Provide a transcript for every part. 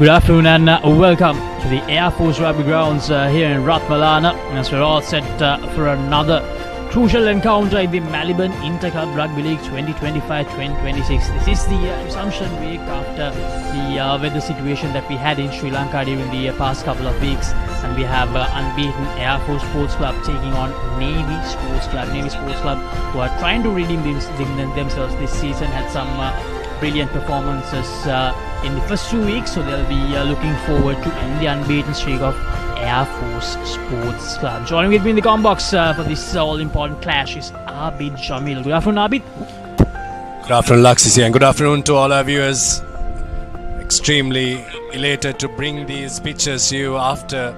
Good afternoon and welcome to the Air Force Rugby Grounds here in Ratmalana, as we're all set for another crucial encounter in the Maliban Inter-Club Rugby League 2025-2026. This is the resumption week after the weather situation that we had in Sri Lanka during the past couple of weeks, and we have unbeaten Air Force Sports Club taking on Navy Sports Club. Navy Sports Club, who are trying to redeem themselves this season, had some brilliant performances in the first 2 weeks, so they'll be looking forward to end the unbeaten streak of Air Force Sports Club. Joining with me in the combox for this all-important clash is Abid Jamil. Good afternoon, Abid. Good afternoon, Laxisi, and good afternoon to all our viewers. Extremely elated to bring these pictures to you after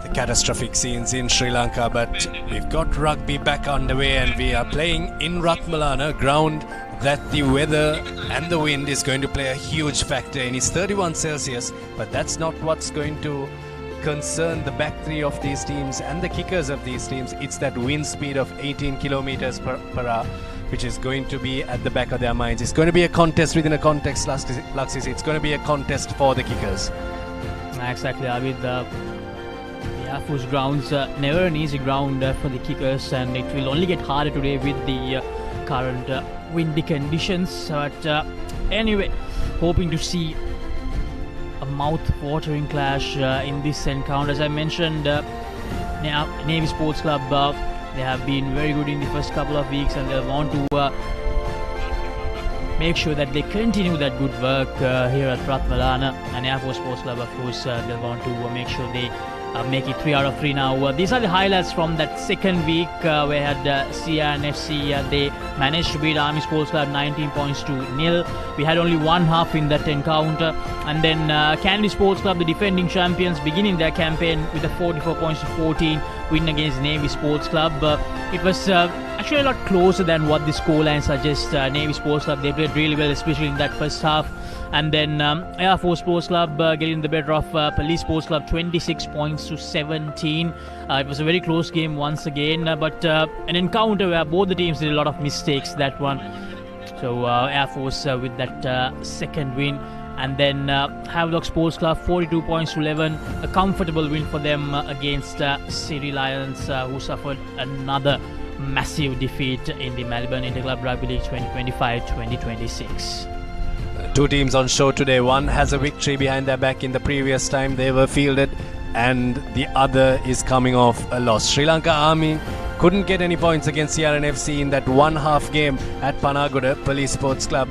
the catastrophic scenes in Sri Lanka, but we've got rugby back underway and we are playing in Ratmalana, ground that the weather and the wind is going to play a huge factor in. It's 31 Celsius, but that's not what's going to concern the back three of these teams and the kickers of these teams. It's that wind speed of 18 kilometers per hour, which is going to be at the back of their minds. It's going to be a contest within a context, Laxis. It's going to be a contest for the kickers. Exactly, Abid. The Air Force grounds, never an easy ground for the kickers, and it will only get harder today with the current windy conditions. But anyway, hoping to see a mouth-watering clash in this encounter. As I mentioned, Navy Sports Club, they have been very good in the first couple of weeks, and they'll want to make sure that they continue that good work here at Ratmalana. And Air Force Sports Club, of course, they'll want to make sure they make it 3 out of 3 now. These are the highlights from that second week where we had CRNFC. They managed to beat Army Sports Club 19 points to 0. We had only one half in that encounter, and then Kandy Sports Club, the defending champions, beginning their campaign with a 44 points to 14 win against Navy Sports Club. It was actually a lot closer than what the scoreline suggests. Navy Sports Club, they played really well, especially in that first half. And then Air Force Sports Club getting the better of Police Sports Club 26 points to 17. It was a very close game once again, but an encounter where both the teams did a lot of mistakes, that one. So Air Force with that second win. And then Havelock Sports Club 42 points to 11, a comfortable win for them against City Lions, who suffered another massive defeat in the Maliban Inter-Club Rugby League 2025-2026. Two teams on show today. One has a victory behind their back in the previous time they were fielded, and the other is coming off a loss. Sri Lanka Army couldn't get any points against CRNFC in that one half game at Panagoda. Police Sports Club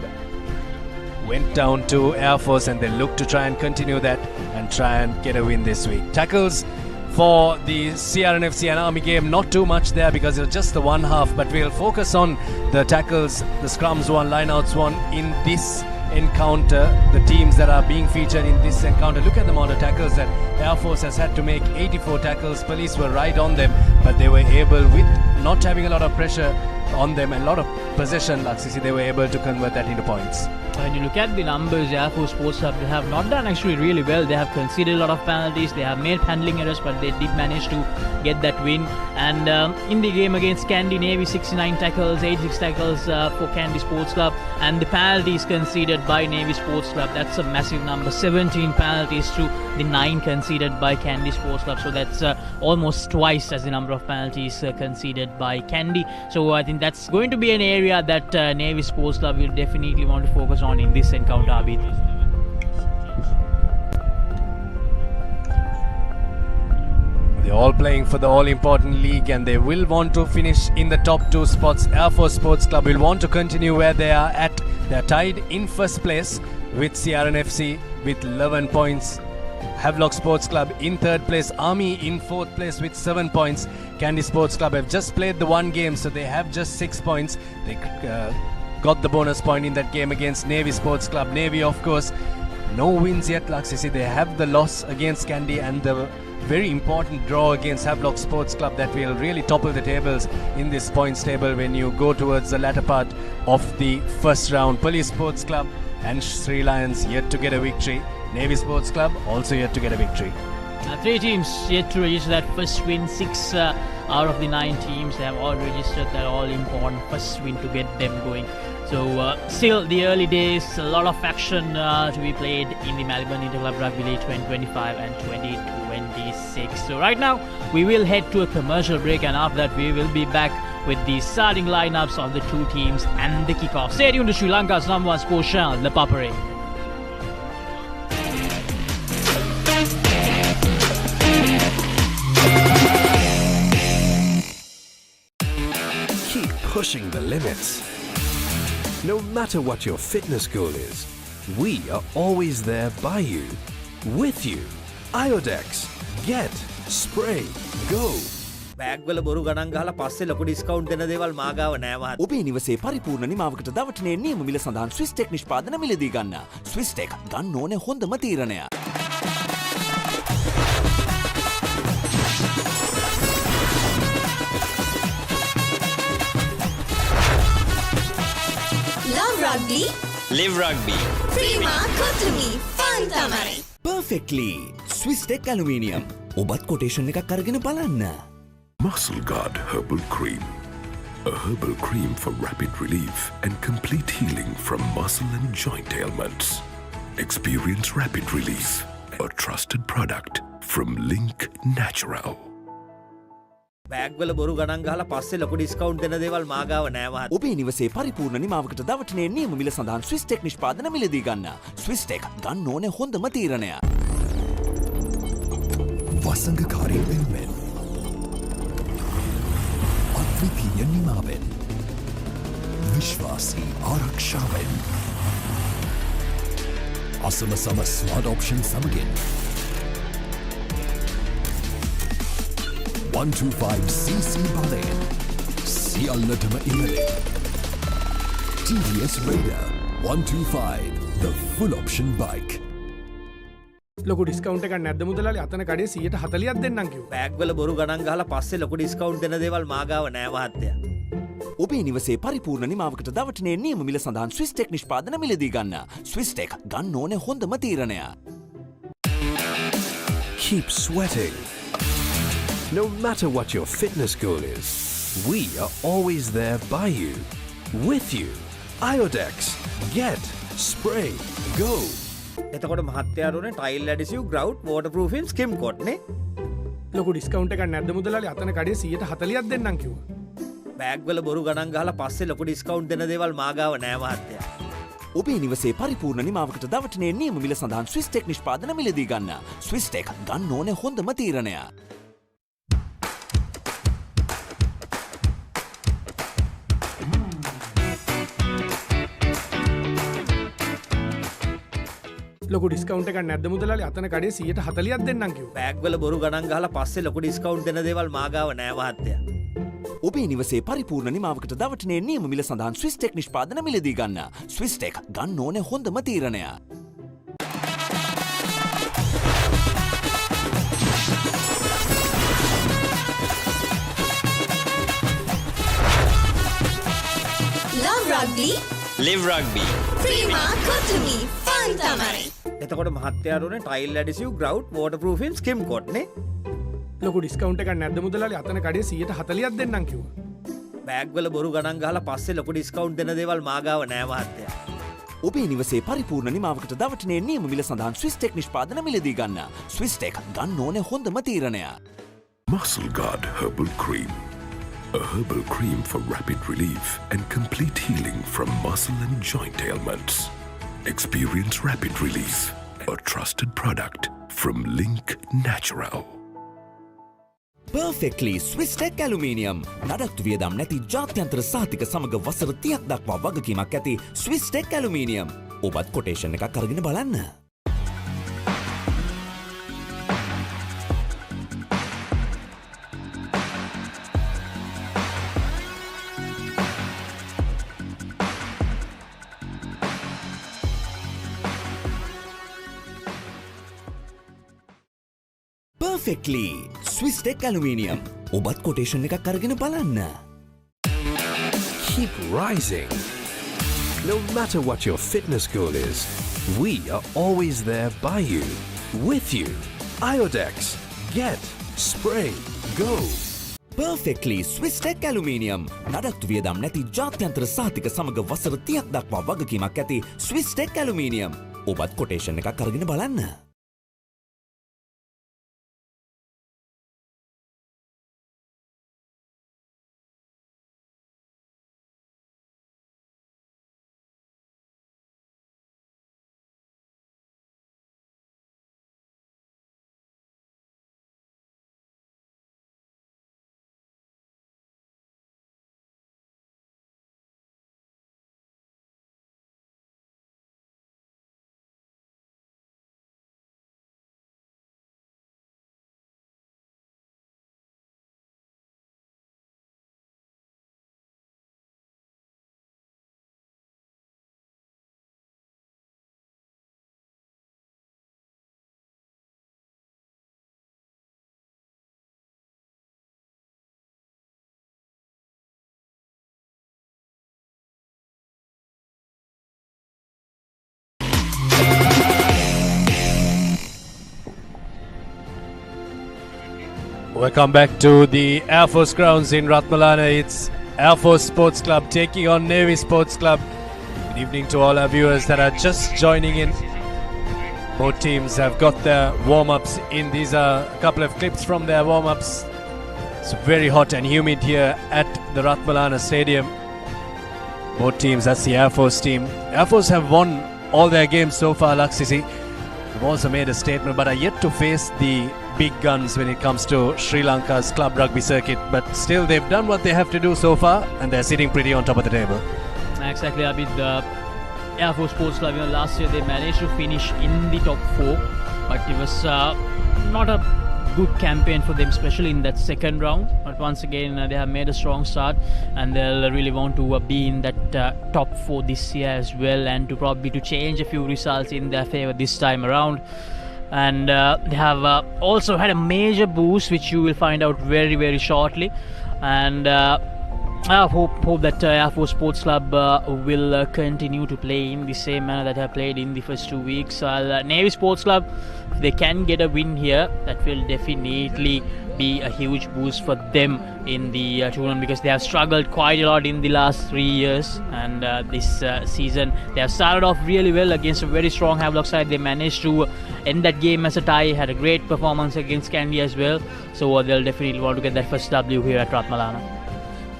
went down to Air Force, and they look to try and continue that and try and get a win this week. Tackles for the CRNFC and Army game, not too much there because it was just the one half, but we'll focus on the tackles, the scrums one, lineouts one in this encounter, the teams that are being featured in this encounter. Look at the amount of tackles that Air Force has had to make. 84 tackles. Police were right on them, but they were able, with not having a lot of pressure on them and a lot of possession, Laxisi, they were able to convert that into points. When you look at the numbers, Air Force Sports Club, they have not done actually really well. They have conceded a lot of penalties, they have made handling errors, but they did manage to get that win. And in the game against Kandy, Navy 69 tackles, 86 tackles for Kandy Sports Club, and the penalties conceded by Navy Sports Club, that's a massive number. 17 penalties to the 9 conceded by Kandy Sports Club, so that's almost twice as the number of penalties conceded by Kandy. So I think that's going to be an area that Navy Sports Club will definitely want to focus on in this encounter, Abid. They're all playing for the all-important league, and they will want to finish in the top 2 spots. Air Force Sports Club will want to continue where they are at. They're tied in first place with CRNFC with 11 points. Havelock Sports Club in 3rd place. Army in 4th place with 7 points. Kandy Sports Club have just played the one game, so they have just 6 points. They got the bonus point in that game against Navy Sports Club. Navy, of course, no wins yet, Laxisi. They have the loss against Kandy and the very important draw against Havelock Sports Club that will really topple the tables in this points table when you go towards the latter part of the first round. Police Sports Club and Sri Lions yet to get a victory. Navy Sports Club also yet to get a victory. 3 teams yet to register that first win. 6 out of the 9 teams, they have all registered that all important first win to get them going. So still the early days, a lot of action to be played in the Maliban Inter-Club Rugby League 2025 and 2026. So right now we will head to a commercial break, and after that we will be back with the starting lineups of the two teams and the kickoff. Stay tuned to Sri Lanka's number one sports channel, ThePapare. Keep pushing the limits. No matter what your fitness goal is, we are always there by you, with you. Iodex, get, spray, go. Bag වල බොරු ගණන් ගහලා පස්සේ ලොකු discount දෙන දේවල් මා ගාව නෑ මහත්තයා. ඔබේ නිවසේ පරිපූර්ණ නිමාවකට දවටනේ නියම මිල සඳහන් ස්විස් ටෙක් නිෂ්පාදන මිලදී ගන්න. ස්විස් ටෙක් ගන්න ඕනේ හොඳම තීරණය. Love rugby, live rugby. Prima Kotumi, fun tamai. Perfectly. Swiss Tech Aluminium. ඔබත් කොටේෂන් එකක් අරගෙන බලන්න. Muscle Guard Herbal Cream. A herbal cream for rapid relief and complete healing from muscle and joint ailments. Experience rapid relief. A trusted product from Link Natural. Bag වල බොරු ගණන් ගහලා පස්සේ ලොකු ඩිස්කවුන්ට් දෙන දේවල් මා ගාව නෑ මහත්තයා. ඔබේ නිවසේ පරිපූර්ණ නිමාවකට දවටනේ නියම මිල සඳහන් ස්විස් ටෙක් නිෂ්පාදන මිලදී ගන්න. ස්විස් ටෙක් ගන්න ඕනේ හොඳම තීරණය. වසංගකාරී වෙනුවෙන් අද්විතීය නිමාවෙන් විශ්වාසී ආරක්ෂාවෙන් අසල සම ස්මාර්ට් ඔප්ෂන් සමගින් 125cc බලයෙන් සියල්ලටම ඉහළින් TVS Raider 125 the full option bike. ලොකු ඩිස්කවුන්ට් එකක් නැද්ද මුදලාලි? අතන කඩේ 140ක් දෙන්නම් කිව්වා. බෑග් වල බොරු ගණන් ගහලා පස්සේ ලොකු ඩිස්කවුන්ට් දෙන දේවල් මා ගාව නෑ මහත්තයා. ඔබේ නිවසේ පරිපූර්ණ නිමාවකට දවටනේ නියම මිල සඳහන් ස්විස් ටෙක් නිෂ්පාදන මිලදී ගන්න. ස්විස් ටෙක් ගන්න ඕනේ හොඳම තීරණය. Keep sweating. No matter what your fitness goal is, we are always there by you, with you. Iodex, get, spray, go. එතකොට මහත්තයාට උනේ ටයිල් ඇඩිසිව් ග්‍රවුට් වෝටර්ප්‍රූෆින් ස්කිම් කොට් නේ. ලොකු ඩිස්කවුන්ට් එකක් නැද්ද මුදලාලි? අතන කඩේ 140ක් දෙන්නම් කිව්වා. බෑග් වල බොරු ගණන් ගහලා පස්සේ ලොකු ඩිස්කවුන්ට් දෙන දේවල් මා ගාව නෑ මහත්තයා. ඔබේ නිවසේ පරිපූර්ණ නිමාවකට දවටනේ නියම මිල සඳහන් ස්විස් ටෙක් නිෂ්පාදන මිලදී ගන්න. ස්විස් ටෙක් ගන්න ඕනේ හොඳම තීරණය. ලොකු ඩිස්කවුන්ට් එකක් නැද්ද මුදලාලි? අතන කඩේ 140ක් දෙන්නම් කිව්වා. බෑග් වල බොරු ගණන් ගහලා පස්සේ ලොකු ඩිස්කවුන්ට් දෙන දේවල් මා ගාව නෑ මහත්තයා. ඔබේ නිවසේ පරිපූර්ණ නිමාවකට දවටනේ නියම මිල සඳහන් ස්විස් ටෙක් නිෂ්පාදන මිලදී ගන්න. ස්විස් ටෙක් ගන්න ඕනේ හොඳම තීරණය. Love rugby, live rugby. Prima Kotumi, fun tamai. එතකොට මහත්තයාට උනේ ටයිල් ඇඩිසිව් ග්‍රවුට් වෝටර්ප්‍රූෆින් ස්කිම් කොට් නේ. ලොකු ඩිස්කවුන්ට් එකක් නැද්ද මුදලාලි? අතන කඩේ 140ක් දෙන්නම් කිව්වා. බෑග් වල බොරු ගණන් ගහලා පස්සේ ලොකු ඩිස්කවුන්ට් දෙන දේවල් මා ගාව නෑ මහත්තයා. ඔබේ නිවසේ පරිපූර්ණ නිමාවකට දවටනේ නියම මිල සඳහන් ස්විස් ටෙක් නිෂ්පාදන මිලදී ගන්න. ස්විස් ටෙක් ගන්න ඕනේ හොඳම තීරණය. Muscle Guard Herbal Cream. A herbal cream for rapid relief and complete healing from muscle and joint ailments. Experience rapid relief. A trusted product from Link Natural. Perfectly Swiss Tech Aluminium. නඩත්තු වියදම් නැති ජාත්‍යන්තර සහතික සමග වසර 30ක් දක්වා වගකීමක් ඇති Swiss Tech Aluminium. ඔබත් කොටේෂන් එකක් අරගෙන බලන්න. Perfectly Swiss Tech Aluminium. ඔබත් කොටේෂන් එකක් අරගෙන බලන්න. Keep rising. No matter what your fitness goal is, we are always there by you, with you. Iodex, get, spray, go. Perfectly Swiss Tech Aluminium. නඩත්තු වියදම් නැති ජාත්‍යන්තර සහතික සමග වසර 30ක් දක්වා වගකීමක් ඇති Swiss Tech Aluminium. ඔබත් කොටේෂන් එකක් අරගෙන බලන්න. Welcome back to the Air Force grounds in Ratmalana. It's Air Force Sports Club taking on Navy Sports Club. Good evening to all our viewers that are just joining in. Both teams have got their warm-ups in. These are a couple of clips from their warm-ups. It's very hot and humid here at the Ratmalana Stadium. Both teams, that's the Air Force team. Air Force have won all their games so far, Laksisi. They've also made a statement, but are yet to face the big guns when it comes to Sri Lanka's club rugby circuit. But still, they've done what they have to do so far, and they're sitting pretty on top of the table. Exactly, Abid. Air Force Sports Club, last year they managed to finish in the top 4, but it was not a good campaign for them, especially in that second round. But once again, they have made a strong start, and they'll really want to be in that top 4 this year as well, and to probably to change a few results in their favor this time around. And they have also had a major boost, which you will find out very, very shortly. And I hope that Air Force Sports Club will continue to play in the same manner that they have played in the first 2 weeks. Navy Sports Club, if they can get a win here, that will definitely be a huge boost for them in the tournament, because they have struggled quite a lot in the last 3 years. And this season, they have started off really well against a very strong Havelock side. They managed to end that game as a tie, had a great performance against Kandy as well. So they'll definitely want to get that first W here at Ratmalana.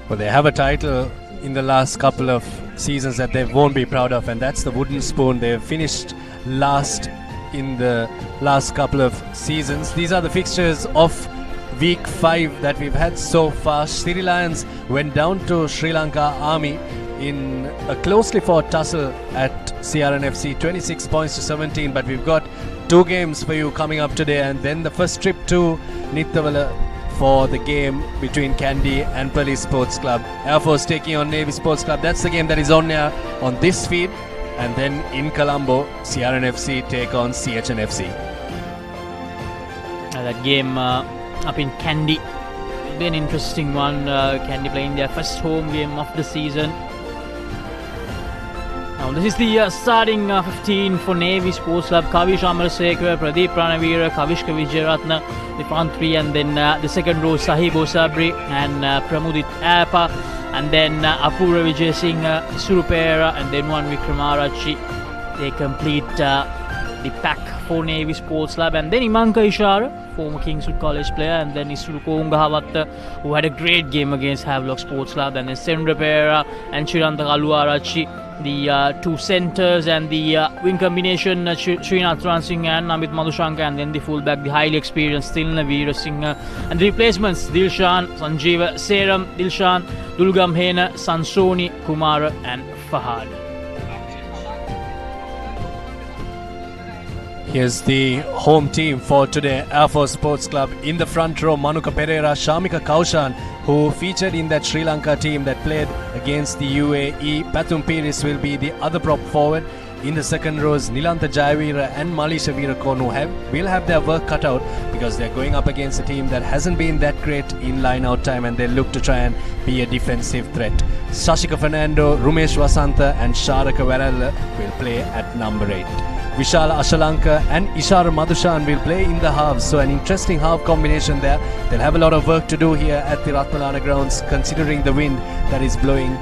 Well, they have a title in the last couple of seasons that they won't be proud of, and that's the Wooden Spoon. They've finished last in the last couple of seasons. These are the fixtures of week 5 that we've had so far. Sri Lions went down to Sri Lanka Army in a closely fought tussle at CRNFC, 26 points to 17, but we've got 2 games for you coming up today, and then the first trip to Nittavala for the game between Kandy and Police Sports Club. Air Force taking on Navy Sports Club. That's the game that is on air on this feed. And then in Colombo, CRNFC take on CHNFC. That game up in Kandy will be an interesting one. Kandy playing their first home game of the season. Now this is the starting 15 for Navy Sports Club. Kavish Amarsekar, Pradeep Pranavira, Kavishka Vijayaratna, the front 3, and then the second row Sahib Osabri and Pramudit Appa, and then Apura Vijay Singh, Surupera, and then one Vikramarachi. They complete the pack for Navy Sports Club. And then Imanka Ishara, former Kingswood College player, and then Isuruko Ungahavatta, who had a great game against Havelock Sports Club, and then Sendra Pera and Chiranta Kaluarachi, the 2 centres, and the wing combination Srinath Ransingh and Namit Madhushanka, and then the fullback, the highly experienced Tilna Veera Singh, and the replacements Dilshan, Sanjeeva, Seram, Dilshan, Dulgam Hena, Sansoni, Kumara and Fahad. Here's the home team for today, Air Force Sports Club. In the front row, Manuka Pereira, Shamika Kaushan, who featured in that Sri Lanka team that played against the UAE. Pathum Piris will be the other prop forward. In the second rows, Nilantha Jayavira and Malisha Veerakon will have their work cut out, because they're going up against a team that hasn't been that great in line-out time, and they look to try and be a defensive threat. Sashika Fernando, Rumesh Vasantha and Sharaka Varela will play at number 8. Vishal Ashalanka and Ishar Madhushan will play in the halves. So an interesting half combination there. They'll have a lot of work to do here at the Ratmalana grounds, considering the wind that is blowing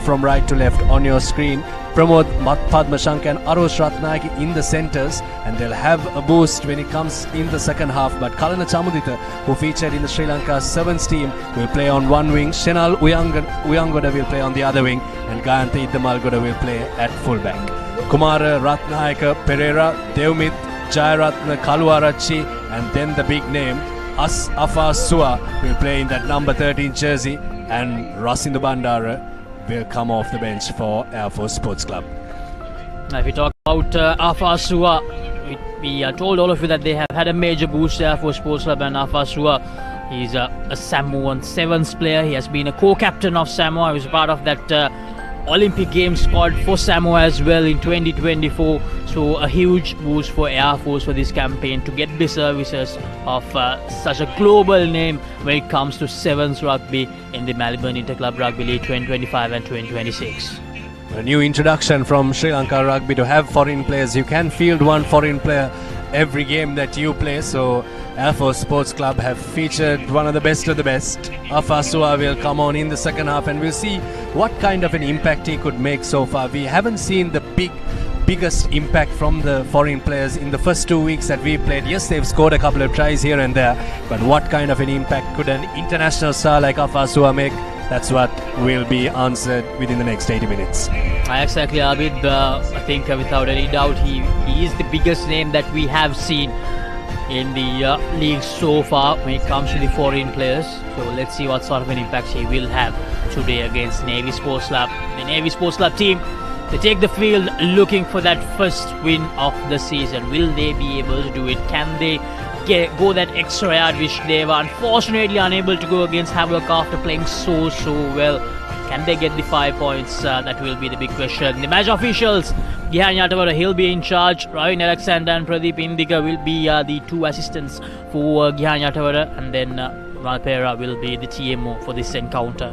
from right to left on your screen. Pramod Padmashank and Arosh Ratnayake in the centres, and they'll have a boost when it comes in the second half. But Kalana Chamudita, who featured in the Sri Lanka Sevens team, will play on one wing. Shenal Uyangoda will play on the other wing, and Gayantha Iddamalgoda will play at fullback. Kumara Ratnayaka Pereira, Devmith Jayaratna Kaluarachi, and then the big name Afa Sua will play in that number 13 jersey, and Rasindu Bandara will come off the bench for Air Force Sports Club. Now, if we talk about Afa Sua, we told all of you that they have had a major boost there for Sports Club, and Afa Sua, he's a Samoan Sevens player. He has been a co-captain of Samoa. He was part of that Olympic Games squad for Samoa as well in 2024. So a huge boost for Air Force for this campaign to get the services of such a global name when it comes to Sevens rugby in the Maliban Inter-Club Rugby League 2025 and 2026. A new introduction from Sri Lanka Rugby to have foreign players. You can field one foreign player every game that you play. So Air Force Sports Club have featured one of the best. Afa Sua will come on in the second half, and we'll see what kind of an impact he could make so far. We haven't seen the biggest impact from the foreign players in the first 2 weeks that we played. Yes, they've scored a couple of tries here and there, but what kind of an impact could an international star like Afa Sua make? That's what will be answered within the next 80 minutes. Exactly, Abid. I think without any doubt he is the biggest name that we have seen in the league so far when it comes to the foreign players. So let's see what sort of an impact he will have today against Navy Sports Club. The Navy Sports Club team, they take the field looking for that first win of the season. Will they be able to do it? Can they go that extra yard which they were unfortunately unable to go against Havoc after playing so well? Can they get the 5 points? That will be the big question. The match officials, Gihan Yatavara, he'll be in charge. Ravin Alexander and Pradeep Indika will be the two assistants for Gihan Yatavara, and then Ratmalana will be the TMO for this encounter.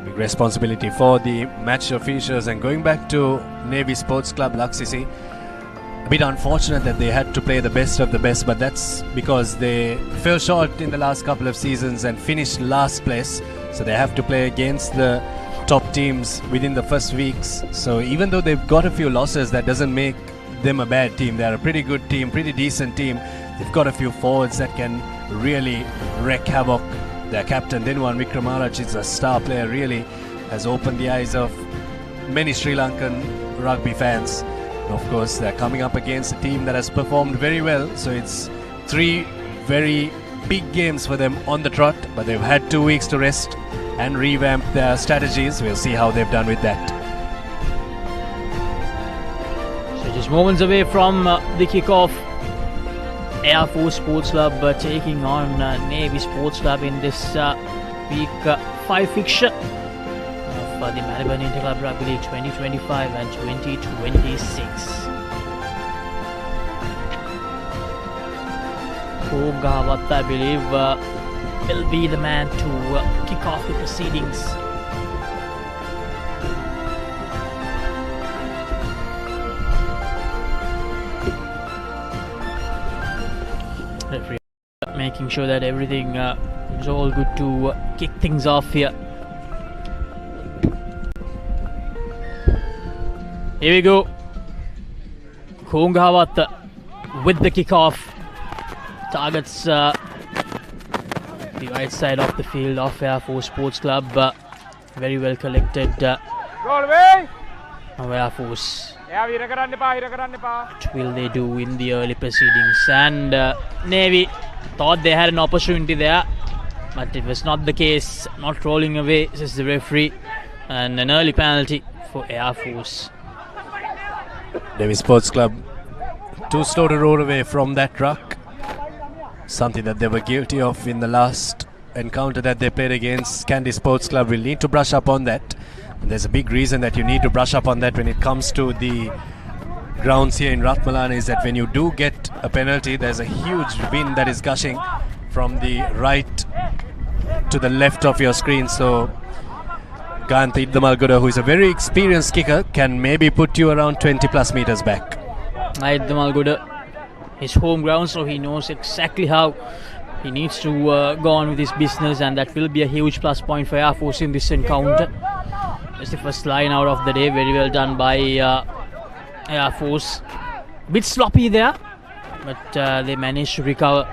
Big responsibility for the match officials. And going back to Navy Sports Club, Laksisi, a bit unfortunate that they had to play the best of the best, but that's because they fell short in the last couple of seasons and finished last place. So they have to play against the top teams within the first weeks. So even though they've got a few losses, that doesn't make them a bad team. They're a pretty good team, pretty decent team. They've got a few forwards that can really wreak havoc. Their captain Dinwan Wickramaraj is a star player, really has opened the eyes of many Sri Lankan rugby fans. And of course, they're coming up against a team that has performed very well. So it's 3 very big games for them on the trot, but they've had 2 weeks to rest and revamp their strategies. We'll see how they've done with that. So just moments away from the kickoff, Air Force Sports Club taking on Navy Sports Club in this week 5 fixture of the Maliban Inter-Club Rugby League 2025 and 2026. Gavat, I believe, will be the man to kick off the proceedings. Referee making sure that everything is all good to kick things off here. Here we go. Gavat with the kickoff. Targets the right side of the field of Air Force Sports Club. Very well collected. Air Force. What will they do in the early proceedings? And Navy thought they had an opportunity there, but it was not the case. Not rolling away, says the referee, and an early penalty for Air Force. Navy Sports Club too slow to roll away from that ruck. Something that they were guilty of in the last encounter that they played against Kandy Sports Club. We'll need to brush up on that. And there's a big reason that you need to brush up on that when it comes to the grounds here in Ratmalana, is that when you do get a penalty, there's a huge wind that is gushing from the right to the left of your screen. So Gantha Iddamalgoda, who is a very experienced kicker, can maybe put you around 20 plus meters back. Iddamalgoda, his home ground, so he knows exactly how he needs to go on with his business, and that will be a huge plus point for Air Force in this encounter. That's the first line out of the day. Very well done by Air Force. Bit sloppy there, but they managed to recover.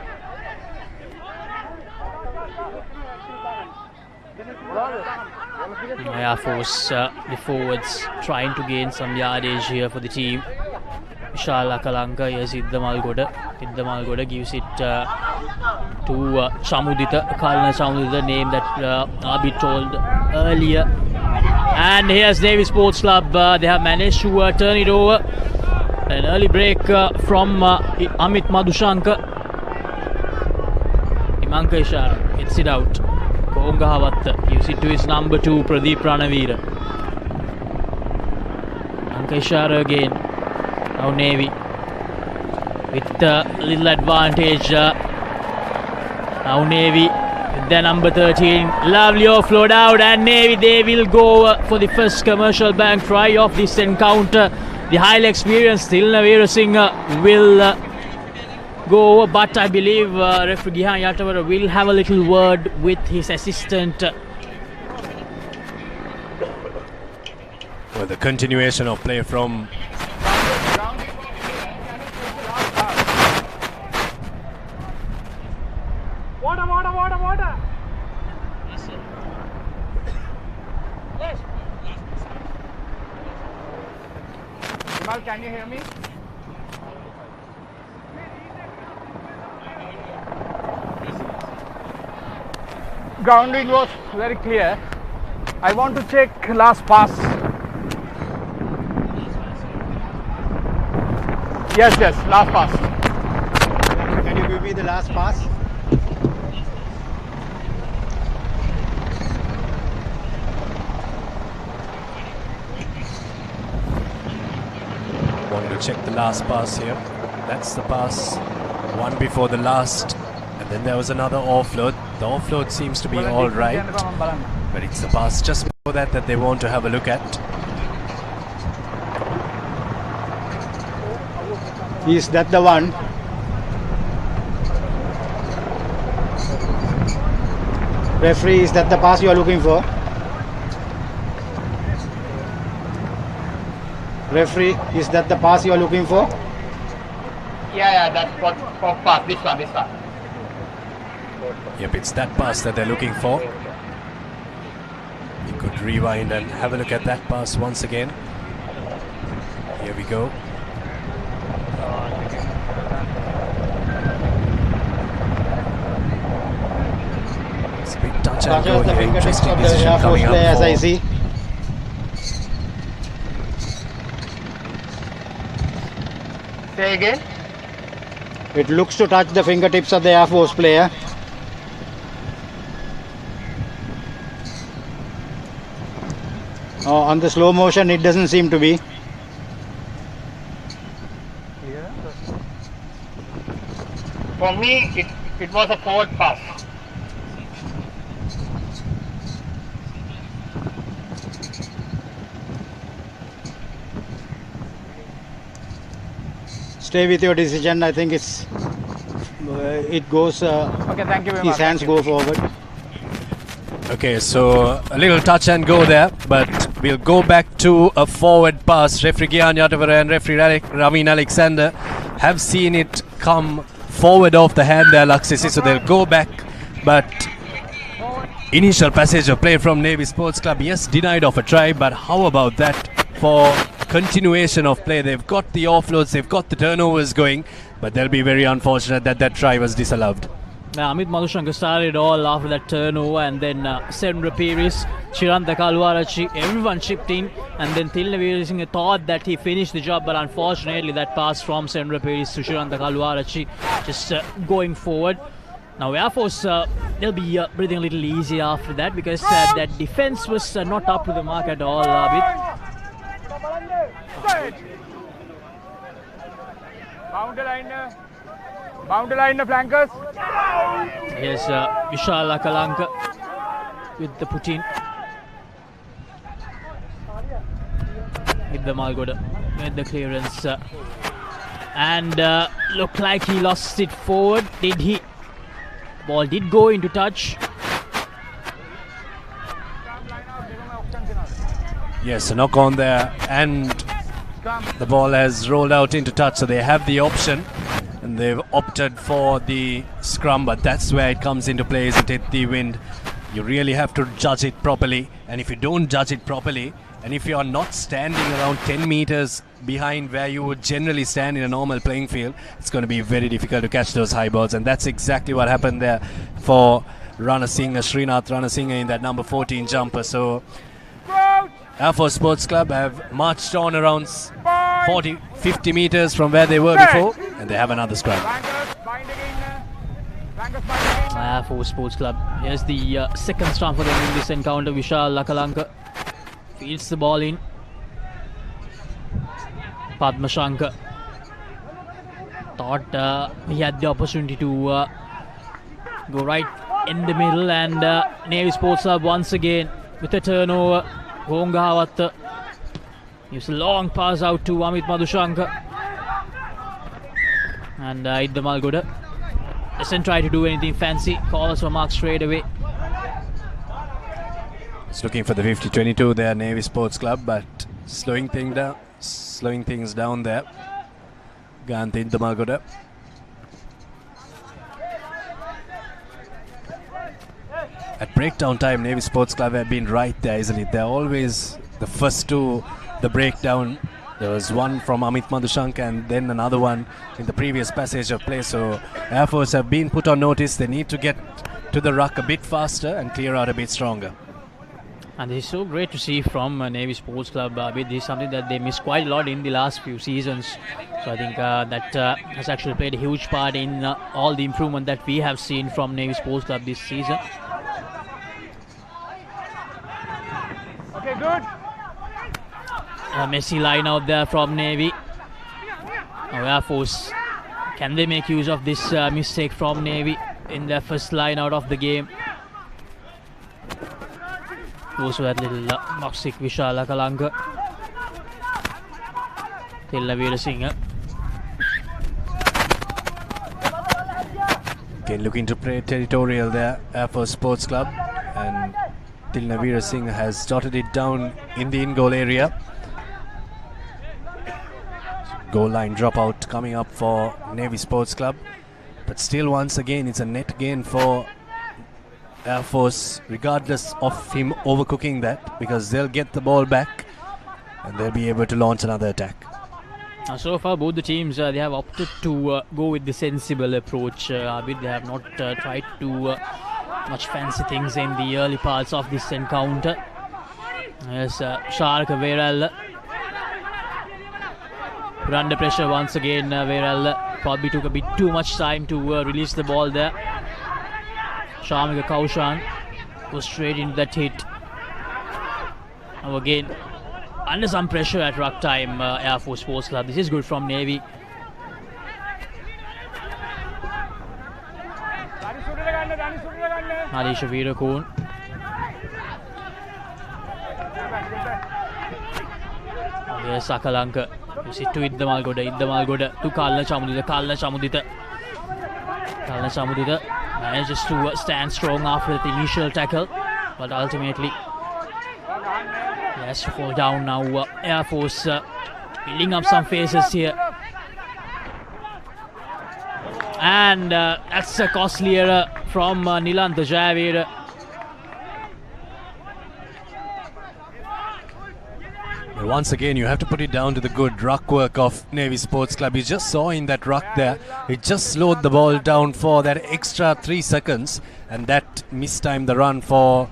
Air Force, the forwards trying to gain some yardage here for the team. Vishal Akalanka, here's Iddamalgoda. Iddamalgoda gives it to Chamudita, Kalina Chamudita, name that Abhi told earlier. And here's Navy Sports Club. They have managed to turn it over. An early break from Amit Madhushanka. Imanka Ishara hits it out. Konga Havatta gives it to his number 2, Pradeep Ranavira. Imanka Ishara again. Now Navy with a little advantage. Now Navy with their number 13. Lovely offload out, and Navy, they will go for the first commercial bank try of this encounter. The highly experienced Tilna Veerasinghe will go, but I believe referee Gihan Yatavara will have a little word with his assistant. Well, the continuation of play from Water. Jamal, can you hear me? Grounding was very clear. I want to check last pass. Yes, last pass. Can you give me the last pass? wanting to check the last pass here. That's the pass, one before the last, and then there was another offload. The offload seems to be all right, but it's the pass just before that they want to have a look at. Is that the one? Referee, is that the pass you are looking for? Referee, is that the pass you are looking for? Yeah, that's for pass. This one. Yep, it's that pass that they're looking for. You could rewind and have a look at that pass once again. Here we go. It's a big touch and go here. Interesting decision coming up as I for see. Say again. It looks to touch the fingertips of the Air Force player. On the slow motion, it doesn't seem to be. For me, it was a forward pass. Stay with your decision. I think it goes. Okay, thank you very much. His hands go forward. Okay, so a little touch and go there, but we'll go back to a forward pass. Referee Gihan Yatavara and referee Raveen Alexander have seen it come forward off the hand there, Laksisi, so they'll go back. But initial passage of play from Navy Sports Club, yes, denied of a try, but how about that for continuation of play? They've got the offloads, they've got the turnovers going, but they'll be very unfortunate that that try was disallowed. Amit Madhushanka started all after that turnover, and then Sendra Piris, Chiranta Kalwarachi, everyone chipped in, and then Tilna Veerasinghe thought that he finished the job, but unfortunately that pass from Sendra Piris to Chiranta Kalwarachi just going forward. Now Air Force, they'll be breathing a little easy after that, because that defense was not up to the mark at all. Boundary line, the flankers. Here's Vishal Akalanka with the put-in. Idda Malgoda with the clearance. And looked like he lost it forward. Did he? Ball did go into touch. Yes, a knock on there, and the ball has rolled out into touch, so they have the option, and they've opted for the scrum, but that's where it comes into play, isn't it? The wind. You really have to judge it properly, and if you don't judge it properly, and if you are not standing around 10 meters behind where you would generally stand in a normal playing field, it's going to be very difficult to catch those high balls, and that's exactly what happened there for Srinath Ranasinghe in that number 14 jumper. So Air Force Sports Club have marched on around 50 meters from where they were before, and they have another scrum. Air Force Sports Club. Here's the second scrum for them in this encounter. Vishal Lakalanka feeds the ball in. Padma Shankar thought he had the opportunity to go right in the middle, and Navy Sports Club once again with a turnover. Gongawatta gives a long pass out to Amit Madhushankar, and Idda Malgoda doesn't try to do anything fancy, calls for mark straight away. It's looking for the 50-22 there, Navy Sports Club, but slowing things down there. Ganti Idda Malgoda. At breakdown time, Navy Sports Club have been right there, isn't it? They're always the first to the breakdown. There was one from Amit Madhushankar and then another one in the previous passage of play. So Air Force have been put on notice. They need to get to the ruck a bit faster and clear out a bit stronger. And this is so great to see from Navy Sports Club. This is something that they missed quite a lot in the last few seasons. So I think that has actually played a huge part in all the improvement that we have seen from Navy Sports Club this season. Okay, good. A messy line out there from Navy. Now Air Force, can they make use of this mistake from Navy in their first line out of the game? Goes for that little Moxic Vishal Lakalanka. Tilna Veerasinghe. Again looking to play territorial there, Air Force Sports Club, and Tilna Veerasinghe has jotted it down in the in-goal area. Goal line dropout coming up for Navy Sports Club, but still once again it's a net gain for Air Force, regardless of him overcooking that, because they'll get the ball back and they'll be able to launch another attack. So far both the teams they have opted to go with the sensible approach. They have not tried to do much fancy things in the early parts of this encounter. Yes, Sharka Veeralla put under pressure once again. Veeralla probably took a bit too much time to release the ball there. Shamika Kaushan goes straight into that hit. Now again, under some pressure at ruck time, Air Force Sports Club. This is good from Navy. Alisha Veerakoon. There's Sakalanka. You see to Idda Malgoda to Kalna Chamudita. Kalna Chamudita manages to stand strong after the initial tackle, but ultimately he has to fall down now. Air Force building up some faces here, and that's a costly error from Nilantha Jayavira. But once again, you have to put it down to the good ruck work of Navy Sports Club. You just saw in that ruck there, it just slowed the ball down for that extra 3 seconds, and that mistimed the run for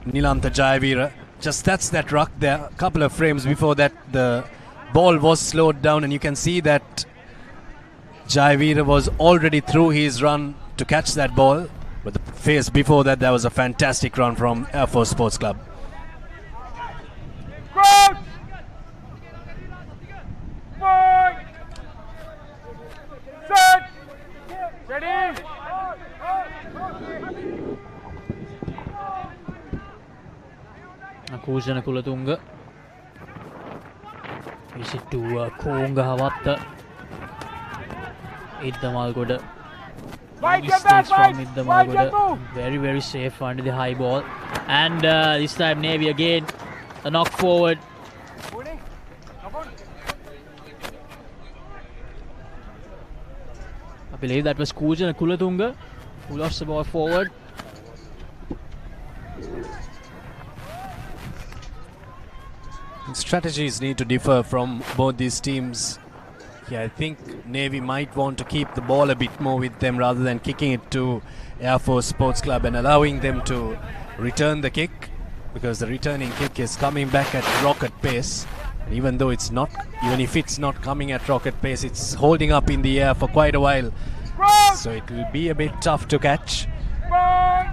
Nilantha Jayavira. Just that's that ruck there. A couple of frames before that, the ball was slowed down, and you can see that Jayavira was already through his run to catch that ball. But the phase before that, was a fantastic run from Air Force Sports Club. Set. Ready. Kujana Kulatunga. Is it to Konga Havatta? Iddamalgoda. Mistakes from Iddamalgoda. Very, very safe under the high ball. And this time Navy again. A knock forward. I believe that was Kujana Kulatunga who lost the ball forward. Strategies need to differ from both these teams. Yeah, I think Navy might want to keep the ball a bit more with them rather than kicking it to Air Force Sports Club and allowing them to return the kick, because the returning kick is coming back at rocket pace. And even though it's not, even if it's not coming at rocket pace, it's holding up in the air for quite a while. So it will be a bit tough to catch.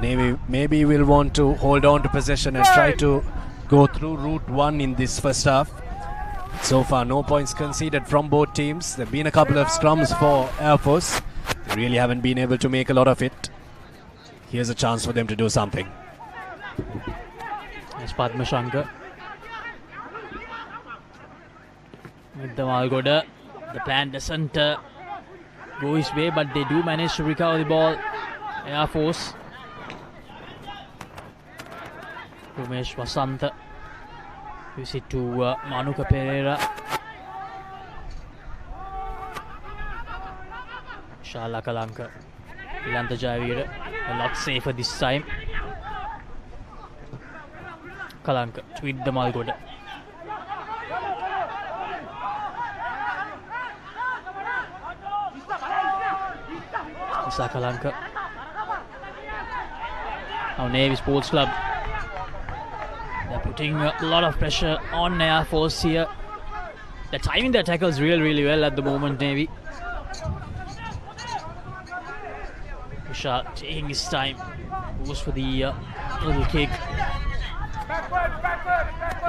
Navy maybe will want to hold on to possession and try to go through route one in this first half. So far, no points conceded from both teams. There have been a couple of scrums for Air Force. They really haven't been able to make a lot of it. Here's a chance for them to do something. It's Padma Shankar. With the Malgoda. The plan doesn't go his way, but they do manage to recover the ball. Air Force. Umesh Vasanta. Gives it to Manuka Pereira. Shala Kalanka. Ilanta Javira. A lot safer this time. Kalanka with the Malgoda. Isa Kalanka. Now Navy Sports Club. They're putting a lot of pressure on Air Force here. They're timing their tackles really well at the moment, Navy. Vishal taking his time. Goes for the little kick.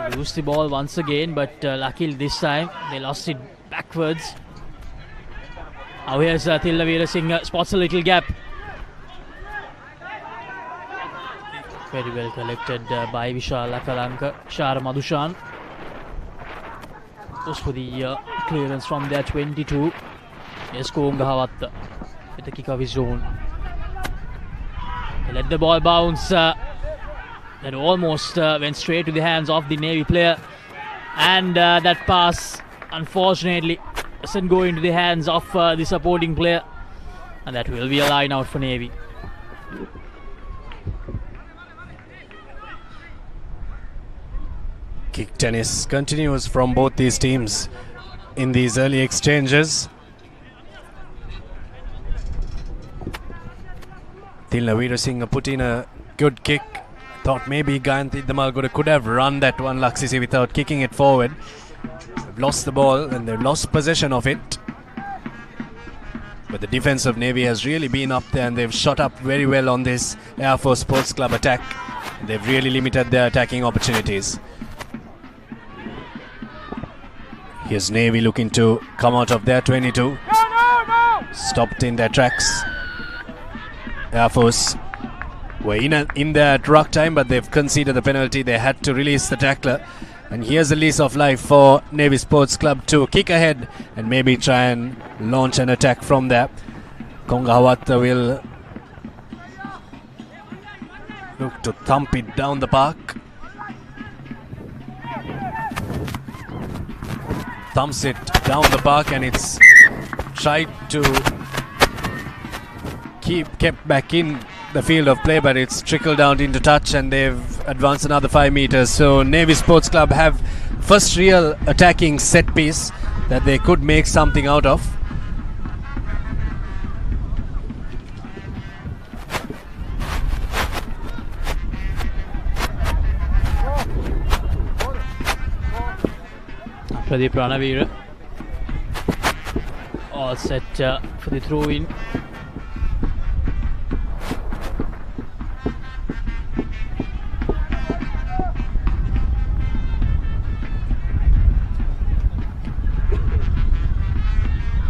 They lose the ball once again, but luckily this time they lost it backwards. Now here's Thilla Veerasinghe spots a little gap. Very well collected by Vishal Kalanka. Shara Madhushan goes for the clearance from their 22. Yes, Konga Havatta with the kick of his own. They let the ball bounce. That almost went straight to the hands of the Navy player. And that pass, unfortunately, doesn't go into the hands of the supporting player. And that will be a line out for Navy. Kick tennis continues from both these teams in these early exchanges. Thilla Veerasinghe put in a good kick. Thought maybe Gayanthi Iddamalgoda could have run that one, Laksisi, without kicking it forward. They've lost the ball and they've lost possession of it. But the defense of Navy has really been up there and they've shot up very well on this Air Force Sports Club attack. They've really limited their attacking opportunities. Here's Navy looking to come out of their 22. Stopped in their tracks. Air Force were in there at ruck time, but they've conceded the penalty. They had to release the tackler. And here's a lease of life for Navy Sports Club to kick ahead and maybe try and launch an attack from there. Konga Havatta will look to thump it down the park. Thumps it down the park and it's tried to kept back in the field of play, but it's trickled down into touch and they've advanced another 5 meters. So Navy Sports Club have first real attacking set piece that they could make something out of. Pradeep Ranavira all set for the throw in.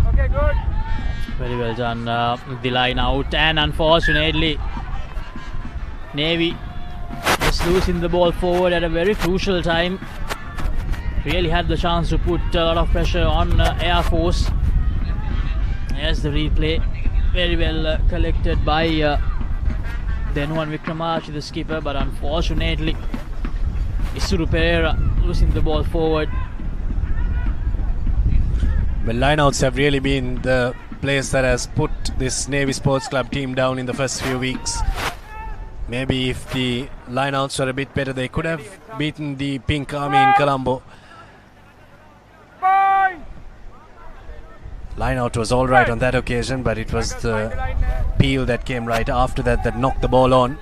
Okay, good. Very well done with the line out, and unfortunately Navy Just losing the ball forward at a very crucial time. Really had the chance to put a lot of pressure on Air Force. Here's the replay. Very well collected by Denuwan Wickramaratne, the skipper, but unfortunately Isuru Pereira losing the ball forward. Well, lineouts have really been the place that has put this Navy Sports Club team down in the first few weeks. Maybe if the lineouts were a bit better, they could have beaten the Pink Army in Colombo. Lineout was all right on that occasion, but it was the peel that came right after that that knocked the ball on.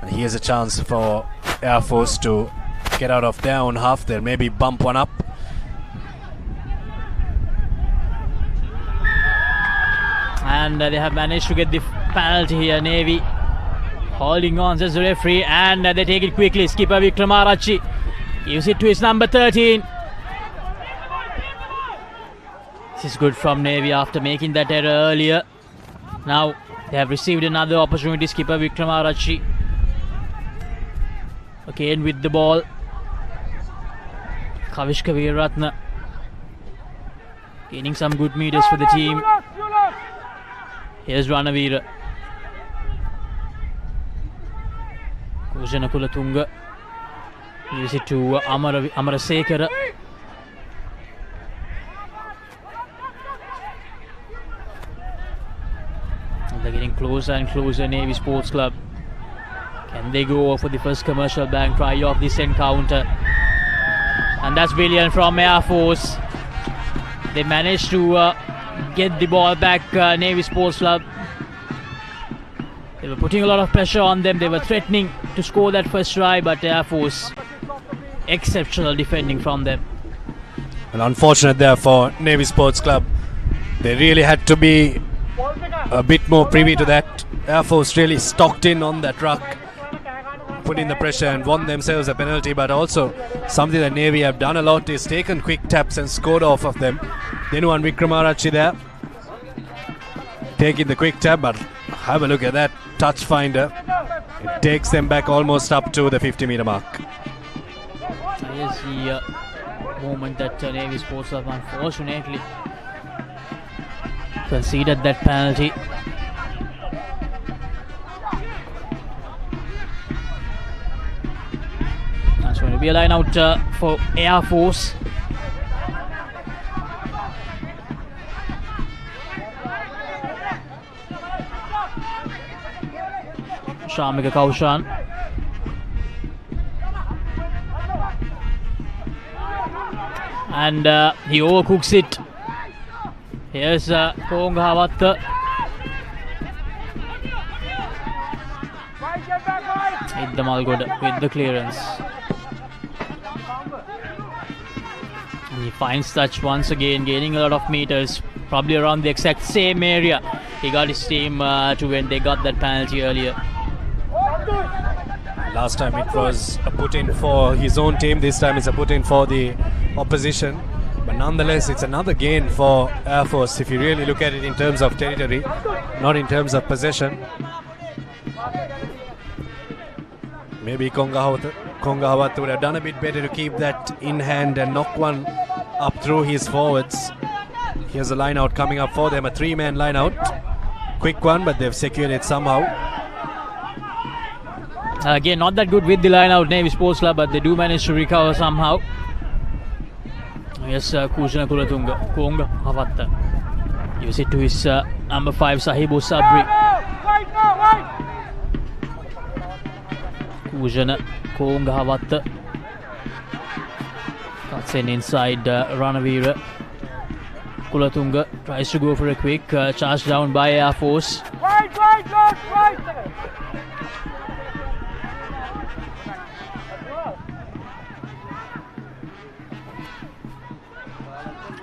And here's a chance for Air Force to get out of their own half there, maybe bump one up. And they have managed to get the penalty here. Navy holding on, says the referee, and they take it quickly. Skipper Wickramaratne gives it to his number 13. This is good from Navy after making that error earlier. Now they have received another opportunity. Skipper Wickramaratne again with the ball. Kavishka Veeraratne gaining some good meters for the team. Here's Ranavira. Kujana Kulatunga gives it to Amarasekara. They're getting closer and closer, Navy Sports Club. Can they go for the first commercial bank try of this encounter? And that's brilliant from Air Force. They managed to get the ball back, Navy Sports Club. They were putting a lot of pressure on them. They were threatening to score that first try, but Air Force, exceptional defending from them. Well, unfortunate there for Navy Sports Club. They really had to be a bit more privy to that. Air Force really stocked in on that ruck, put in the pressure and won themselves a penalty, but also something that Navy have done a lot is taken quick taps and scored off of them. Denuwan Wickramaratne there taking the quick tap, but have a look at that touch finder. It takes them back almost up to the 50-meter mark. Here's the moment that Navy Sports Club unfortunately conceded that penalty. That's going to be a line out for Air Force. Shamika Kaushan. And he overcooks it. Here's Kongahawatta. Hit the Malgoda with the clearance. And he finds touch once again, gaining a lot of meters, probably around the exact same area he got his team to when they got that penalty earlier. Last time it was a put-in for his own team, this time it's a put-in for the opposition. But nonetheless, it's another gain for Air Force if you really look at it in terms of territory, not in terms of possession. Maybe Kongahawatta would have done a bit better to keep that in hand and knock one up through his forwards. Here's a line out coming up for them, a 3-man line out. Quick one, but they've secured it somehow. Again, not that good with the line out, Navy Sports Club, but they do manage to recover somehow. Yes, Kujana Kulatunga, Kongahawatta gives it to his number 5, Sahibu Sabri. Kujana Kongahawatta cuts in inside Ranavira. Kulatunga tries to go for a quick charge down by Air Force.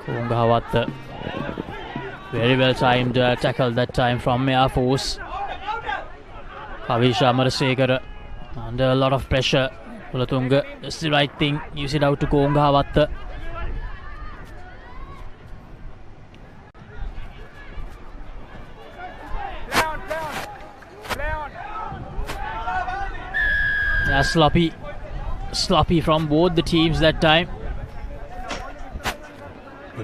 Kongahawatta, very well timed tackle that time from Air Force. Kavisha Amarasekara under a lot of pressure. Kulatunga does the right thing, use it out to Kongahawatta. Sloppy from both the teams that time.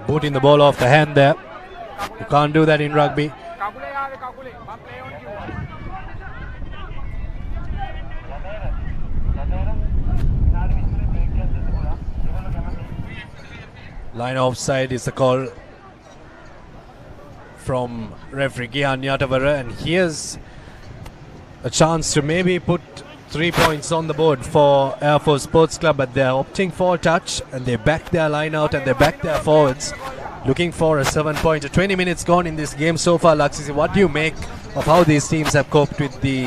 Booting the ball off the hand there. You can't do that in rugby. Line offside is the call from referee Gihan Yatavara, and here's a chance to maybe put 3 points on the board for Air Force Sports Club, but they're opting for a touch and they back their line out and they back their forwards, looking for a 7-pointer. 20 minutes gone in this game so far, Laksisi. What do you make of how these teams have coped with the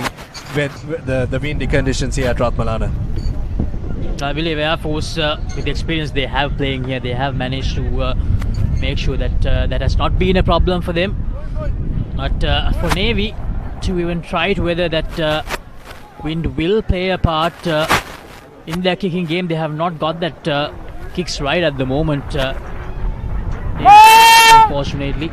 windy conditions here at Ratmalana? I believe Air Force, with the experience they have playing here, they have managed to make sure that that has not been a problem for them. But for Navy to even try to weather that wind will play a part in their kicking game. They have not got that kicks right at the moment, unfortunately.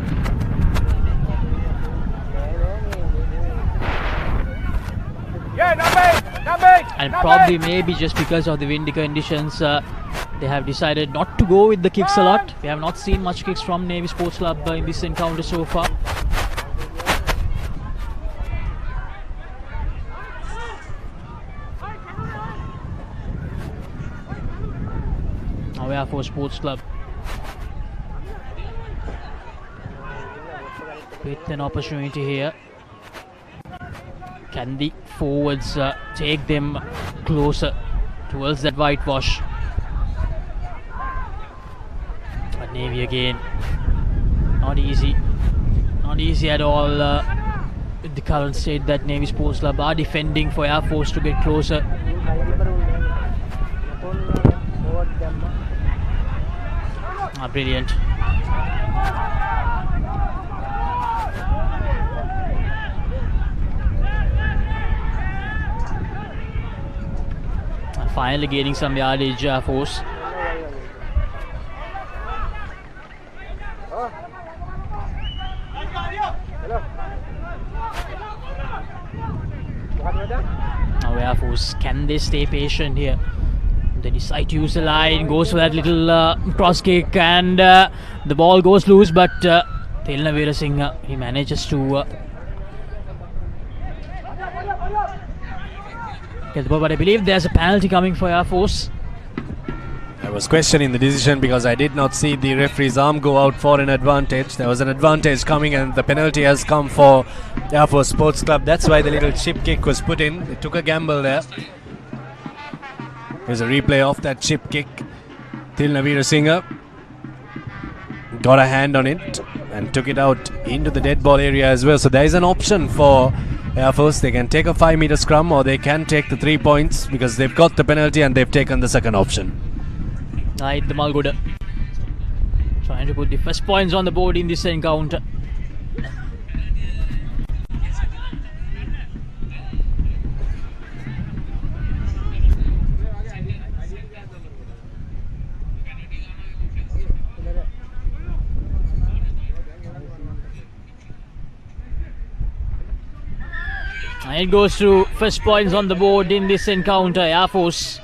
And probably maybe just because of the windy conditions, they have decided not to go with the kicks a lot. We have not seen much kicks from Navy Sports Club in this encounter so far. Now Air Force Sports Club with an opportunity here. Can the forwards take them closer towards that whitewash? But Navy again, not easy at all with the current state that Navy Sports Club are defending for Air Force to get closer. Brilliant. Finally gaining some yardage, Air Force. Now Air Force, can they stay patient here? They decide to use the line, goes for that little cross kick, and the ball goes loose, but Thelna Veerasinghe, he manages to get the ball, but I believe there's a penalty coming for Air Force. I was questioning the decision because I did not see the referee's arm go out for an advantage. There was an advantage coming and the penalty has come for Air Force Sports Club. That's why the little chip kick was put in. They took a gamble there. Here's a replay of that chip kick. Thelna Veerasinghe got a hand on it and took it out into the dead ball area as well. So there is an option for Air Force. They can take a 5-meter scrum or they can take the 3 points because they've got the penalty and they've taken the second option. Right, the Malgoda trying to put the first points on the board in this encounter. And it goes to first points on the board in this encounter. Air Force,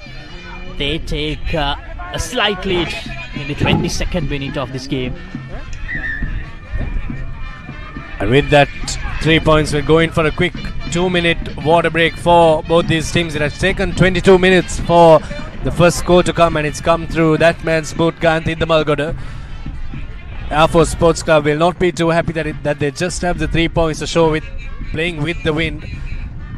they take a slight lead in the 22nd minute of this game. And with that 3 points, we're going for a quick 2-minute water break for both these teams. It has taken 22 minutes for the first score to come, and it's come through that man's boot, Ganthi Malgoda. Air Force Sports Club will not be too happy that they just have the 3 points to show with playing with the wind.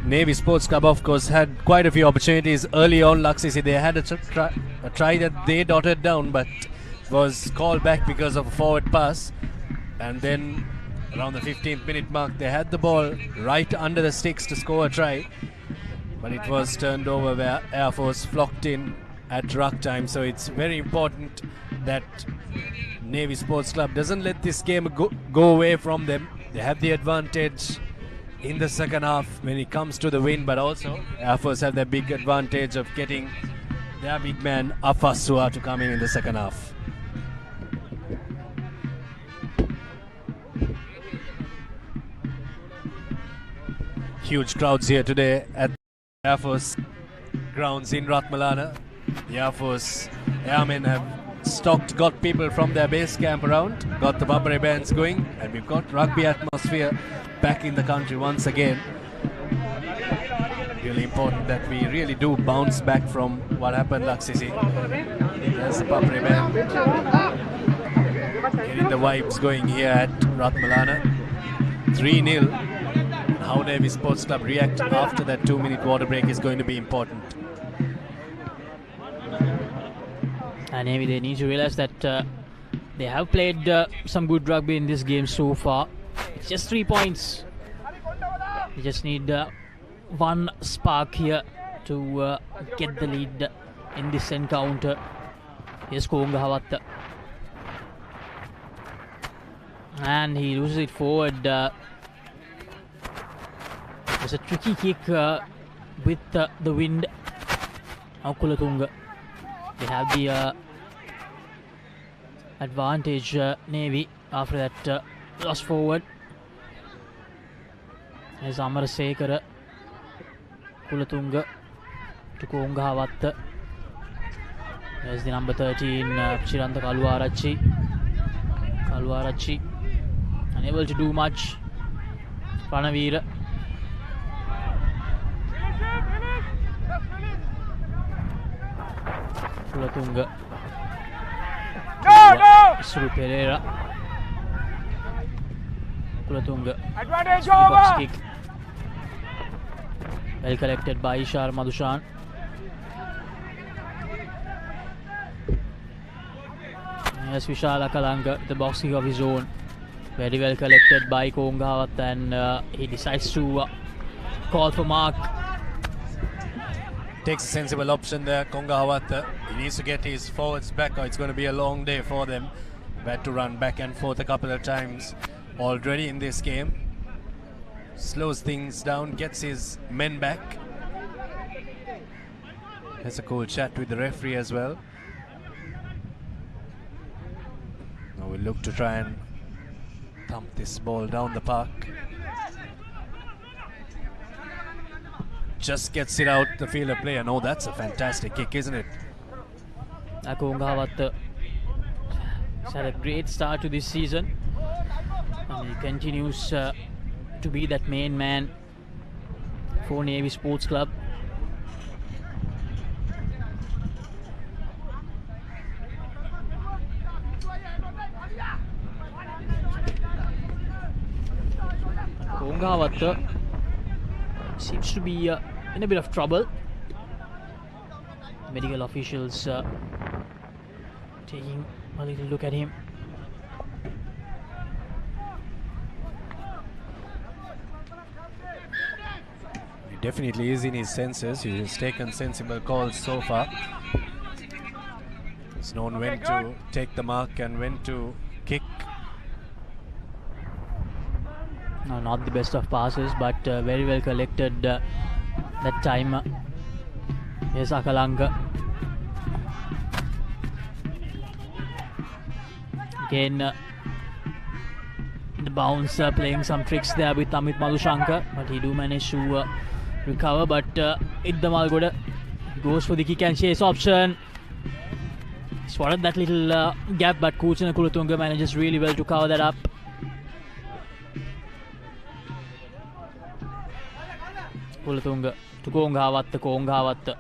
Navy Sports Club, of course, had quite a few opportunities early on. Laksisi, they had a try that they dotted down, but was called back because of a forward pass. And then around the 15th minute mark, they had the ball right under the sticks to score a try, but it was turned over where Air Force flocked in at ruck time. So it's very important that Navy Sports Club doesn't let this game go away from them. They have the advantage in the second half when it comes to the win, but also Air Force have the big advantage of getting their big man Afasua to come in the second half. Huge crowds here today at Air Force grounds in Ratmalana. The Air Force airmen have got people from their base camp around, got the Papare bands going, and we've got rugby atmosphere back in the country once again. Really important that we really do bounce back from what happened, Laksisi. There's the Papare band. Getting the vibes going here at Ratmalana. 3-0. How Navy Sports Club react after that 2-minute water break is going to be important. And maybe they need to realize that they have played some good rugby in this game so far. It's just 3 points. They just need one spark here to get the lead in this encounter. Here's Kongahawatta. And he loses it forward. It's a tricky kick with the wind. Now Kulatunga. They have the advantage, Navy, after that loss forward. There's Amarasekara. Kulatunga to Kongahawatta. There's the number 13, Chiranta Kaluarachi. Unable to do much. Pranavira. Kulatunga. Suru Pereira. Kulatunga. Advantage Box over. kick. Well collected by Ishar Madhushan. Yes, Vishal Akalanga, the box kick of his own. Very well collected by Kongahawatta, and he decides to call for mark. Takes a sensible option there, Kongahawatta. He needs to get his forwards back or it's going to be a long day for them. They've had to run back and forth a couple of times already in this game. Slows things down, gets his men back. Has a cool chat with the referee as well. Now we'll look to try and thump this ball down the park. Just gets it out the field of play, and oh, that's a fantastic kick, isn't it? Kongahawatta has had a great start to this season, and he continues to be that main man for Navy Sports Club. Kongahawatta seems to be in a bit of trouble. Medical officials taking a little look at him. He definitely is in his senses. He has taken sensible calls so far. He's known when to take the mark and when to kick. No, not the best of passes, but very well collected that time. Here's Akalanga. Again, the bounce playing some tricks there with Amit Madhushankar, but he do manage to recover. But Iddamalgoda goes for the kick and chase option. Spotted that little gap, but Kuchana Kulatunga manages really well to cover that up. Kulatunga to Kongahawatta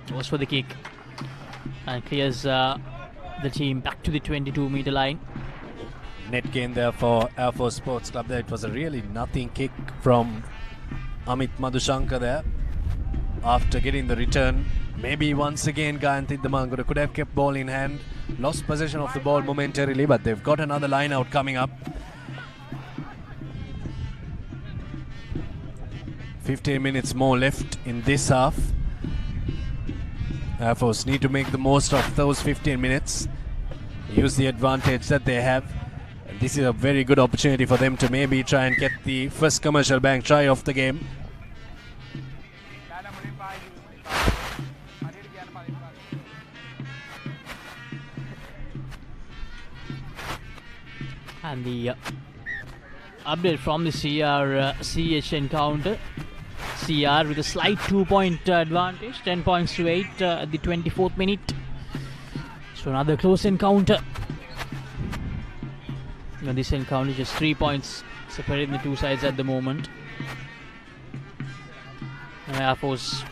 goes for the kick and clears the team back to the 22-meter line. Net gain there for Air Force Sports Club there. It was a really nothing kick from Amit Madhushankar there. After getting the return, maybe once again Gayanthi Damangoda could have kept ball in hand, lost possession of the ball momentarily, but they've got another line out coming up. 15 minutes more left in this half. Air Force need to make the most of those 15 minutes. Use the advantage that they have. And this is a very good opportunity for them to maybe try and get the first commercial bank try of the game. And the update from the CH encounter. CR with a slight 2-point advantage, 10 points to 8 at the 24th minute. So another close encounter. And this encounter just 3 points separating the two sides at the moment. Air Force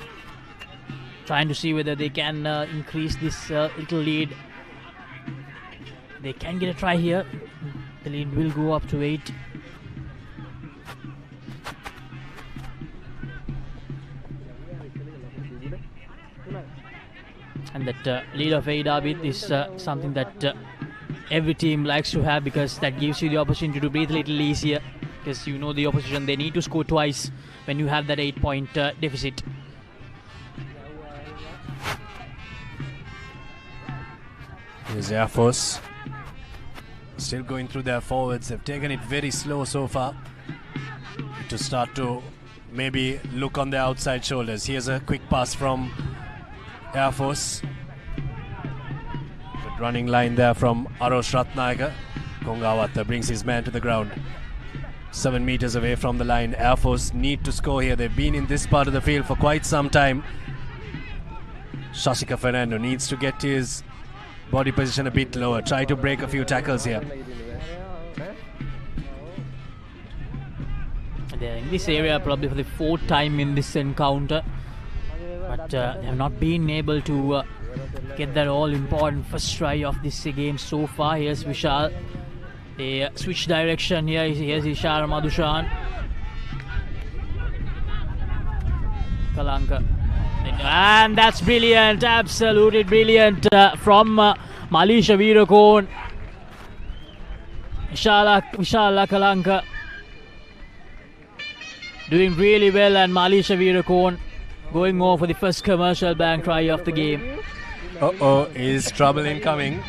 trying to see whether they can increase this little lead. They can get a try here. The lead will go up to 8. And that lead of 8 Abid is something that every team likes to have, because that gives you the opportunity to breathe a little easier, because you know the opposition, they need to score twice when you have that 8-point deficit. Here's Air Force. Still going through their forwards. They've taken it very slow so far to start to maybe look on their outside shoulders. Here's a quick pass from Air Force. Good running line there from Arosh Ratnayaka. Kongawatha brings his man to the ground. 7 meters away from the line. Air Force need to score here. They've been in this part of the field for quite some time. Shashika Fernando needs to get his body position a bit lower. Try to break a few tackles here. They're in this area probably for the 4th time in this encounter, but they have not been able to get that all-important first try of this game so far. Here's Vishal. They switch direction here. Here's Ishar Madhushan. Kalanka. And that's brilliant, absolutely brilliant from Malisha Veerakone. Vishala Kalanka doing really well, and Malisha Veerakone going over for the first commercial bank try of the game. Uh-oh, is trouble incoming.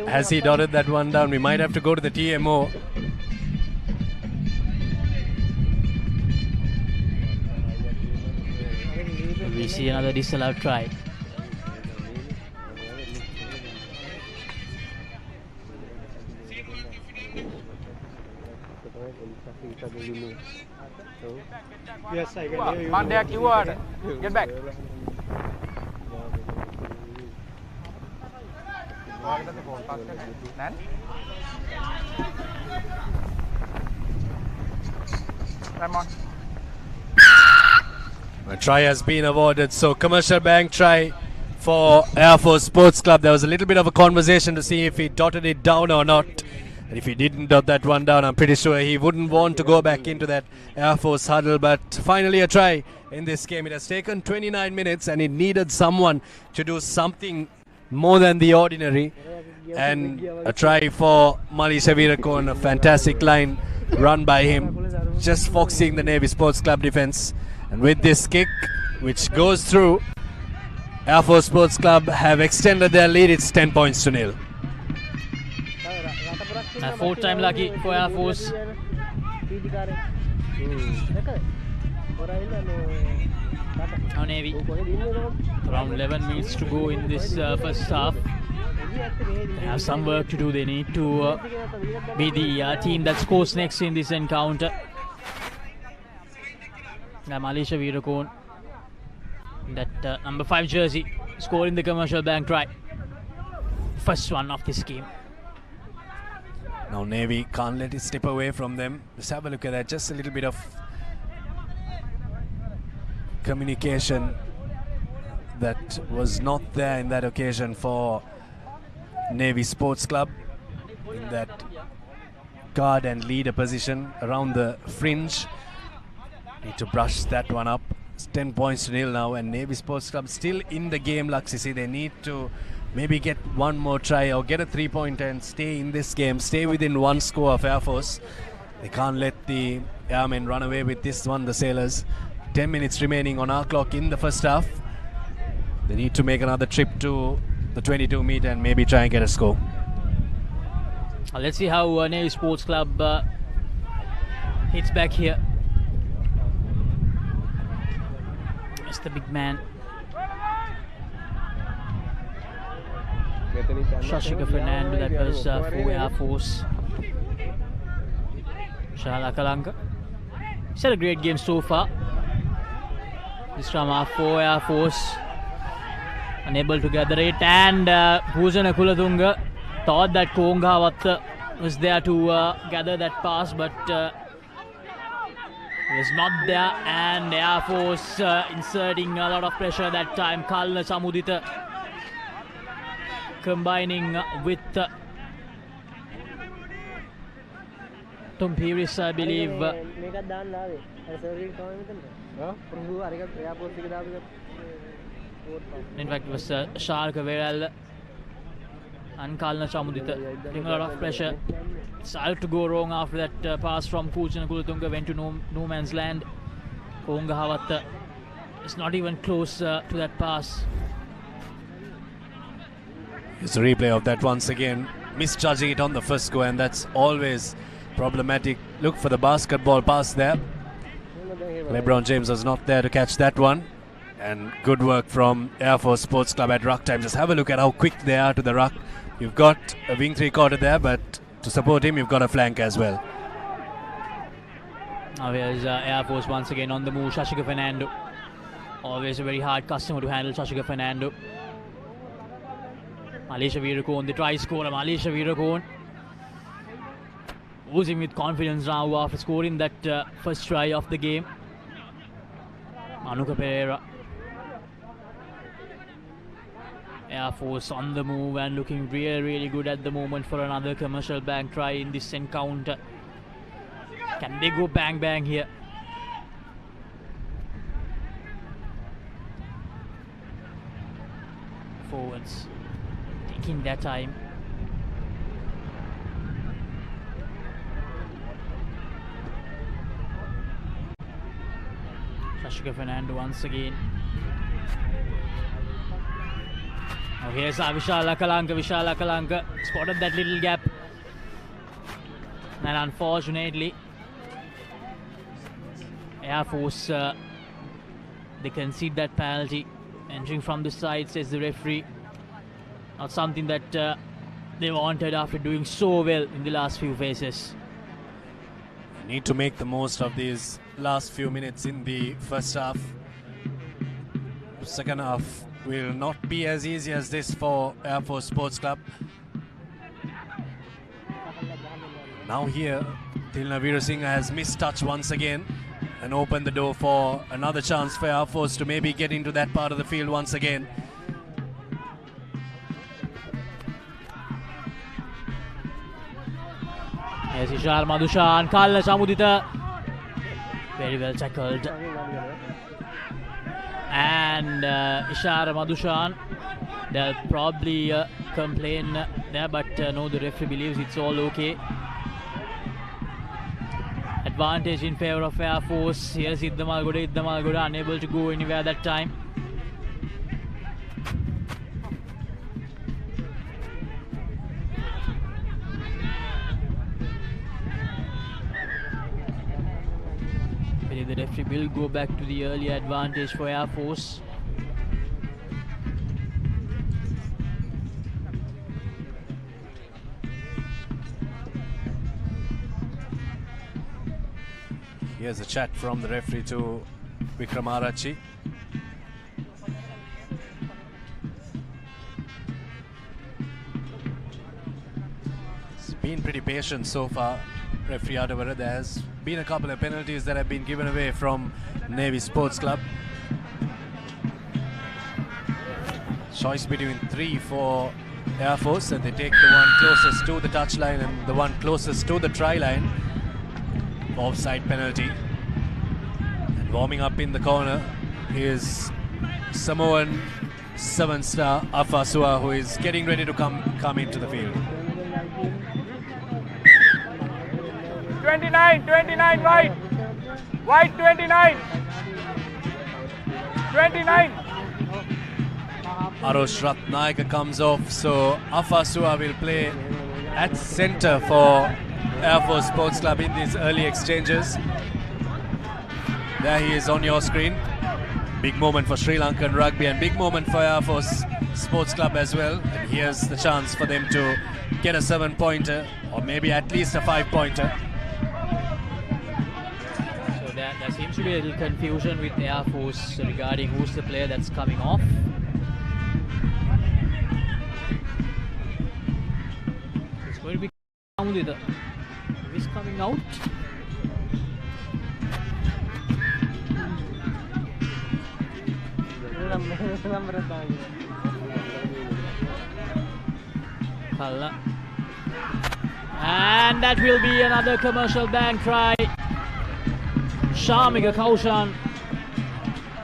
Has he dotted that one down? We might have to go to the TMO. We see another disallowed try. Yes, I can hear you. Mandya keyword. Get back. A try has been awarded, so commercial bank try for Air Force Sports Club. There was a little bit of a conversation to see if he dotted it down or not. And if he didn't dot that one down, I'm pretty sure he wouldn't want to go back into that Air Force huddle. But finally a try in this game. It has taken 29 minutes and it needed someone to do something more than the ordinary. And a try for Malisha Veerakone, a fantastic line run by him, just foxing the Navy Sports Club defence. And with this kick, which goes through, Air Force Sports Club have extended their lead. It's 10 points to 0. A 4th time lucky for Air Force. Now Navy. Around 11 minutes to go in this first half. They have some work to do. They need to be the team that scores next in this encounter. Malisha Veerakone, that number 5 jersey, scoring the commercial bank try. First one of this game. Now Navy can't let it slip away from them. Let's have a look at that. Just a little bit of communication that was not there in that occasion for Navy Sports Club, in that guard and leader position around the fringe. Need to brush that one up. It's 10 points to 0 now, and Navy Sports Club still in the game, Laksisi. They need to maybe get one more try or get a 3-pointer and stay in this game, stay within one score of Air Force. They can't let the Airmen run away with this one, the Sailors. 10 minutes remaining on our clock in the first half. They need to make another trip to the 22 meter and maybe try and get a score. Let's see how Navy Sports Club hits back here. It's the big man. Shashika Fernando, that was for Air Force. Shala Kalanka. He's had a great game so far. This from our 4 Air Force. Unable to gather it, and Pujana Kulatunga thought that Kongawatta was there to gather that pass, but he was not there, and Air Force inserting a lot of pressure that time. Kalna Samudita combining with Tom Pierce, I believe. In fact, it was Shark Veral and Kalna Chamudita putting a lot of pressure. Started to go wrong after that pass from Kuchana Kulatunga, went to no man's land. Kongawatta is not even close to that pass. It's a replay of that once again. Misjudging it on the first go, and that's always problematic. Look for the basketball pass there. LeBron James was not there to catch that one. And good work from Air Force Sports Club at ruck time. Just have a look at how quick they are to the ruck. You've got a wing 3/4 there, but to support him, you've got a flank as well. Now here's Air Force once again on the move. Shashika Fernando. Always a very hard customer to handle, Shashika Fernando. Malaysia Virakon, the try scorer, Malaysia Virakon. Oozing with confidence now after scoring that first try of the game. Manuka Pereira. Air Force on the move and looking really good at the moment for another commercial bank try in this encounter. Can they go bang here? Forwards taking their time. Shashika Fernando once again. Now here's Vishala Kalanka spotted that little gap, and unfortunately Air Force they concede that penalty. Entering from the side, says the referee. Not something that they wanted after doing so well in the last few phases. Need to make the most of these last few minutes in the first half. Second half will not be as easy as this for Air Force Sports Club. Now here, Tilna Veerasinghe has missed touch once again and opened the door for another chance for Air Force to maybe get into that part of the field once again. Yes, Ishar Madushan, Kalna Chamudita. Very well tackled. And Ishar Madushan, they'll probably complain there, but no, the referee believes it's all okay. Advantage in favor of Air Force. Here's Iddamalgoda unable to go anywhere that time. The referee will go back to the early advantage for Air Force. Here's a chat from the referee to Vikram Arachi. It's been pretty patient so far, referee Adavara. There has been a couple of penalties that have been given away from Navy Sports Club. Choice between 3 for Air Force, and they take the one closest to the touchline and the one closest to the try line. Offside penalty. And warming up in the corner is Samoan 7-star Afasua, who is getting ready to come into the field. 29 white 29 Arosh Ratnayaka comes off, so Afasua will play at centre for Air Force Sports Club in these early exchanges. There he is on your screen. Big moment for Sri Lankan rugby and big moment for Air Force Sports Club as well. And here's the chance for them to get a 7-pointer or maybe at least a 5-pointer. So there seems to be a little confusion with Air Force regarding who's the player that's coming off. It's going to be who is coming out. And that will be another commercial bank try. Shamika Kaushan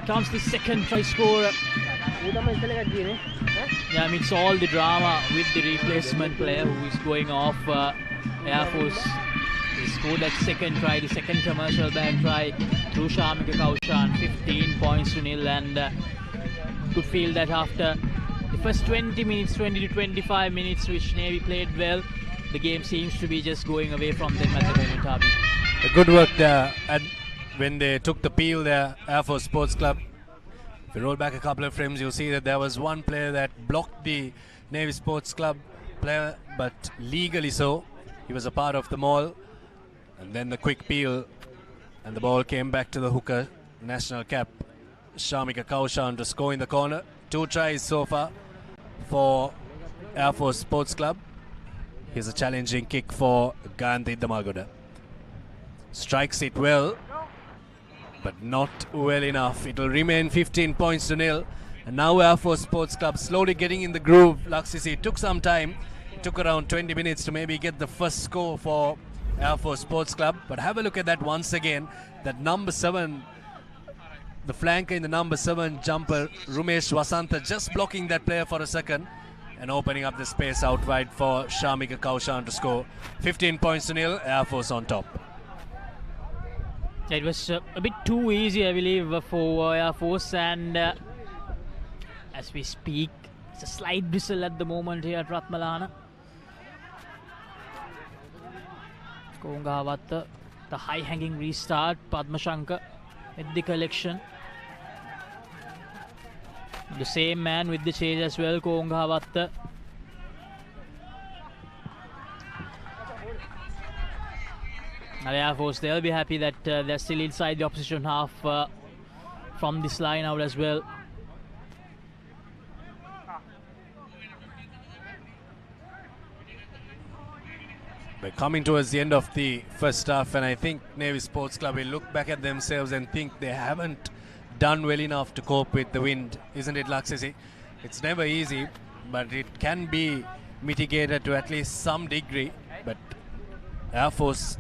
comes the second try scorer. Yeah, amidst all the drama with the replacement player who is going off, Air Force scored that second try, the second commercial bank try through Shamika Kaushan, 15 points to nil, and could feel that after the first 20 minutes, 20 to 25 minutes, which Navy played well, the game seems to be just going away from them at the moment, Abi. Good work there, and when they took the peel there, Air Force Sports Club. If you roll back a couple of frames, you'll see that there was one player that blocked the Navy Sports Club player, but legally so. He was a part of the maul, and then the quick peel, and the ball came back to the hooker, national cap, Shamika Kaushan, to score in the corner. 2 tries so far for Air Force Sports Club. Here's a challenging kick for Gandhi Damagoda. Strikes it well, but not well enough. It will remain 15 points to nil. And now Air Force Sports Club slowly getting in the groove. Laksisi, it took some time. It took around 20 minutes to maybe get the first score for Air Force Sports Club. But have a look at that once again. That number 7, the flanker in the number 7 jumper, Rumesh Vasantha, just blocking that player for a second and opening up the space out wide for Shamika Kaushan to score. 15 points to nil, Air Force on top. It was a bit too easy, I believe, for Air Force, and as we speak, it's a slight bristle at the moment here at Ratmalana. Kongavatta, the high-hanging restart, Padmashankar with the collection. The same man with the change as well, Kongavatta. Now Air Force, they'll be happy that they're still inside the opposition half from this line out as well. We're coming towards the end of the first half, and I think Navy Sports Club will look back at themselves and think they haven't done well enough to cope with the wind, isn't it, Laksisi? It's never easy, but it can be mitigated to at least some degree. But Air Force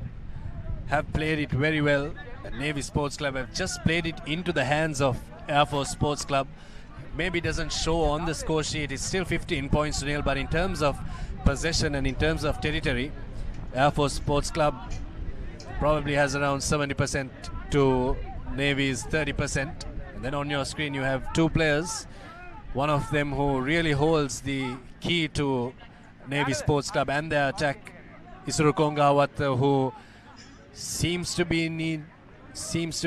have played it very well. Navy Sports Club have just played it into the hands of Air Force Sports Club. Maybe doesn't show on the score sheet. It's still 15 points to nil, but in terms of possession and in terms of territory, Air Force Sports Club probably has around 70% to Navy's 30%. And then on your screen you have 2 players, one of them who really holds the key to Navy Sports Club and their attack, Isuru Kongawat, who seems to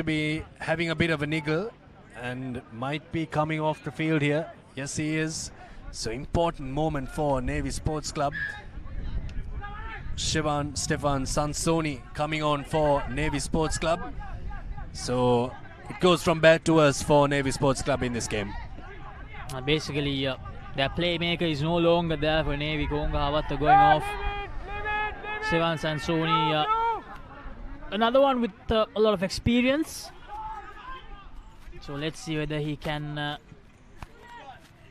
be having a bit of a niggle and might be coming off the field here. Yes, he is. So important moment for Navy Sports Club. Stefan Sansoni coming on for Navy Sports Club. So it goes from bad to worse for Navy Sports Club in this game. Basically, their playmaker is no longer there for Navy. Kongavatta going off. Stefan Sansoni, another one with a lot of experience. So let's see whether he can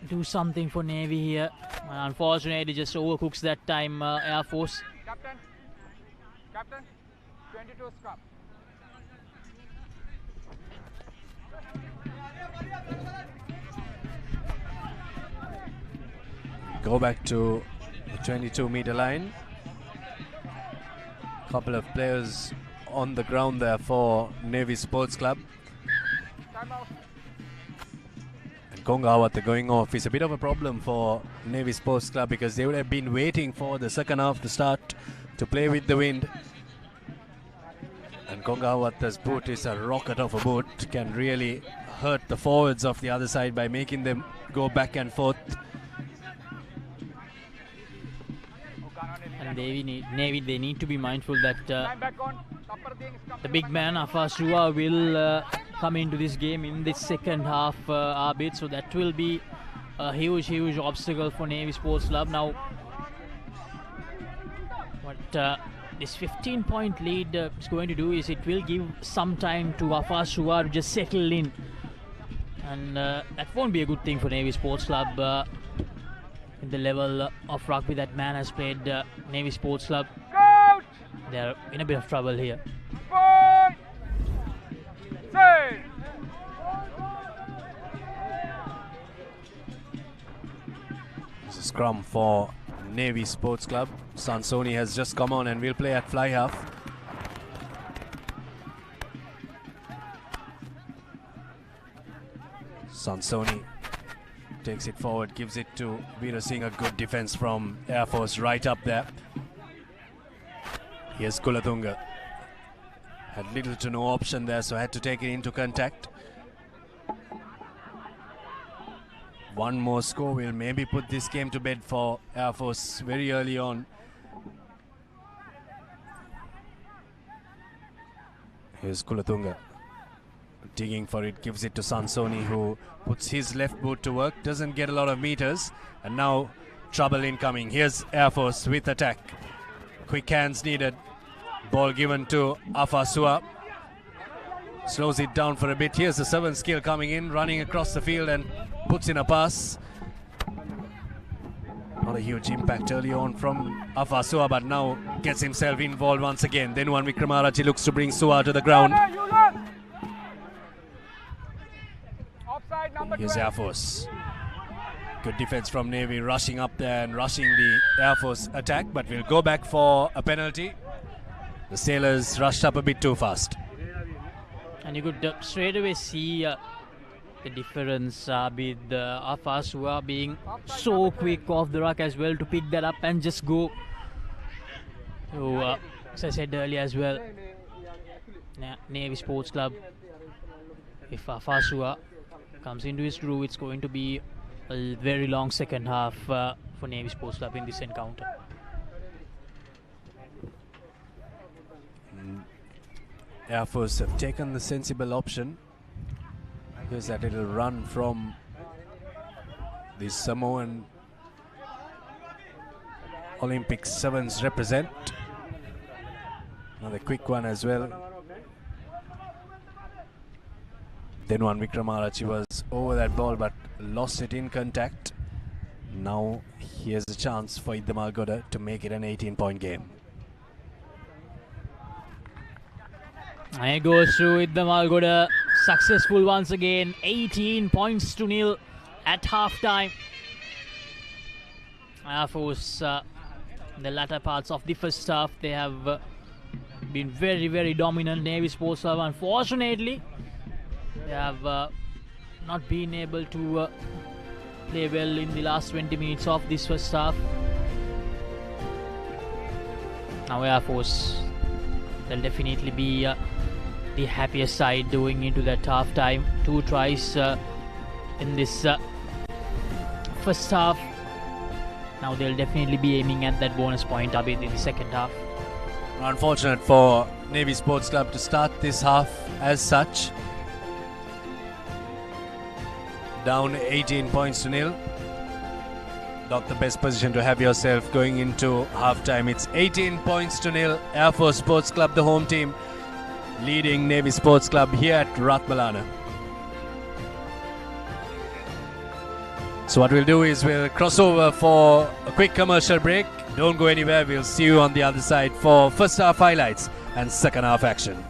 do something for Navy here. Unfortunately, just overcooks that time, Air Force. Captain, 22 scrub. Go back to the 22-meter line. Couple of players on the ground there for Navy Sports Club. And Kongawat going off is a bit of a problem for Navy Sports Club because they would have been waiting for the second half to start to play with the wind. And Kongawat's boot is a rocket of a boot, can really hurt the forwards of the other side by making them go back and forth. And Navy, they need to be mindful that the big man Afasua will come into this game in the second half, Abid. So that will be a huge obstacle for Navy Sports Club. Now, what this 15-point lead is going to do is it will give some time to Afasua to just settle in. And that won't be a good thing for Navy Sports Club in the level of rugby that man has played. Navy Sports Club, they're in a bit of trouble here. It's a scrum for Navy Sports Club. Sansoni has just come on and will play at fly half. Sansoni takes it forward, gives it to Veer Singh. A good defense from Air Force right up there. Here's Kulathunga. Had little to no option there, so had to take it into contact. One more score will maybe put this game to bed for Air Force very early on. Here's Kulathunga. Digging for it, gives it to Sansoni, who puts his left boot to work. Doesn't get a lot of meters. And now trouble incoming. Here's Air Force with attack. Quick hands needed. Ball given to Afasua. Slows it down for a bit. Here's the 7 skill coming in, running across the field and puts in a pass. Not a huge impact early on from Afasua, but now gets himself involved once again. Then one Wickramarachchi looks to bring Sua to the ground. Here's Air Force. Good defense from Navy, rushing up there and rushing the Air Force attack, but we'll go back for a penalty. The Sailors rushed up a bit too fast. And you could straight away see the difference with Afasua being so quick off the ruck as well to pick that up and just go. So, as I said earlier as well, Navy Sports Club, if Afasua comes into his groove, it's going to be a very long second half for Navy Sports Club in this encounter. Air Force have taken the sensible option. Here's that little run from the Samoan Olympic Sevens represent. Another quick one as well. Then one Wickramarachchi was over that ball but lost it in contact. Now here's a chance for Idda Malgoda to make it an 18-point game. And it goes through Idda Malgoda, successful once again, 18 points to nil at half-time. Air Force, in the latter parts of the first half, they have been very dominant. Navy Sports Club, unfortunately, they have not been able to play well in the last 20 minutes of this first half. Now Air Force, they'll definitely be the happiest side going into that half time. 2 tries in this first half. Now they'll definitely be aiming at that bonus point a bit in the second half. Unfortunate for Navy Sports Club to start this half as such. Down 18 points to nil. Not the best position to have yourself going into half-time. It's 18 points to nil. Air Force Sports Club, the home team, leading Navy Sports Club here at Ratmalana. So what we'll do is we'll cross over for a quick commercial break. Don't go anywhere. We'll see you on the other side for first half highlights and second half action.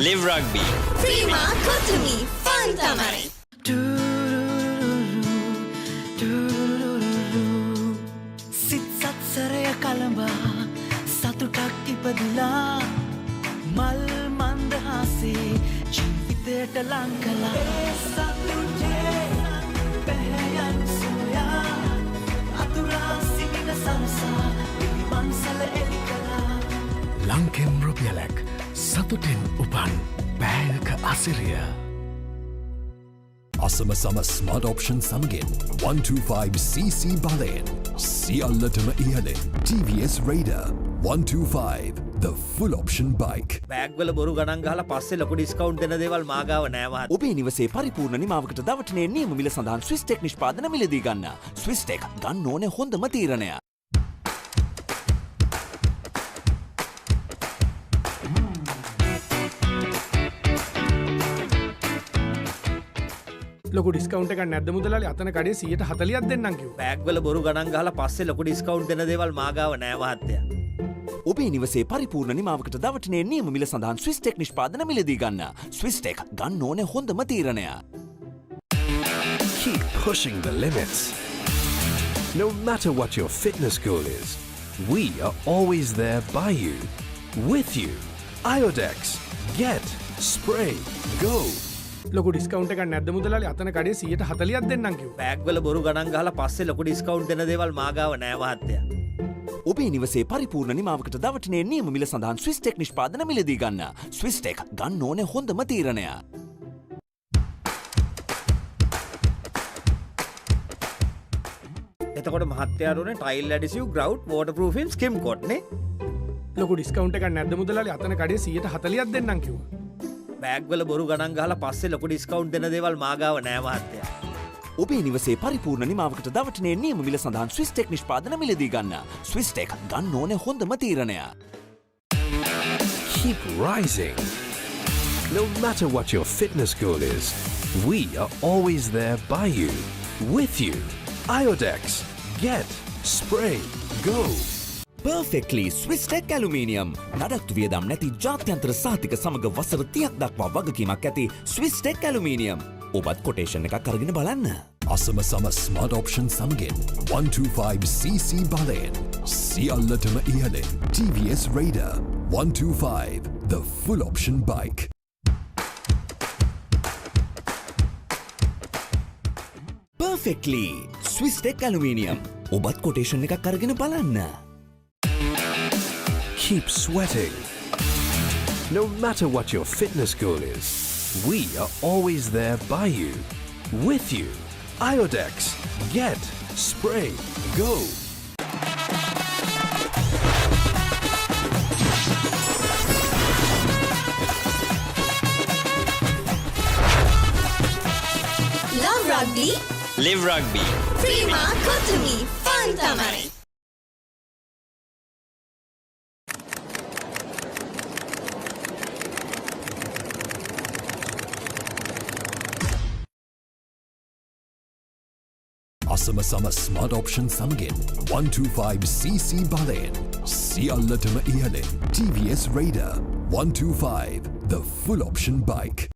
Live Rugby. Prima Kotumi Fun Tamari. සිත් සත්සරය කළඹා සතුටක් ඉපදිලා මල් මන්දහසේ ජීවිතයට ලං කළා ඒ සතුටේ පැහැයන් සොයා අතුරා සිටින සරසා පිළිවන්සල එලි කළා ලංකෙම් රුපියලක් සතුටෙන් උපන් බෑයක අසිරිය අසම සම ස්මාර්ට් ඔප්ෂන් සමගින් 125cc බලයෙන් සියල්ලටම ඉහළින් TVS Raider 125 the full option bike bag වල බොරු ගණන් ගහලා පස්සේ ලොකු ඩිස්කවුන්ට් දෙන දේවල් මාගාව නෑ මහත්තයා. ඔබේ නිවසේ පරිපූර්ණ නිමාවකට දවටනේ නියම මිල සඳහන් ස්විස් ටෙක් නිෂ්පාදන මිලදී ගන්න. ස්විස් ටෙක් ගන්න ඕනේ හොඳම තීරණය. ලොකු ඩිස්කවුන්ට් එකක් නැද්ද මුදලාලි අතන කඩේ 140ක් දෙන්නම් කිව්වා. බෑග් වල බොරු ගණන් ගහලා පස්සේ ලොකු ඩිස්කවුන්ට් දෙන දේවල් මාගාව නෑ මහත්තයා. ඔබේ නිවසේ පරිපූර්ණ නිමාවකට දවටනේ නියම මිල සඳහන් ස්විස් ටෙක් නිෂ්පාදන මිලදී ගන්න. ස්විස් ටෙක් ගන්න ඕනේ හොඳම තීරණය. keep pushing the limits no matter what your fitness goal is we are always there by you with you Iodex get spray go ලොකු ඩිස්කවුන්ට් එකක් නැද්ද මුදලාලි අතන කඩේ 140ක් දෙන්නම් කිව්වා. බෑග් වල බොරු ගණන් ගහලා පස්සේ ලොකු ඩිස්කවුන්ට් දෙන දේවල් මාගාව නෑ මහත්තයා. ඔබේ නිවසේ පරිපූර්ණ නිමාවකට දවටනේ නියම මිල සඳහන් ස්විස් ටෙක් නිෂ්පාදන මිලදී ගන්න. ස්විස් ටෙක් ගන්න ඕනේ හොඳම තීරණය. එතකොට මහත්තයාට උනේ ටයිල් ඇඩිසිව් ග්‍රවුට් වෝටර්ප්‍රූෆින් ස්කිම් කොට් නේ. ලොකු ඩිස්කවුන්ට් එකක් නැද්ද මුදලාලි අතන කඩේ 140ක් දෙන්නම් කිව්වා. බෑග් වල බොරු ගණන් ගහලා පස්සේ ලොකු ඩිස්කවුන්ට් දෙන දේවල් මාගාව නෑ මහත්තයා. ඔබේ නිවසේ පරිපූර්ණ නිමාවකට දවටනේ නියම මිල සඳහන් ස්විස් ටෙක් නිෂ්පාදන මිලදී ගන්න. ස්විස් ටෙක් ගන්න ඕනේ හොඳම තීරණය. keep rising no matter what your fitness goal is we are always there by you with you Iodex get spray go Perfectly Swiss Tech Aluminium නඩත්තු වියදම් නැති ජාත්‍යන්තර සහතික සමග වසර 30ක් දක්වා වගකීමක් ඇති Swiss Tech Aluminium. ඔබත් කොටේෂන් එකක් අරගෙන බලන්න. අසම සම ස්මාර්ට් ඔප්ෂන් සමගින් 125cc බලයෙන් සියල්ලටම ඉහළින් TVS Raider 125 the full option bike Perfectly Swiss Tech Aluminium ඔබත් කොටේෂන් එකක් අරගෙන බලන්න. keep sweating no matter what your fitness goal is we are always there by you with you Iodex get spray go Love Rugby. Live Rugby. Prima Kotumi Fun Tamari. අසම සම smart option සමගින් 125cc බලයෙන් සියල්ලටම ඉහළින් TVS Raider 125 the full option bike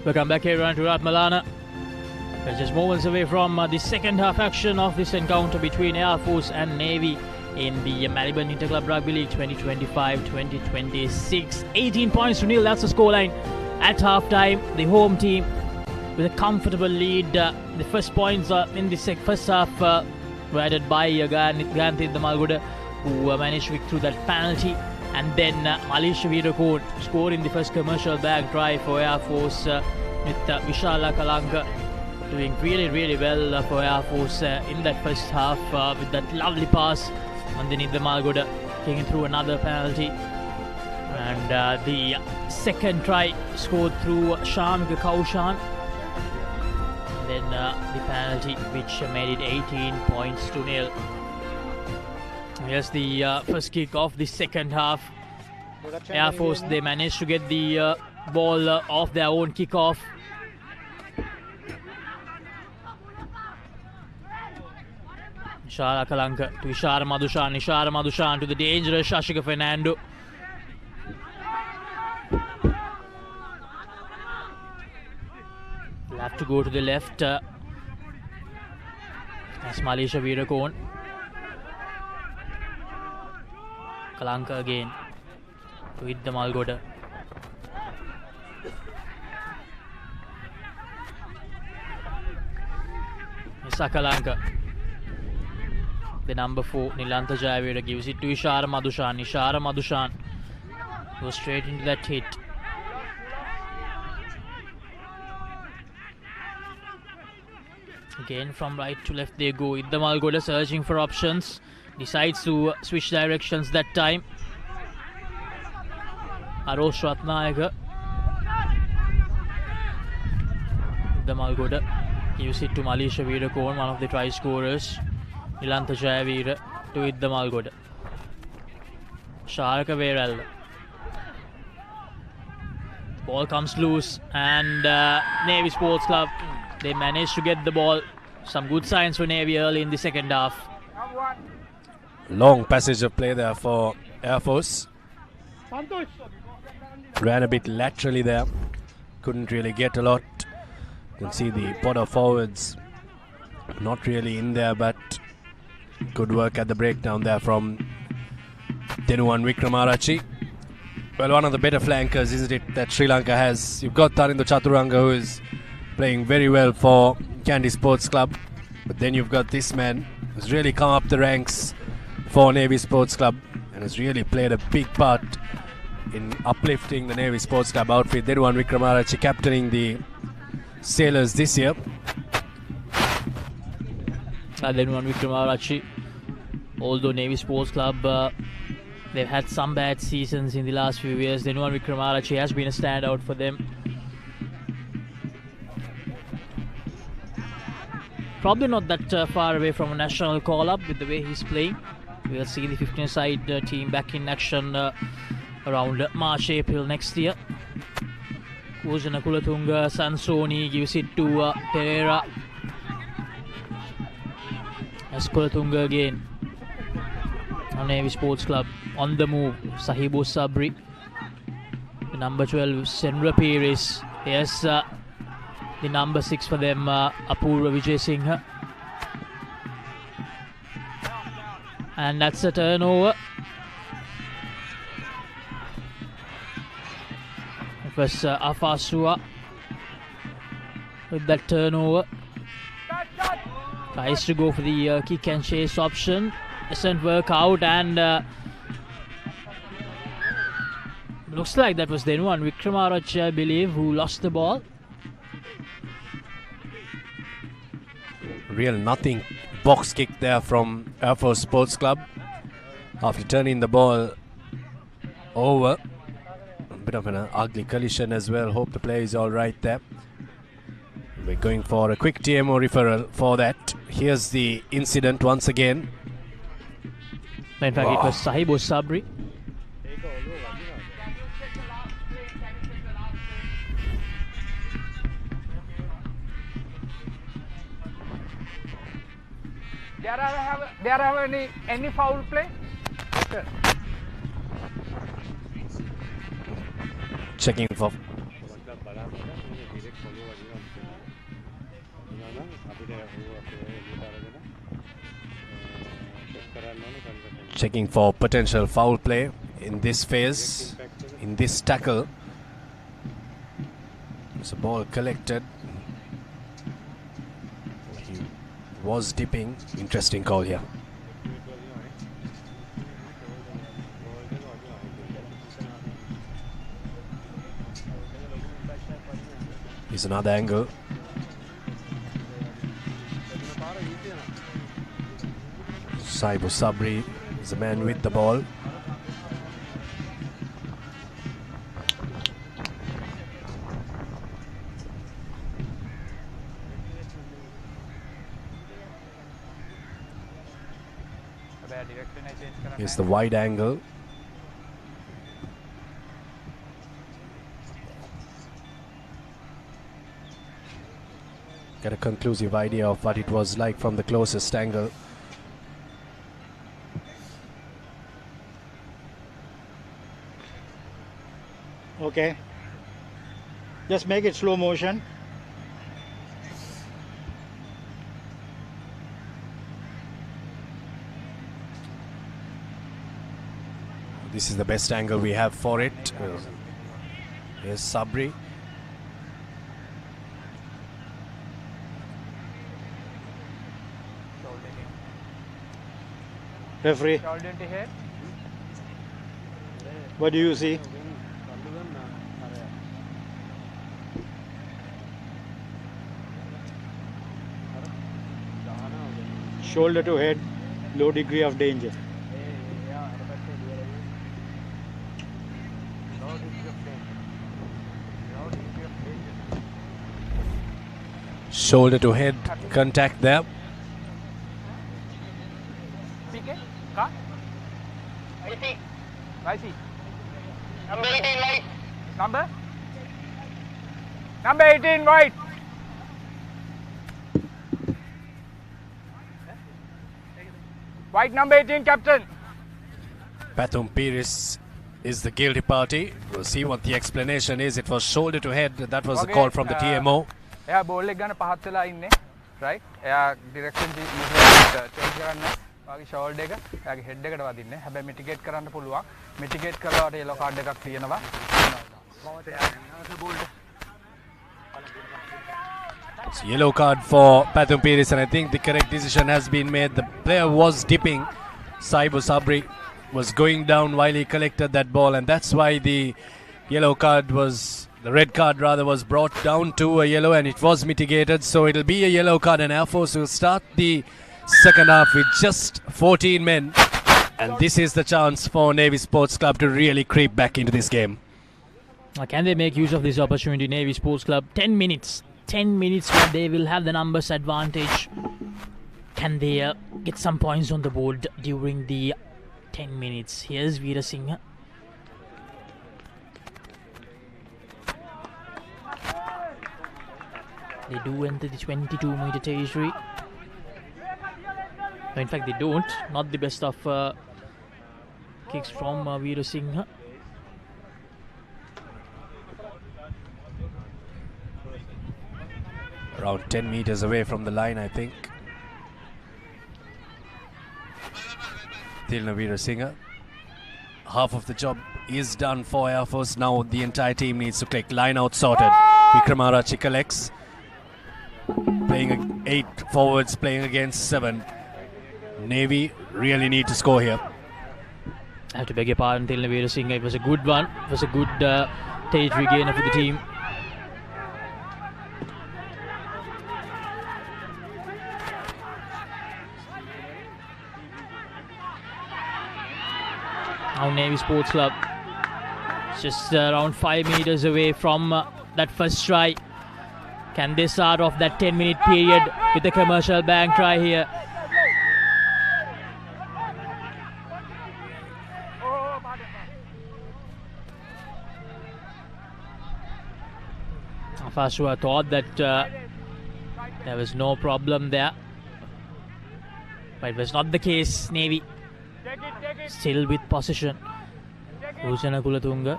Welcome back here to Ratmalana. We're just moments away from the second half action of this encounter between Air Force and Navy in the Maliban Inter-Club Rugby League 2025-2026. 18 points to nil, that's the scoreline at half-time. The home team with a comfortable lead. The first points in the first half were added by Gantith Damalgoda, who managed to kick through that penalty. And then Malisha Veerakone scored in the first commercial bag try for Air Force with Vishala Kalanka doing really well for Air Force in that first half with that lovely pass underneath the Malgoda, kicking through another penalty. And the second try scored through Shamika Kaushan. And then the penalty which made it 18 points to nil. Here's the first kick of the second half. Air Force, they managed to get the ball off their own kick-off. Ishara Kalanka to Ishara Madushan to the dangerous Shashika Fernando. They'll have to go to the left. That's Malisha Veerakone. Kalanka again to hit the Malgoda. Kalanka. The number 4, Nilanta Jayavira, gives it to Ishara Madushan. Goes straight into that hit. Again from right to left they go. Idda Malgoda searching for options. Decides to switch directions that time. Arosh Ratnayaka. Idda Malgoda gives it to Malisha Veerakone, one of the try scorers. Nilanta Jayavira to Idda Malgoda. Sharaka Veeralla. Ball comes loose and Navy Sports Club, they managed to get the ball. Some good signs for Navy early in the second half. Long passage of play there for Air Force. Ran a bit laterally there. Couldn't really get a lot. You can see the Potter forwards not really in there, but good work at the breakdown there from Denuwan Wickramarachchi. Well, one of the better flankers, isn't it, that Sri Lanka has. You've got Tarindo Chaturanga, who is playing very well for Kandy Sports Club. But then you've got this man who's really come up the ranks for Navy Sports Club and has really played a big part in uplifting the Navy Sports Club outfit. Denuwan Wickramarachchi captaining the Sailors this year. Denuwan Wickramarachchi, although Navy Sports Club, they've had some bad seasons in the last few years, Denuwan Wickramarachchi has been a standout for them. Probably not that far away from a national call-up with the way he's playing. We'll see the 15-side team back in action around March, April next year. Kujana Kulatunga Sansoni gives it to Pereira. As Kulatunga again on Navy Sports Club on the move. Sahibu Sabri, the number 12 Senra Pires. Yes, the number 6 for them, Apurva Vijay Singh. And that's a turnover. It was Afasua with that turnover. Tries to go for the kick and chase option. Doesn't work out, and looks like that was Denuwan Wickramarachchi, I believe, who lost the ball. Real nothing box kick there from Air Force Sports Club after turning the ball over. A bit of an ugly collision as well. Hope the play is all right there. We're going for a quick TMO referral for that. Here's the incident once again. In fact, it was Sahibu Sabri. There have any foul play? Okay. Checking for Checking for potential foul play in this phase, in this tackle. There's a ball collected. He was dipping. Interesting call here. Here's another angle. Saibu Sabri is the man with the ball. Here's the wide angle. Get a conclusive idea of what it was like from the closest angle. Okay. Just make it slow motion. This is the best angle we have for it. Here's Sabri. Referee, what do you see? Shoulder to head, low degree of danger. Shoulder to head contact there. Number 18 white. Number 18 white. White number 18 captain. Pathum Pires is the guilty party. We'll see what the explanation is. It was shoulder to head. That was the call from the TMO. එයා ball එක ගන්න පහත් වෙලා ඉන්නේ. right? එයා direction change කරන්න වාගේ shoulder එක එයාගේ head එකට වදින්නේ. හැබැයි mitigate කරන්න පුළුවන්. mitigate කළාට yellow card එකක් තියෙනවා. It's a yellow card for Pathum Pires, and I think the correct decision has been made. The player was dipping. Saibu Sabri was going down while he collected that ball, and that's why the yellow card was, the red card rather, was brought down to a yellow, and it was mitigated. So it'll be a yellow card, and Air Force will start the second half with just 14 men. And this is the chance for Navy Sports Club to really creep back into this game. Can they make use of this opportunity, Navy Sports Club? 10 minutes. 10 minutes where they will have the numbers advantage. Can they get some points on the board during the 10 minutes? Here's Veera Singh. They do enter the 22-meter territory. No, in fact, they don't. Not the best of kicks from Veera Singh. Around 10 meters away from the line, I think. Tilna Veera Singh. Half of the job is done for Air Force. Now the entire team needs to click. Line out sorted. Vikramarachi collects. Playing 8 forwards, playing against 7. Navy really need to score here. I have to beg your pardon, Tilna Veera Singh. It was a good one. It was a good territory gainer for the team. Now Navy Sports Club just around 5 meters away from that first try. Can they start off that 10-minute period with a commercial bank try here? Afashua thought that there was no problem there, but it was not the case. Navy still with possession. Bhusana Kulatunga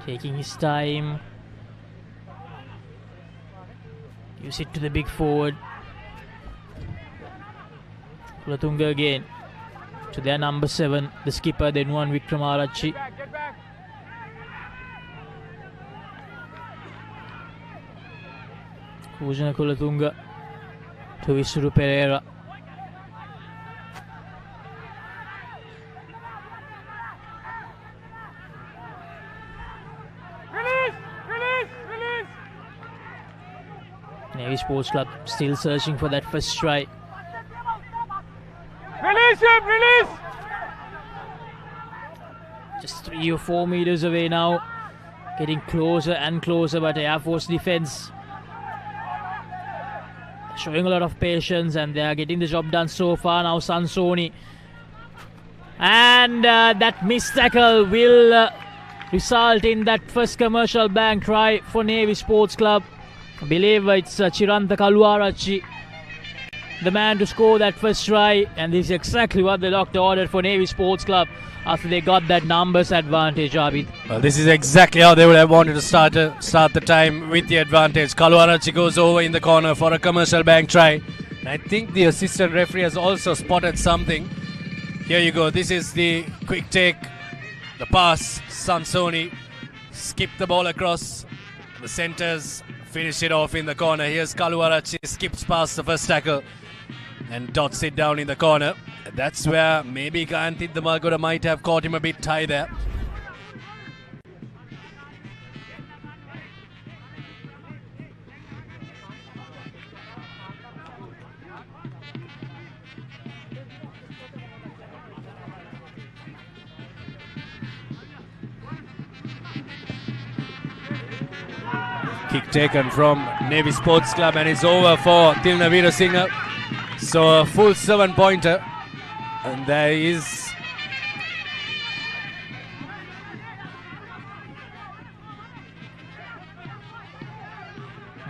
taking his time. Use it to the big forward. Kulatunga again to their number 7, the skipper, then one Wickramarachchi. Kujana Kulatunga to Visuru Pereira. Navy Sports Club still searching for that first try. Release him! Release! Just 3 or 4 meters away now. Getting closer and closer, but Air Force defense showing a lot of patience and they are getting the job done so far. Now Sansoni. And that missed tackle will result in that first commercial bank try for Navy Sports Club. I believe it's Chiranta Kaluarachi, the man to score that first try, and this is exactly what the doctor ordered for Navy Sports Club after they got that numbers advantage, Abid. Well, this is exactly how they would have wanted to start the time, with the advantage. Kaluarachi goes over in the corner for a commercial bank try. And I think the assistant referee has also spotted something. Here you go. This is the quick take, the pass. Sansoni skipped the ball across the centres. Finish it off in the corner. Here's Kaluarachi, skips past the first tackle and dots it down in the corner. That's where maybe Kantith the Margoda might have caught him a bit high there. Kick taken from Navy Sports Club and it's over for Tilna Veerasinghe. So a full 7-pointer. And there is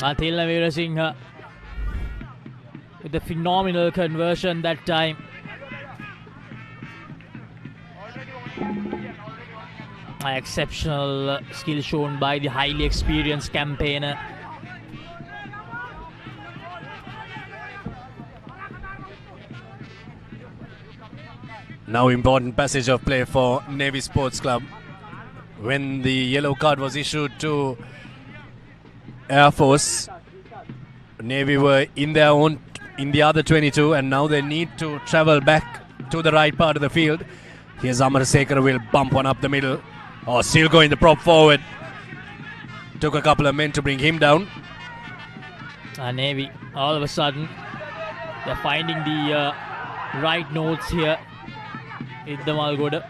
Tilna Veerasinghe with a phenomenal conversion that time. Exceptional skill shown by the highly experienced campaigner. now important passage of play for Navy Sports Club. When the yellow card was issued to Air Force, Navy were in their own, in the other 22, and now they need to travel back to the right part of the field. Here's Amarasekara will bump one up the middle. Oh, still going the prop forward. Took a couple of men to bring him down. Navy, all of a sudden, they're finding the right notes here. Idda Malgoda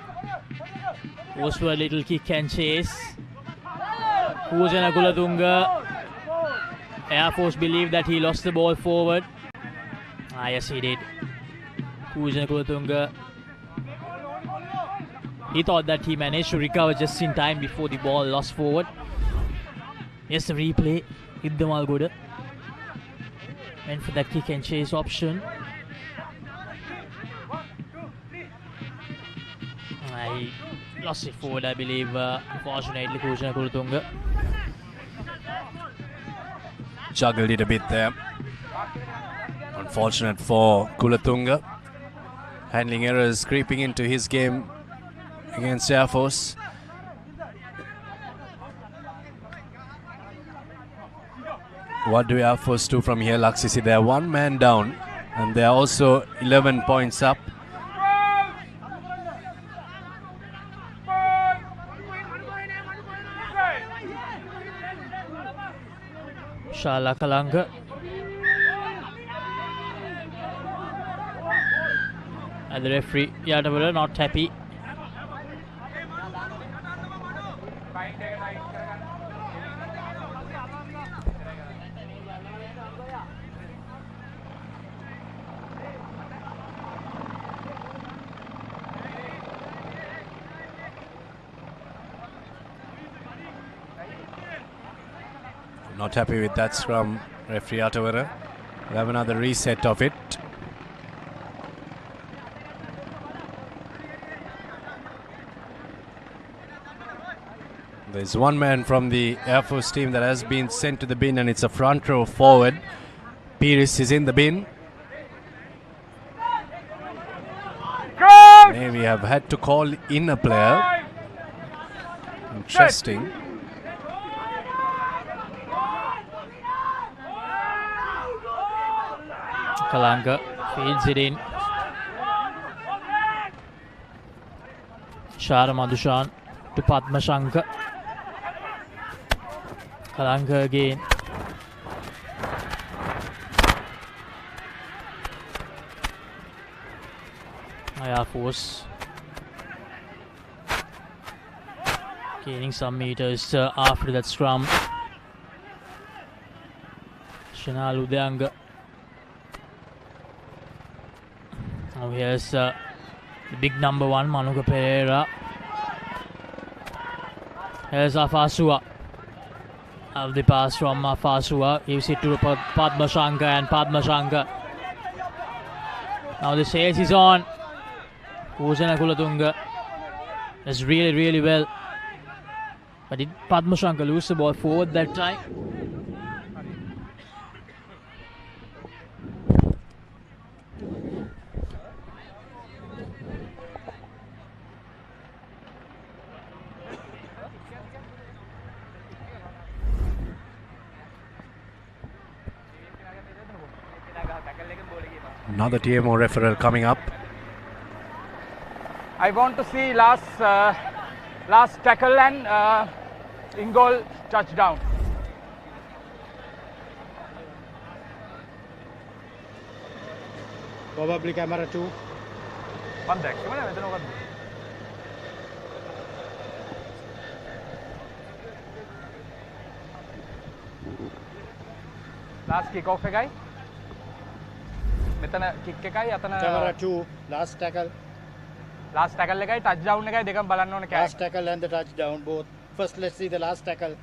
goes for a little kick and chase. Kujana Kulatunga. Air Force believe that he lost the ball forward. Yes, he did. Kujana Kulatunga. He thought that he managed to recover just in time before the ball lost forward. Yes, the replay. Idda Malgoda went for that kick and chase option. He lost it forward, I believe, unfortunately, Kujana Kulatunga. Juggled it a bit there. Unfortunate for Kulatunga. Handling errors creeping into his game against Air Force. What do Air Force do from here, Laksisi? They're one man down and they're also 11 points up. Shala Kalanga. And the referee, Yadavara, not happy. Not happy with that scrum, referee Atavara. We'll have another reset of it. There's one man from the Air Force team that has been sent to the bin, and it's a front row forward. Pires is in the bin. Navy have had to call in a player. Interesting. Kalanga feeds it in. Shara Madhushan to Padma Shankar. Kalanga again. Air Force gaining some meters after that scrum. Shanal Udanga. Now here's the big number one, Manuka Pereira. Here's Afasua. Of the pass from Afasua. Gives it to Padma Shankar, and Padma Shankar. Now the chase is on. Kujana Kulatunga does really well. But did Padma Shankar lose the ball forward that time? Another TMO referral coming up. I want to see last tackle and in-goal touchdown. Probably camera 2. Last kick off guy. Metana kick එකයි අතන camera 2 last tackle එකයි touchdown එකයි දෙකම බලන්න ඕනේ. Last tackle and the touchdown both. First let's see the last tackle.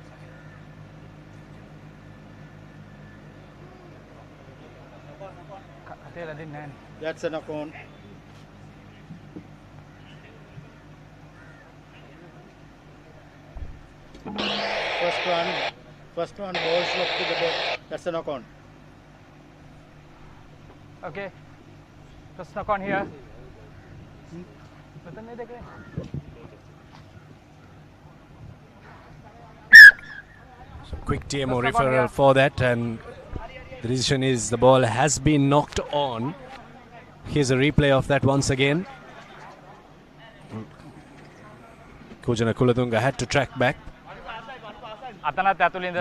That's a knock on. First one ball slip to the ball. That's a knock on. Okay, first knock on here. So quick TMO referral for that, and the decision is the ball has been knocked on. Here's a replay of that once again. Kujana Kulatunga had to track back.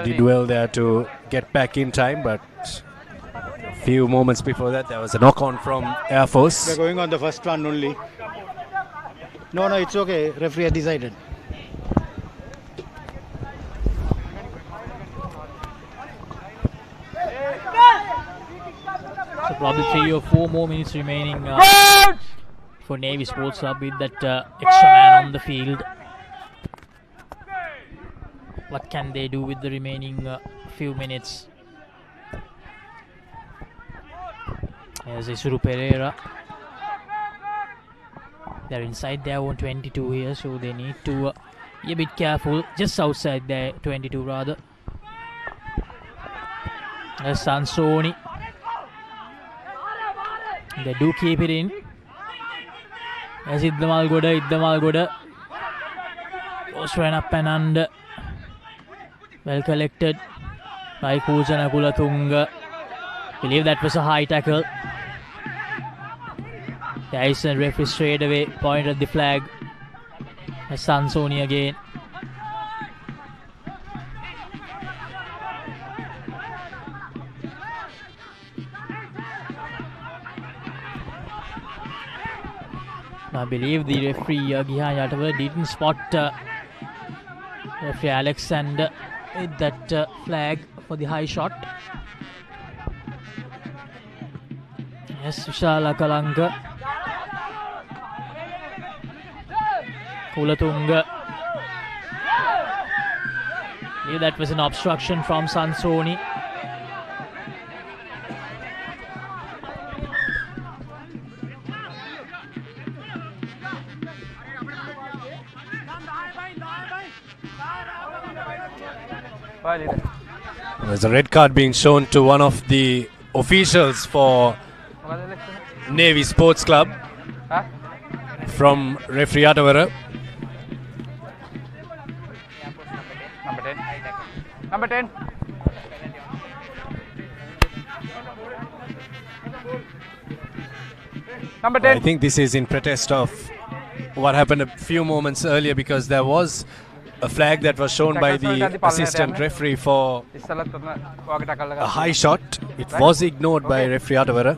Did well there to get back in time, but a few moments before that there was a knock on from Air Force. They're going on the first one only. No, it's okay. Referee has decided. So probably 3 or 4 more minutes remaining for Navy Sports Club with that extra man on the field. What can they do with the remaining few minutes? Here's Isuru Pereira. They're inside their own 22 here, so they need to be a bit careful. Just outside their 22 rather. There's Sansoni. They do keep it in. There's Iddamalgoda. Goes ran up and under. Well collected by Kujana Kulatunga. Believe that was a high tackle. Tyson referee straight away pointed the flag. Sansoni again. I believe the referee Gihan Yatawala didn't spot referee Alexander with that flag for the high shot. Yes, Vishala Kalanga. Kulatunga. That was an obstruction from Sansoni. There's a red card being shown to one of the officials for Navy Sports Club from referee Atawara. Number 10. Number 10. I think this is in protest of what happened a few moments earlier, because there was a flag that was shown by the assistant referee for a high shot. It was ignored by referee Atawara.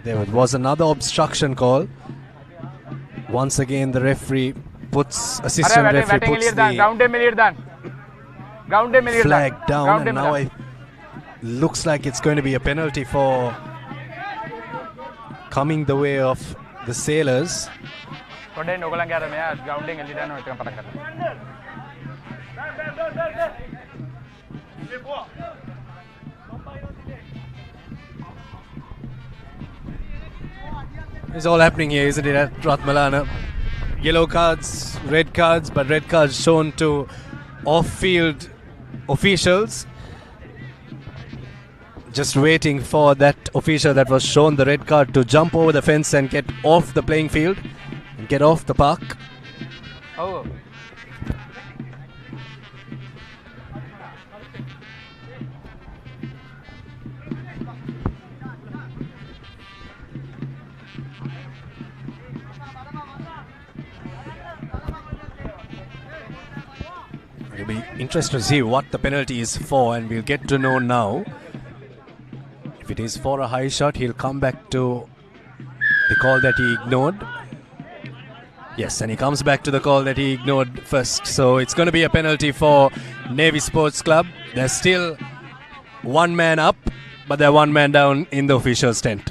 There was another obstruction call. Once again, the referee assistant referee puts the flag down, and now it looks like it's going to be a penalty for coming the way of the sailors. It's all happening here, isn't it, at Ratmalana? Yellow cards, red cards, but red cards shown to off-field officials. Just waiting for that official that was shown the red card to jump over the fence and get off the playing field and get off the park. Oh. It'll be interesting to see what the penalty is for, and we'll get to know now. If it is for a high shot, he'll come back to the call that he ignored. Yes, and he comes back to the call that he ignored first. So it's going to be a penalty for Navy Sports Club. There's still one man up, but they're one man down in the officials' tent.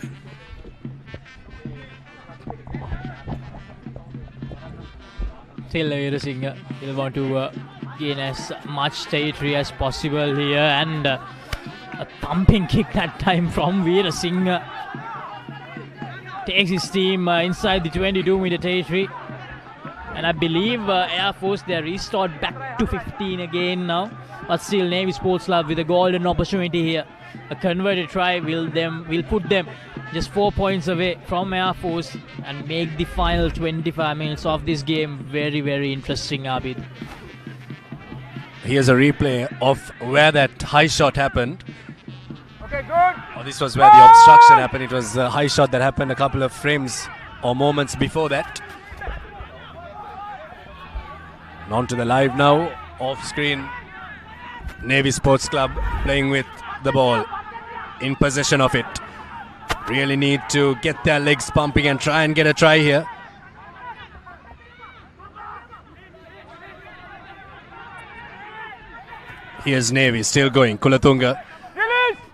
Still, Veerasinghe will want to gain as much territory as possible here, and a pumping kick that time from Veerasinghe takes his team inside the 22-meter territory, and I believe Air Force, they are restored back to 15 again now, but still Navy Sports Club with a golden opportunity here. A converted try will put them just 4 points away from Air Force and make the final 25 minutes of this game very, very interesting, Abid. Here's a replay of where that high shot happened. Okay, good. Oh, this was where the obstruction happened. It was a high shot that happened a couple of frames or moments before that. And on to the live now. Off screen, Navy Sports Club playing with the ball, in possession of it. Really need to get their legs pumping and try and get a try here. Here's Navy still going. Kulatunga.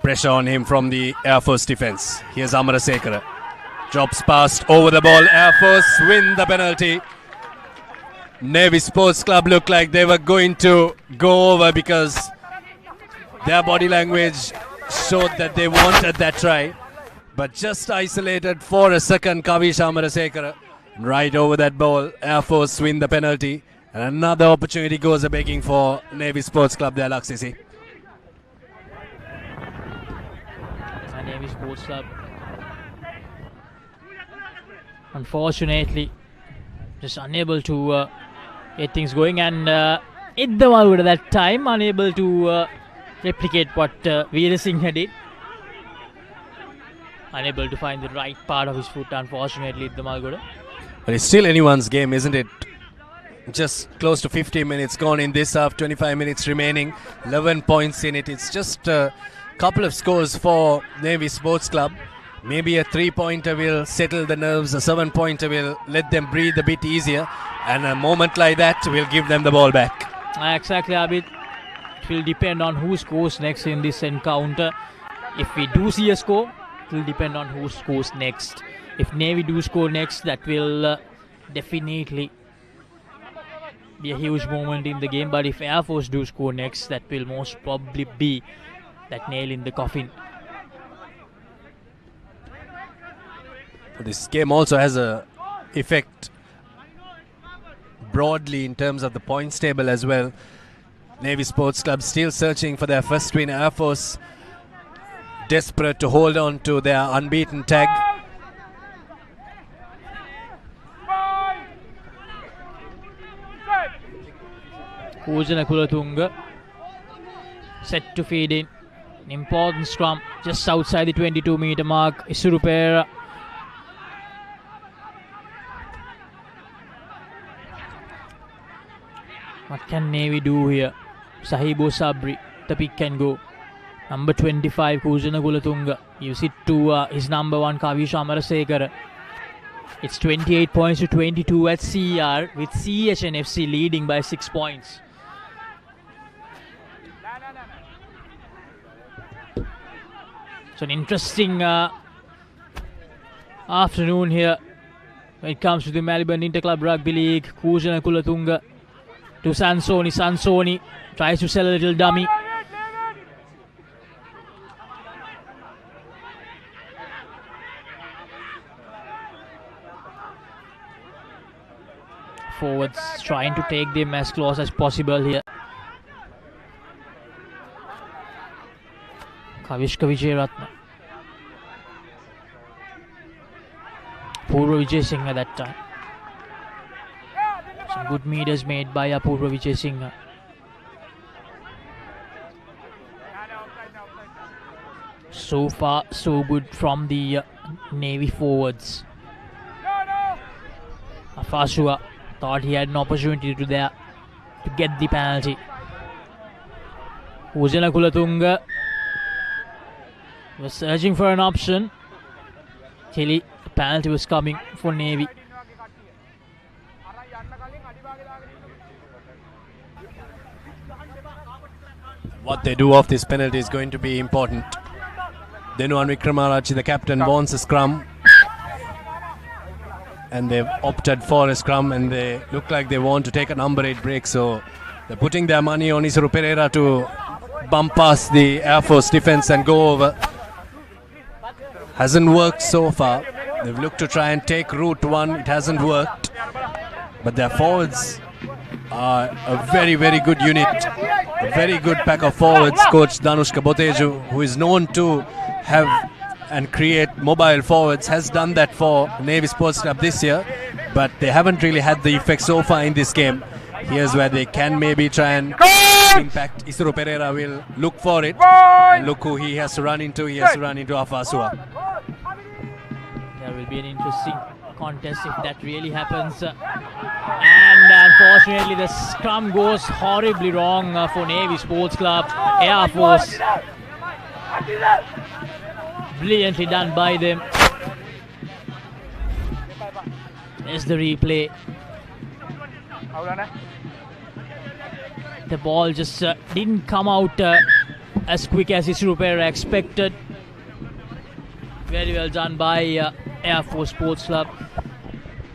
Pressure on him from the Air Force defense. Here's Amarasekara. Drops past over the ball. Air Force win the penalty. Navy Sports Club looked like they were going to go over because their body language showed that they wanted that try. But just isolated for a second, Kavish Amarasekara. Right over that ball. Air Force win the penalty. And another opportunity goes a begging for Navy Sports Club there, Laksisi. Navy Sports Club, unfortunately, just unable to get things going, and Iddamalgoda that time unable to replicate what Veerasinghe did. Unable to find the right part of his foot, unfortunately, Iddamalgoda. But it's still anyone's game, isn't it? Just close to 50 minutes gone in this half, 25 minutes remaining, 11 points in it. It's just a couple of scores for Navy Sports Club. Maybe a 3-pointer will settle the nerves, a 7-pointer will let them breathe a bit easier, and a moment like that will give them the ball back. Exactly, Abid. It will depend on who scores next in this encounter. If we do see a score, it will depend on who scores next. If Navy do score next, that will definitely be a huge moment in the game. But if Air Force do score next, that will most probably be that nail in the coffin. This game also has a effect broadly in terms of the points table as well. Navy Sports Club still searching for their first win. Air Force desperate to hold on to their unbeaten tag. Ujana Kulatunga set to feed in. An important scrum just outside the 22-meter mark. Isurupera. What can Navy do here? Sahibo Sabri, the pick and go. Number 25, Ujana Kulatunga. Gives it to his number 1, Kavisha Amarasekara. It's 28 points to 22 at CR, with CHNFC leading by 6 points. So an interesting afternoon here when it comes to the Maliban Inter-Club Rugby League. Kujana Kulatunga to Sansoni. Sansoni tries to sell a little dummy. Forwards trying to take them as close as possible here. Kavishka Vijayaratna. Purva Vijay Singh at that time. Some good meters made by Purva Vijay Singh. So far, so good from the Navy forwards. Afasua thought he had an opportunity to get the penalty. Ujana Kulatunga was searching for an option till the penalty was coming for Navy. What they do off this penalty is going to be important. Denuan Wickramarachie, the captain, wants a scrum, and they've opted for a scrum, and they look like they want to take a number 8 break, so they're putting their money on Isuru Pereira to bump past the Air Force defense and go over. Hasn't worked so far. They've looked to try and take route 1. It hasn't worked. But their forwards are a very, very good unit. A very good pack of forwards. Coach Danushka Boteju, who is known to have and create mobile forwards, has done that for Navy Sports Club this year. But they haven't really had the effect so far in this game. Here's where they can maybe try and impact. Isuru Pereira will look for it. And look who he has to run into. He has to run into Afasua. There will be an interesting contest if that really happens. And unfortunately the scrum goes horribly wrong for Navy Sports Club. Air Force. Brilliantly done by them. There's the replay. The ball just didn't come out as quick as Isuru Pereira expected. Very well done by Air Force Sports Club.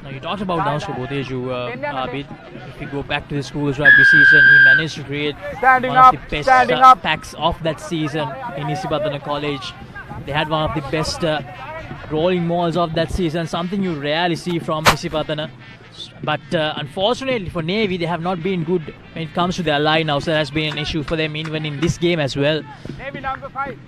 Now you talked about Danushka Boteju, Abid. If we go back to the school's rugby season, he managed to create one of the best packs of that season in Nisipatana College. They had one of the best rolling mauls of that season, something you rarely see from Nisipatana. But unfortunately for Navy, they have not been good when it comes to their line now, so that has been an issue for them even in this game as well. Navy number 5.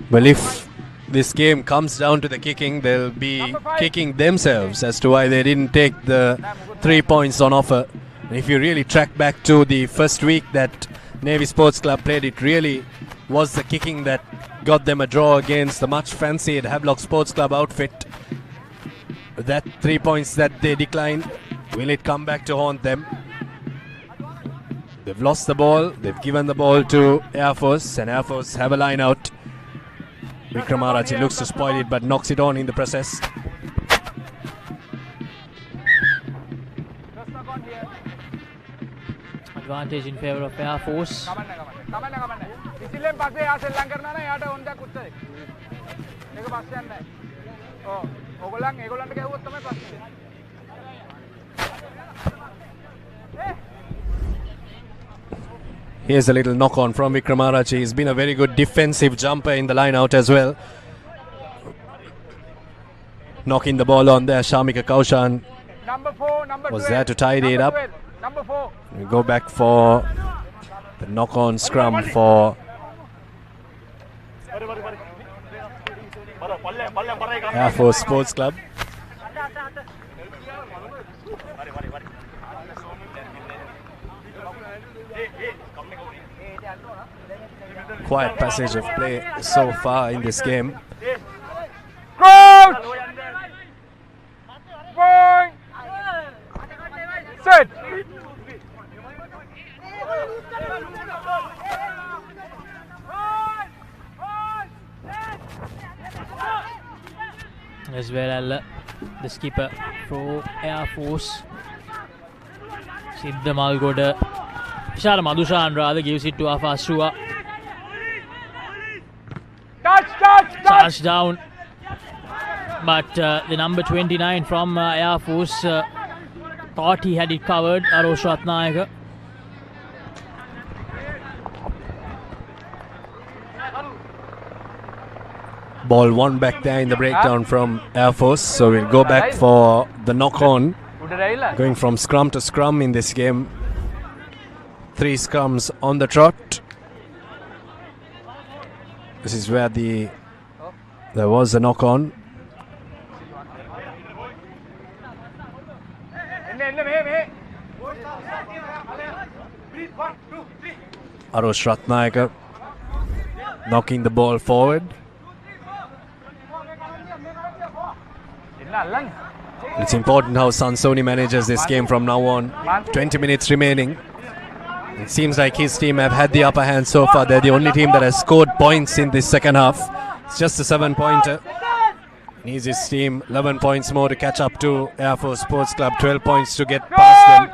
Well, if this game comes down to the kicking, they'll be kicking themselves as to why they didn't take the 3 points on offer. And if you really track back to the first week that Navy Sports Club played, it really was the kicking that got them a draw against the much fancied Havelock Sports Club outfit. That 3 points that they declined, will it come back to haunt them? They've lost the ball, they've given the ball to Air Force, and Air Force have a line out. Wickramarachie looks to spoil it but knocks it on in the process. Advantage in favour of Air Force. Here's a little knock on from Wickramarachie. He's been a very good defensive jumper in the line out as well. Knocking the ball on there, Shamika Kaushan Number 4, number was 12, there to tidy it up. 12, number 4. We go back for the knock-on scrum for Air Force Sports Club. Quiet passage of play so far in this game. Crouch! Point! Set! As well as the skipper for Air Force, Siddha Malgoda, Ishara Madushan rather gives it to Afasua. Touchdown. But the number 29 from Air Force thought he had it covered, Arosh Ratnayaka. Ball one back there in the breakdown from Air Force. So we'll go back for the knock-on. Going from scrum to scrum in this game. 3 scrums on the trot. This is where there was a knock-on. Arosh Ratnayaka knocking the ball forward. It's important how Sansoni manages this game from now on. 20 minutes remaining. It seems like his team have had the upper hand so far. They're the only team that has scored points in this second half. It's just a 7-pointer. Needs his team 11 points more to catch up to Air Force Sports Club. 12 points to get past them.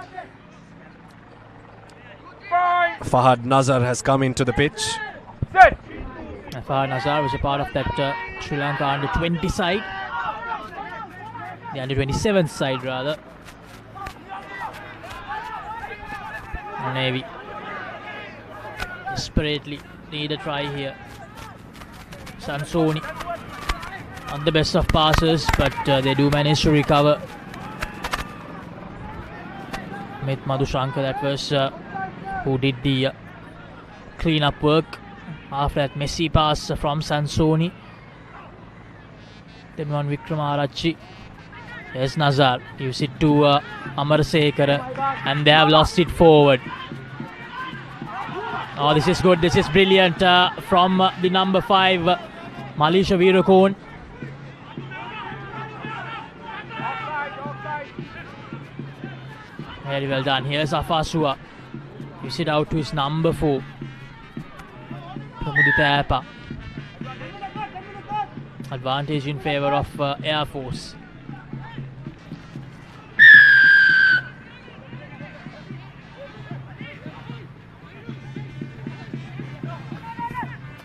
Fahad Nazar has come into the pitch. Fahad Nazar was a part of that Sri Lanka under 20 side. The under 27th side rather. Navy desperately need a try here. Sansoni not the best of passes, but they do manage to recover. Mit Madhushankar, that was who did the clean-up work after that messy pass from Sansoni. Then one Vikramarachchi. Yes, Nazar gives it to Amarsekara, and they have lost it forward. Oh, this is good. This is brilliant from the number 5, Malisha Veerakone. Very well done. Here's Afasua. Gives it out to his number 4, Pramudita. Advantage in favour of Air Force.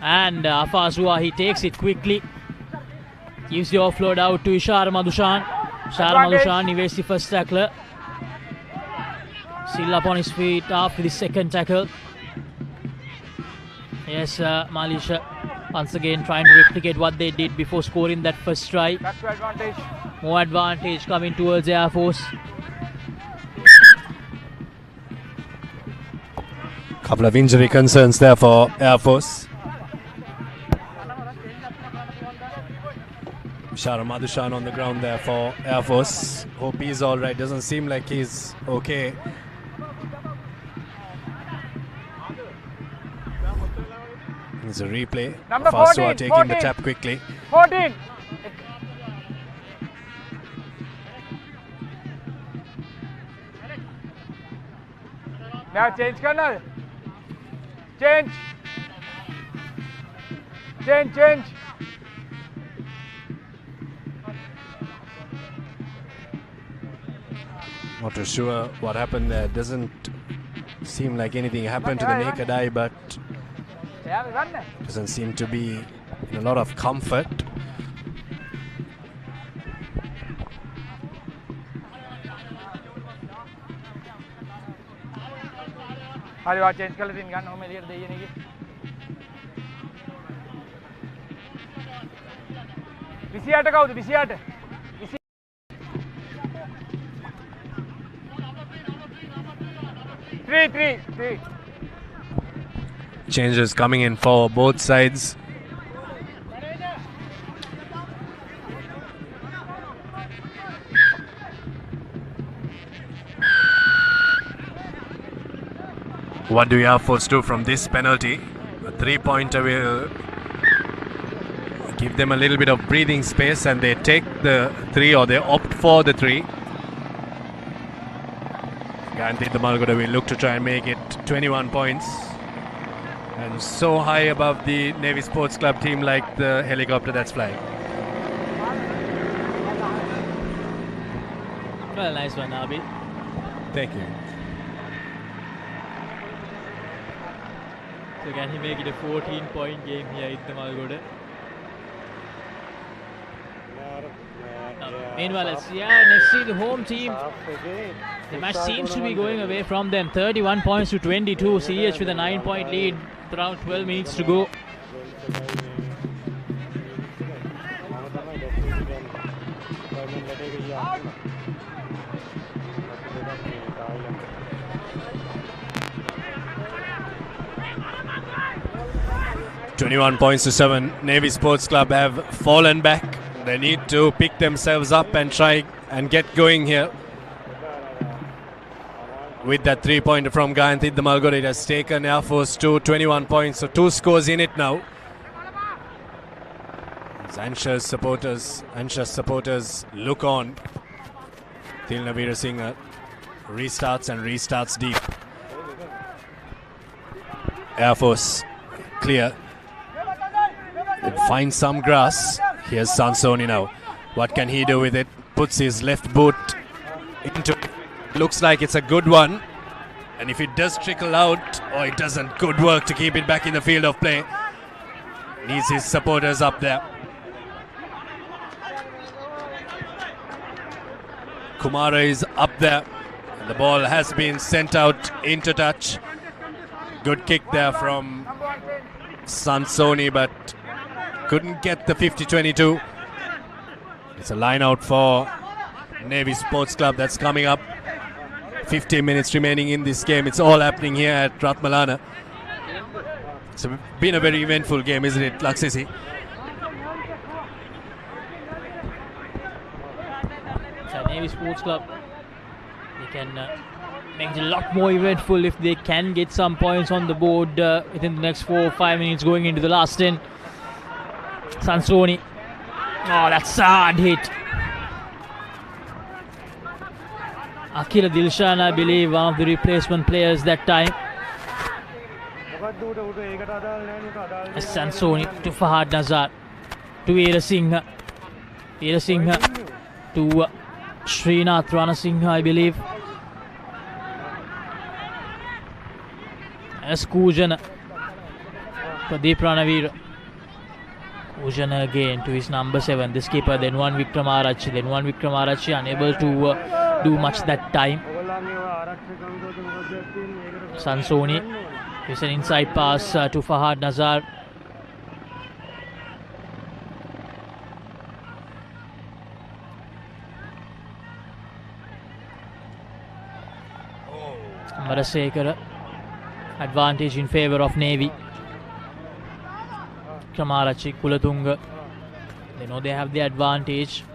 And Afasua, he takes it quickly. Gives the offload out to Ishara Madushan. Ishara Madushan evades the first tackler. Still up on his feet after the second tackle. Yes, Malisha once again trying to replicate what they did before scoring that first try. That's the advantage. More advantage coming towards Air Force. Couple of injury concerns there for Air Force. Ishara Madushan on the ground there for Air Force. Hope he's alright. Doesn't seem like he's okay. It's a replay. Number Afasua 14, taking 14. the tap quickly. 14. Now change करना. Change. Change. Not too sure what happened there. Doesn't seem like anything happened to the naked eye, but doesn't seem to be in a lot of comfort. अरे वाह change कर ले 3 gun में लियर दे ये नहीं 28 කවුද 28 Three. Changes coming in for both sides. What do Air Force do from this penalty? A 3-pointer will give them a little bit of breathing space, and they take the 3, or they opt for the 3. Guaranteed the Malgoda will look to try and make it 21 points. And so high above the Navy Sports Club team, like the helicopter that's flying. Well, nice one, Abid. Thank you. So can he make it a 14-point game here in the Malgoda? Meanwhile, it's NFC, the home team. The match seems to be going away from them. 31 points to 22. CH with a 9-point lead. Around 12 minutes to go. "21 points to 7. Navy Sports Club have fallen back. They need to pick themselves up and try and get going here. With that 3-pointer from Gayanthit the Malgoda, it has taken Air Force to 21 points. So 2 scores in it now. As anxious supporters look on. Thilna Veerasinghe restarts and restarts deep. Air Force clear. Finds some grass. Here's Sansoni now. What can he do with it? Puts his left boot into it. Looks like it's a good one. And if it does trickle out, or it doesn't, good work to keep it back in the field of play. Needs his supporters up there. Kumara is up there. And the ball has been sent out into touch. Good kick there from Sansoni, but couldn't get the 50-22. It's a line out for Navy Sports Club that's coming up. 15 minutes remaining in this game. It's all happening here at Ratmalana. It's been a very eventful game, isn't it, Laksisi? So Navy Sports Club, they can make it a lot more eventful if they can get some points on the board within the next 4 or 5 minutes going into the last 10. Sansoni. Oh, that's a hard hit. Akila Dilshan, I believe, one of the replacement players that time. Sansoni to Fahad Nazar. To Veerasinghe. Veerasinghe to Srinath Ranasinghe, I believe. As Kujana. Pradeep Ranavira. Kujana again to his number 7, the skipper, then one Vikramarachi, unable to do much that time. Sansoni, it's an inside pass to Fahad Nazar. Marasekara, advantage in favour of Navy. Kramarachi, Kulatunga, they know they have the advantage.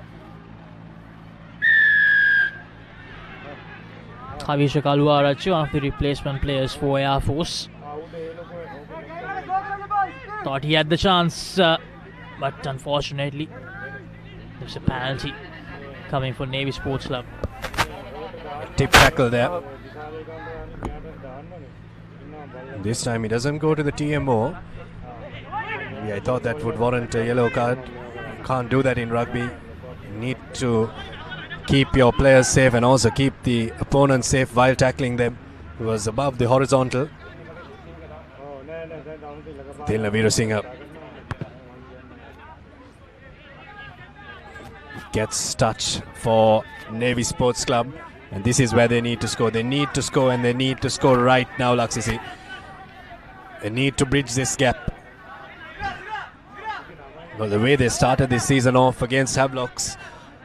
Kavisha Kaluarachi, one of the replacement players for Air Force. Thought he had the chance, but unfortunately there's a penalty coming for Navy Sports Club. Tip tackle there. This time he doesn't go to the TMO. I thought that would warrant a yellow card. Can't do that in rugby. You need to keep your players safe and also keep the opponent safe while tackling them. He was above the horizontal. Thilna Veerasinghe gets touch for Navy Sports Club, and this is where they need to score. They need to score, and they need to score right now, Laksisi. They need to bridge this gap. Well, the way they started this season off against Havelocks,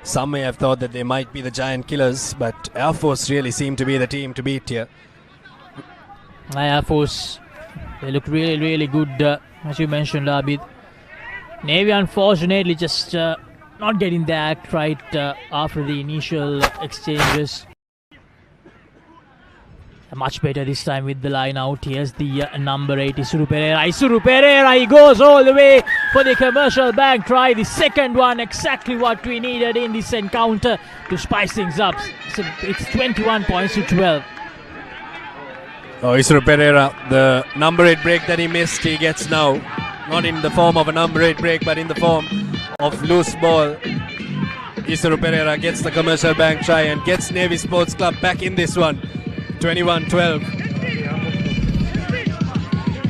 some may have thought that they might be the giant killers, but Air Force really seem to be the team to beat here. Air Force, they look really good, as you mentioned, Abid. Navy unfortunately just not getting the act right after the initial exchanges. Much better this time with the line out. Here's the number 8, Isuru Pereira. Isuru Pereira, he goes all the way for the commercial bank try. The second one, exactly what we needed in this encounter to spice things up. So it's 21 points to 12. Oh, Isuru Pereira, the number 8 break that he missed, he gets now. Not in the form of a number 8 break, but in the form of loose ball. Isuru Pereira gets the commercial bank try and gets Navy Sports Club back in this one. 21-12.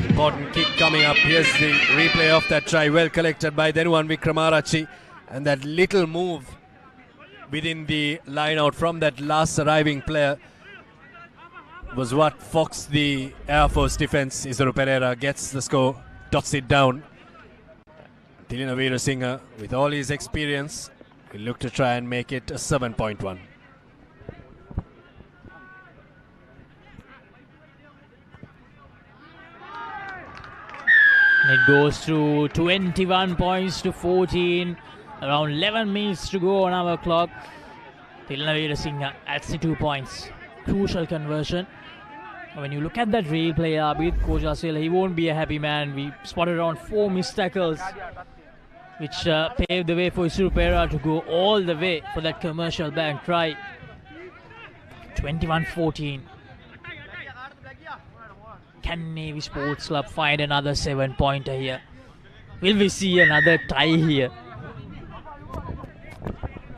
Important kick coming up. Here's the replay of that try. Well collected by Denuwan Wickramaarachi. And that little move within the line out from that last arriving player was what foxed the Air Force defense. Isuru Pereira gets the score, dots it down. Tilina Veerasinghe, with all his experience, will look to try and make it a 7-point one. It goes to 21 points to 14. Around 11 minutes to go on our clock. Tilina Veerasinghe adds the 2 points. Crucial conversion. When you look at that replay, Abid, Coach Asil, he won't be a happy man. We spotted around 4 missed tackles, which paved the way for Isuru Pereira to go all the way for that commercial bank try. 21-14. Can Navy Sports Club find another 7-pointer here? Will we see another tie here?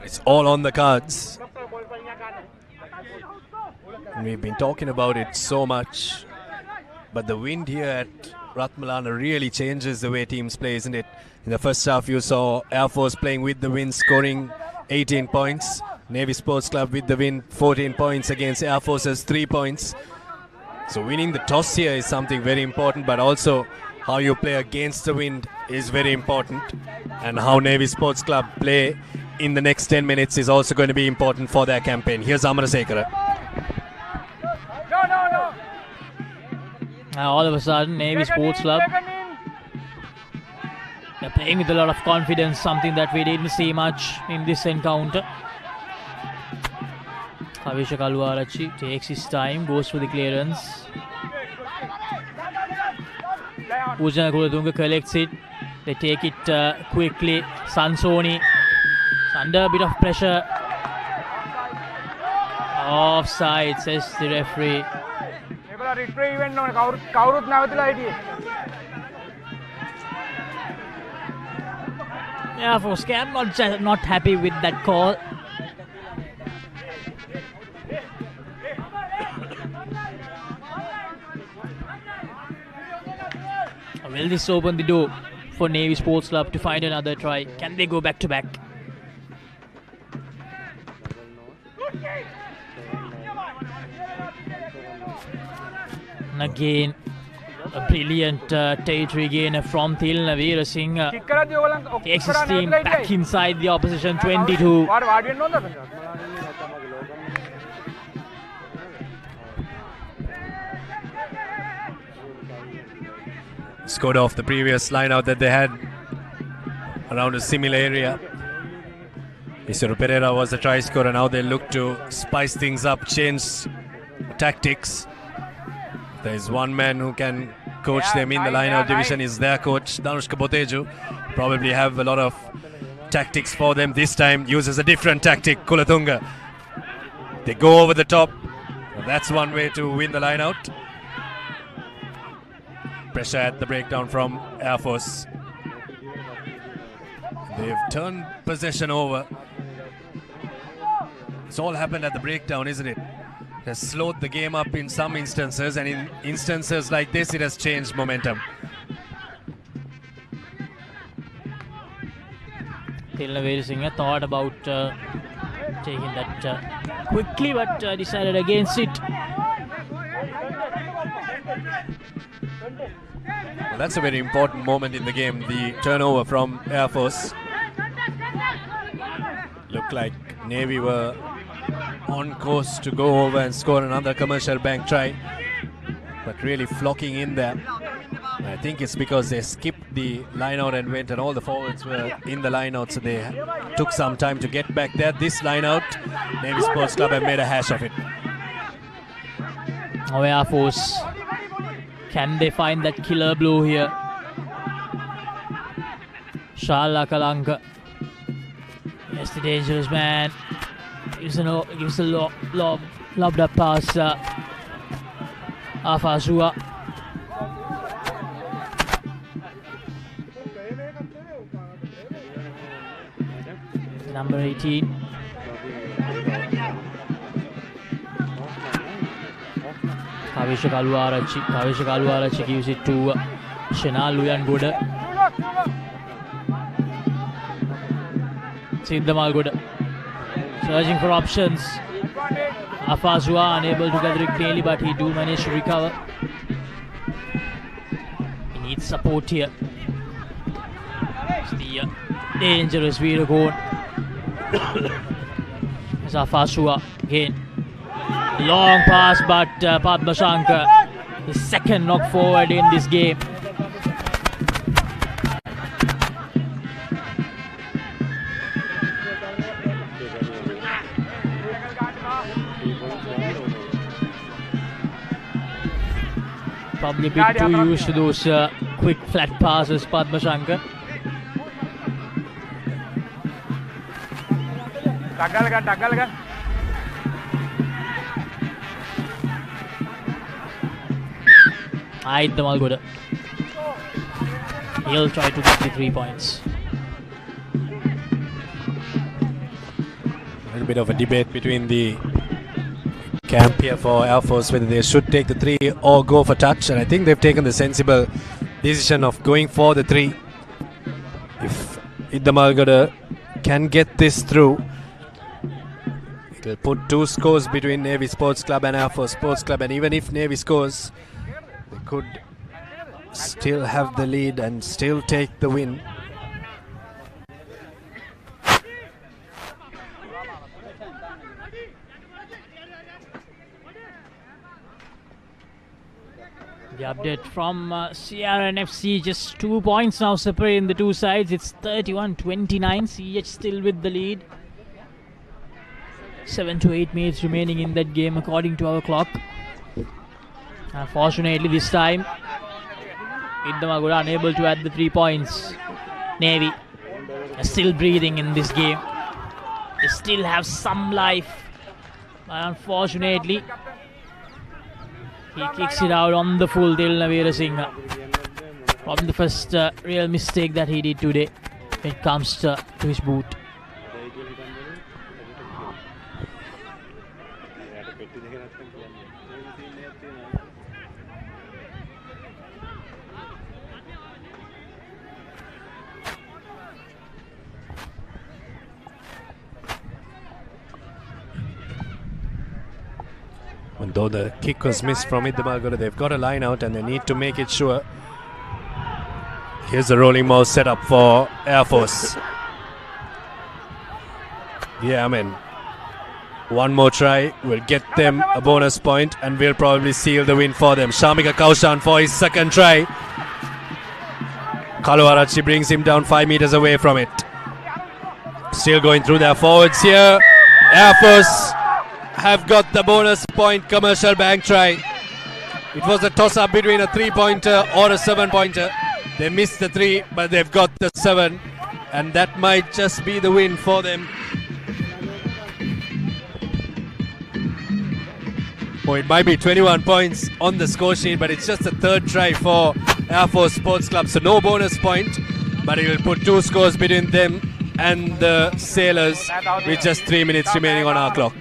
It's all on the cards. And we've been talking about it so much. But the wind here at Ratmalana really changes the way teams play, isn't it? In the first half, you saw Air Force playing with the wind, scoring 18 points. Navy Sports Club with the wind, 14 points against Air Force's 3 points. So winning the toss here is something very important, but also how you play against the wind is very important. And how Navy Sports Club play in the next 10 minutes is also going to be important for their campaign. Here's Amarasekara. All of a sudden, Navy Sports Club, they're playing with a lot of confidence, something that we didn't see much in this encounter. Kavisha Kaluarachi takes his time, goes for the clearance. Pujana Kulatunga collects it. They take it quickly. Sansoni is under a bit of pressure. Offside, says the referee. Yeah, for Scam, not happy with that call. Will this open the door for Navy Sports Club to find another try? Can they go back to back? And again, a brilliant territory gainer from Tilina Veerasinghe. Takes his team back inside the opposition 22. Scored off the previous line out that they had around a similar area. Isuru Pereira was the try scorer. Now they look to spice things up, change tactics. There is one man who can coach them in the line-out division, is their coach, Danushka Boteju. Probably have a lot of tactics for them. This time uses a different tactic, Kulatunga. They go over the top. That's one way to win the line-out. Pressure at the breakdown from Air Force. They've turned possession over. It's all happened at the breakdown, isn't it? It has slowed the game up in some instances, and in instances like this, it has changed momentum. Tilina Veerasinghe thought about taking that quickly, but decided against it. Well, that's a very important moment in the game, the turnover from Air Force. Looked like Navy were on course to go over and score another commercial bank try. but really flocking in there. I think it's because they skipped the line out and went, and all the forwards were in the line out, so they took some time to get back there. This line out, Navy Sports Club have made a hash of it. Oh, Air Force. Can they find that killer blow here? Shala Kalanka. Yes, the dangerous man. Gives a lobbed up pass. Afazua. Number 18. Kavisha Kaluarachi gives it to Shenal Luyan Buddha. Siddamal Buddha searching for options. Afazua unable to gather it clearly, but he do manage to recover. He needs support here. It's the dangerous Veeragon. It's Afazua again. Long pass, but Padma Shankar, the second knock forward in this game. Probably a bit too used to those quick flat passes, Padma Shankar. Tagalgan. Hide the Malgoda. He'll try to get the 3 points. A little bit of a debate between the camp here for Air Force whether they should take the 3 or go for touch, and I think they've taken the sensible decision of going for the 3. If Idda Malgoda can get this through, it will put 2 scores between Navy Sports Club and Air Force Sports Club, and even if Navy scores, they could still have the lead and still take the win. The update from CRNFC, just 2 points now separating the two sides. It's 31-29, CH still with the lead. 7 to 8 minutes remaining in that game according to our clock. Unfortunately this time, Idda unable to add the 3 points. Navy are still breathing in this game. They still have some life, but unfortunately, he kicks it out on the full. Dilnavira Singh. Probably the first real mistake that he did today when it comes to his boot. And though the kick was missed from Idda Malgoda, they've got a line out and they need to make it sure. Here's a rolling mouse set up for Air Force. Yeah, I mean, one more try will get them a bonus point and will probably seal the win for them. Shamika Kaushan for his second try. Kaluarachi brings him down 5 meters away from it. Still going through their forwards here. Air Force have got the bonus point commercial bank try. It was a toss-up between a 3-pointer or a 7-pointer. They missed the 3, but they've got the 7, and that might just be the win for them. Oh, it might be 21 points on the score sheet, but it's just the 3rd try for Air Force Sports Club, so no bonus point, but it will put 2 scores between them and the Sailors with just 3 minutes remaining on our clock.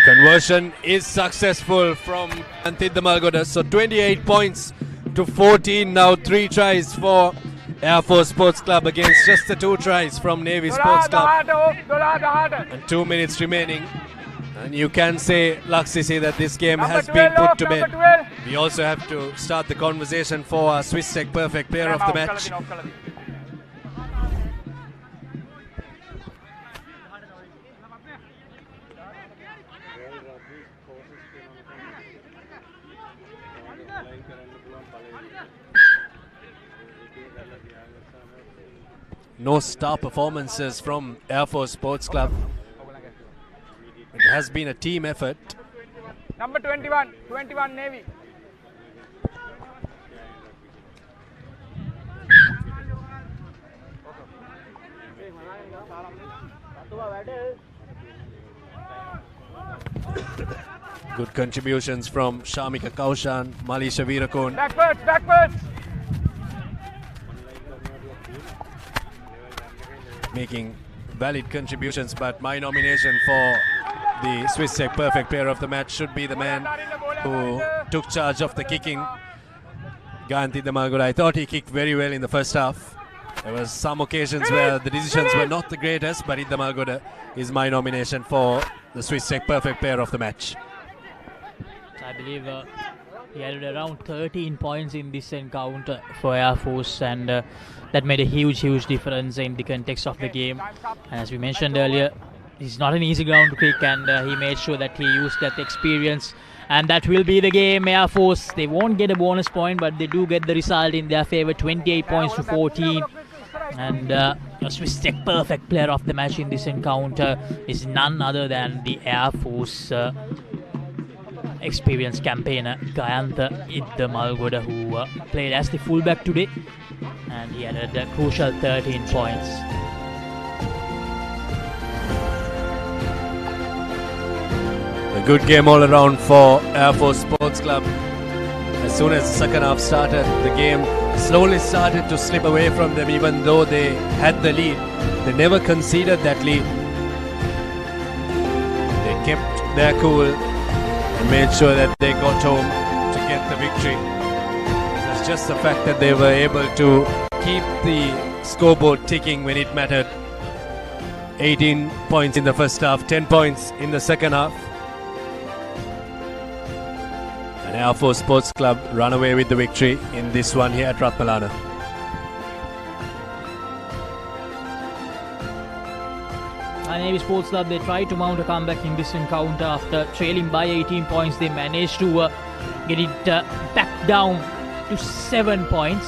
Conversion is successful from Idda Malgoda, so 28 points to 14 now. 3 tries for Air Force Sports Club against just the 2 tries from Navy Sports Club. And 2 minutes remaining. And you can say, Laksisi, that this game Number has 12 been put off, to number bed. 12. We also have to start the conversation for our Swiss Tech Perfect Player of the Match. No star performances from Air Force Sports Club. It has been a team effort. Number 21, 21 Navy. Good contributions from Shamika Kaushan, Malisha Veerakon. Backwards, backwards. Making valid contributions, but my nomination for the Swiss Tech Perfect Player of the Match should be the man who took charge of the kicking, Gayanthi Damalgoda. I thought he kicked very well in the first half. There was some occasions where the decisions were not the greatest, but Damalgoda is my nomination for the Swiss Tech Perfect Player of the Match. I believe he added around 13 points in this encounter for Air Force, and that made a huge difference in the context of the game. And as we mentioned earlier, it's not an easy ground to kick, and he made sure that he used that experience, and that will be the game. Air Force, they won't get a bonus point, but they do get the result in their favor, 28 points to 14. And Swiss Tech Perfect Player of the Match in this encounter is none other than the Air Force experienced campaigner Gayanthi Damalgoda, who played as the fullback today, and he added a crucial 13 points. A good game all around for Air Force Sports Club. As soon as the second half started, the game slowly started to slip away from them, even though they had the lead. They never conceded that lead. They kept their cool and made sure that they got home to get the victory. It was just the fact that they were able to keep the scoreboard ticking when it mattered. 18 points in the first half, 10 points in the second half. And Air Force Sports Club run away with the victory in this one here at Ratmalana. Navy Sports Club, they tried to mount a comeback in this encounter. After trailing by 18 points, they managed to get it back down to 7 points.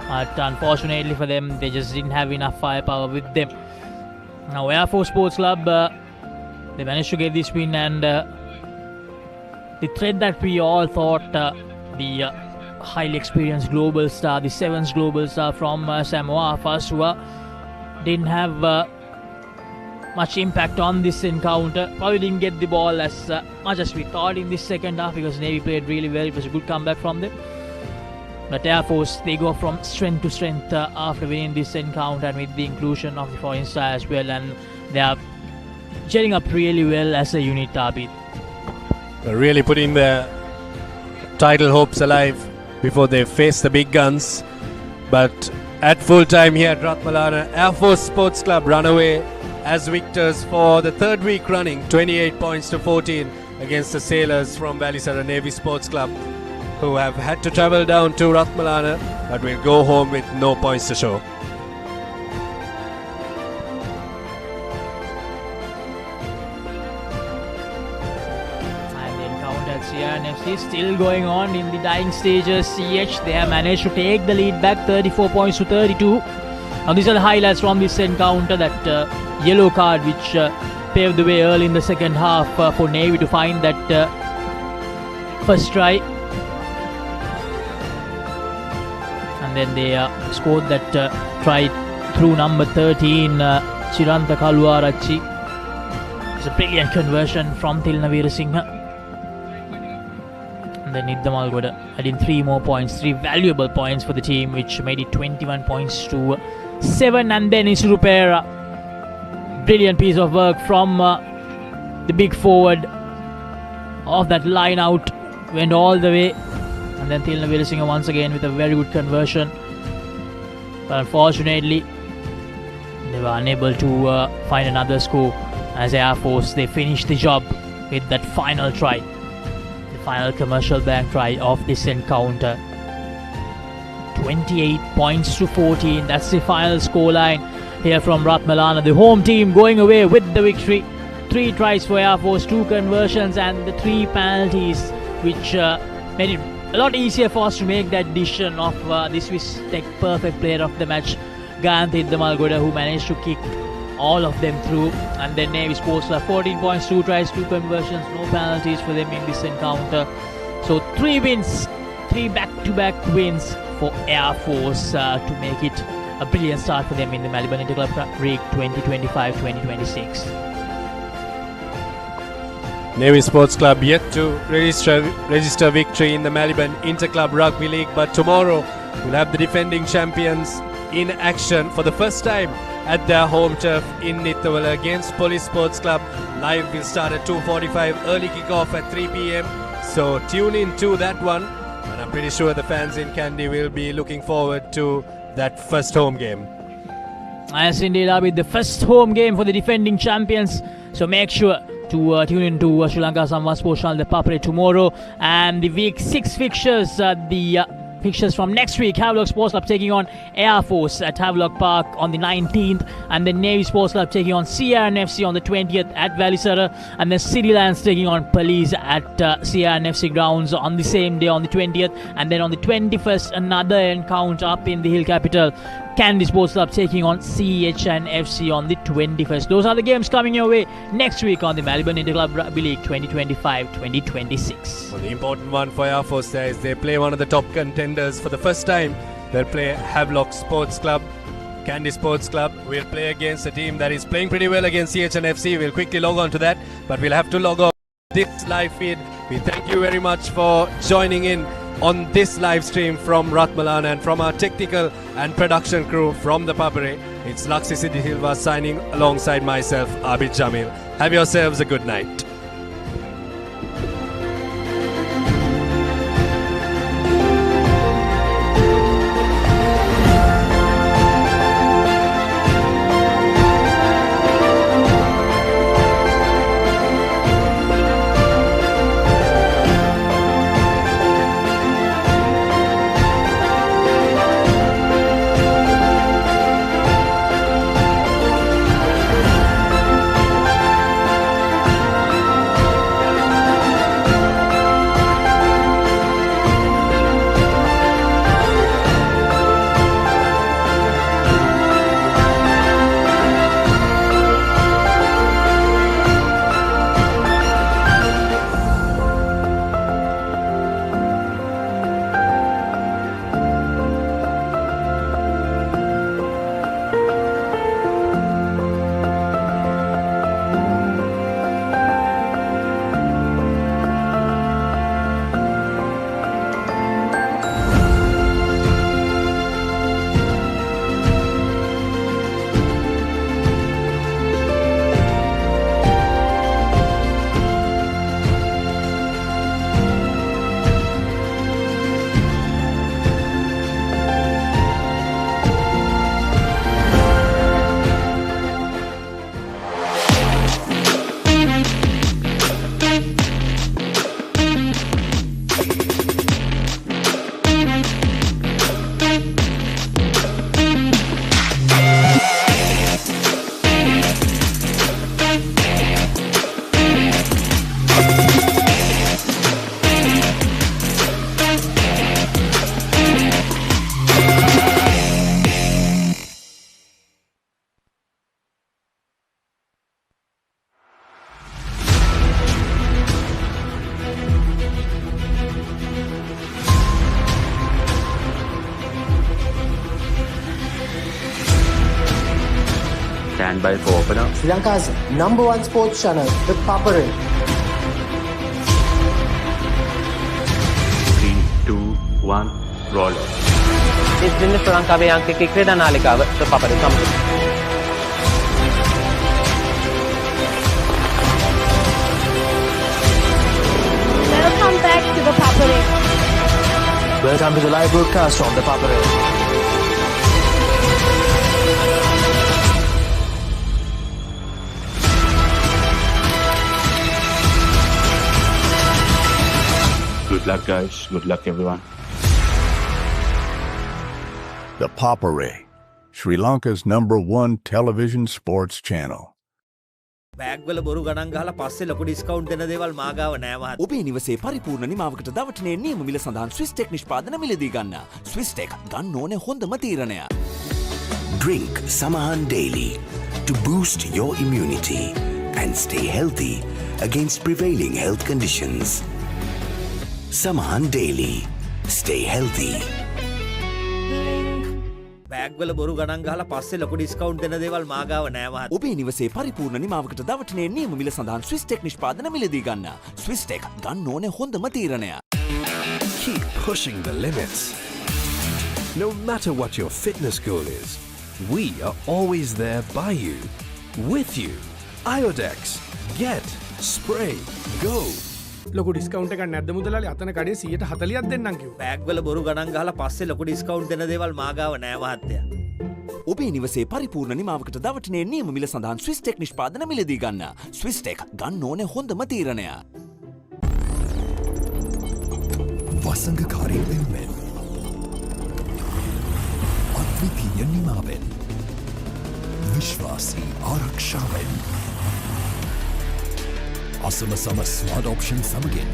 But unfortunately for them, they just didn't have enough firepower with them. Now Air Force Sports Club, they managed to get this win, and the threat that we all thought, the highly experienced global star, the 7th global star from Samoa, Fasua, didn't have much impact on this encounter. Probably didn't get the ball as much as we thought in this second half, because Navy played really well. It was a good comeback from them. But Air Force, they go from strength to strength after winning this encounter, and with the inclusion of the foreign star as well, and they are gelling up really well as a unit, Abid. They're really putting their title hopes alive before they face the big guns. But at full time here at Ratmalana, Air Force Sports Club run away as victors for the third week running, 28 points to 14 against the Sailors from Valisara Navy Sports Club, who have had to travel down to Ratmalana but will go home with no points to show. And the encounter at CRNFC is still going on in the dying stages. CH, they have managed to take the lead back, 34 points to 32. Now these are the highlights from this encounter. That yellow card which paved the way early in the second half for Navy to find that first try. And then they scored that try through number 13, Chirantha Kaluarachi. It's a brilliant conversion from Tilna Veerasinghe. And then Damalgoda adding 3 more points, 3 valuable points for the team, which made it 21 points to 7. And then Isrupera, brilliant piece of work from the big forward of that line out, went all the way. And then Tilna Veerasinghe once again with a very good conversion. But unfortunately, they were unable to find another score as Air Force, they finished the job with that final try, the final commercial bank try of this encounter. 28 points to 14, that's the final scoreline here from Ratmalana. The home team going away with the victory. 3 tries for Air Force, 2 conversions and the 3 penalties, which made it a lot easier for us to make that decision of the Swiss Tech perfect player of the match, Ganthi Damalgoda, who managed to kick all of them through. And then Navy Sports Club 14 points, 2 tries, 2 conversions, no penalties for them in this encounter. So 3 wins, 3 back-to-back wins for Air Force to make it a brilliant start for them in the Maliban Inter-Club Rugby League 2025-2026. Navy Sports Club yet to register victory in the Maliban Inter-Club Rugby League, but tomorrow we'll have the defending champions in action for the first time at their home turf in Nithawala against Police Sports Club. Live will start at 2:45, early kick-off at 3 p.m. So tune in to that one, and I'm pretty sure the fans in Kandy will be looking forward to that first home game. Yes, indeed, Abid, the first home game for the defending champions. So make sure to tune in to Sri Lanka Samvad Sports Channel, ThePapare tomorrow, and the week 6 fixtures, the fixtures from next week. Havelock Sports Club taking on Air Force at Havelock Park on the 19th, and then Navy Sports Club taking on CRNFC on the 20th at Valisara, and then City Lions taking on Police at CRNFC grounds on the same day on the 20th, and then on the 21st another encounter up in the Hill Capital, Kandy Sports Club taking on CHNFC on the 21st. Those are the games coming your way next week on the Maliban Inter-Club Rugby League 2025-2026. Well, the important one for Air Force there is they play one of the top contenders for the first time. They'll play Havelock Sports Club. Kandy Sports Club will play against a team that is playing pretty well against CHNFC. We'll quickly log on to that, but we'll have to log off this live feed. We thank you very much for joining in on this live stream from Ratmalana and from our technical and production crew from ThePapare. It's Laxi Siddhi Silva signing alongside myself, Abid Jamil. Have yourselves a good night. Stand by for opener. Sri Lanka's #1 sports channel, ThePapare. 3, 2, 1, roll. ඉතින් ශ්‍රී ලංකාවේ අංකික ක්‍රීඩා නාලිකාව ThePapare සමග. Welcome back to ThePapare. Welcome to the live broadcast from ThePapare. Good luck, guys. Good luck, everyone. The Papare, Sri Lanka's #1 television sports channel. බෑග්වල බොරු ගණන් ගහලා පස්සේ ලොකු ඩිස්කවුන්ට් දෙන දේවල් මා ගාව නෑ මහත්තයා. ඔබේ නිවසේ පරිපූර්ණ නිමාවකට දවටනේ නියම මිල සඳහන් ස්විස් ටෙක් නිෂ්පාදන මිලදී ගන්න. ස්විස් ටෙක් ගන්න ඕනේ හොඳම තීරණය. Drink Samahan daily to boost your immunity and stay healthy against prevailing health conditions. Samahan daily. Stay healthy. බෑග්වල බොරු ගණන් ගහලා පස්සේ ලොකු ඩිස්කවුන්ට් දෙන දේවල් මා ගාව නෑ මහත්තයා. ඔබේ නිවසේ පරිපූර්ණ නිමාවකට දවටනේ නියම මිල සඳහන් ස්විස් ටෙක් නිෂ්පාදන මිලදී ගන්න. ස්විස් ටෙක් ගන්න ඕනේ හොඳම තීරණය. Keep pushing the limits. No matter what your fitness goal is, we are always there by you, with you. Iodex. Get. Spray. Go. ලොකු ඩිස්කවුන්ට් එකක් නැද්ද මුදලාලි? අතන කඩේ 140ක් දෙන්නම් කිව්වා. බෑග්වල බොරු ගණන් ගහලා පස්සේ ලොකු ඩිස්කවුන්ට් දෙන දේවල් මා ගාව නෑ මහත්තයා. ඔබේ නිවසේ පරිපූර්ණ නිමාවකට දවටනේ නියම මිල සඳහන් ස්විස් ටෙක් නිෂ්පාදන මිලදී ගන්න. ස්විස් ටෙක් ගන්න ඕනේ හොඳම තීරණය. වසංගකාරී වෙනුවෙන් අද්විතීය නිමාවෙන් විශ්වාසී ආරක්ෂාවෙන් අසම සම ස්මාර්ට් ඔප්ෂන් සමගින්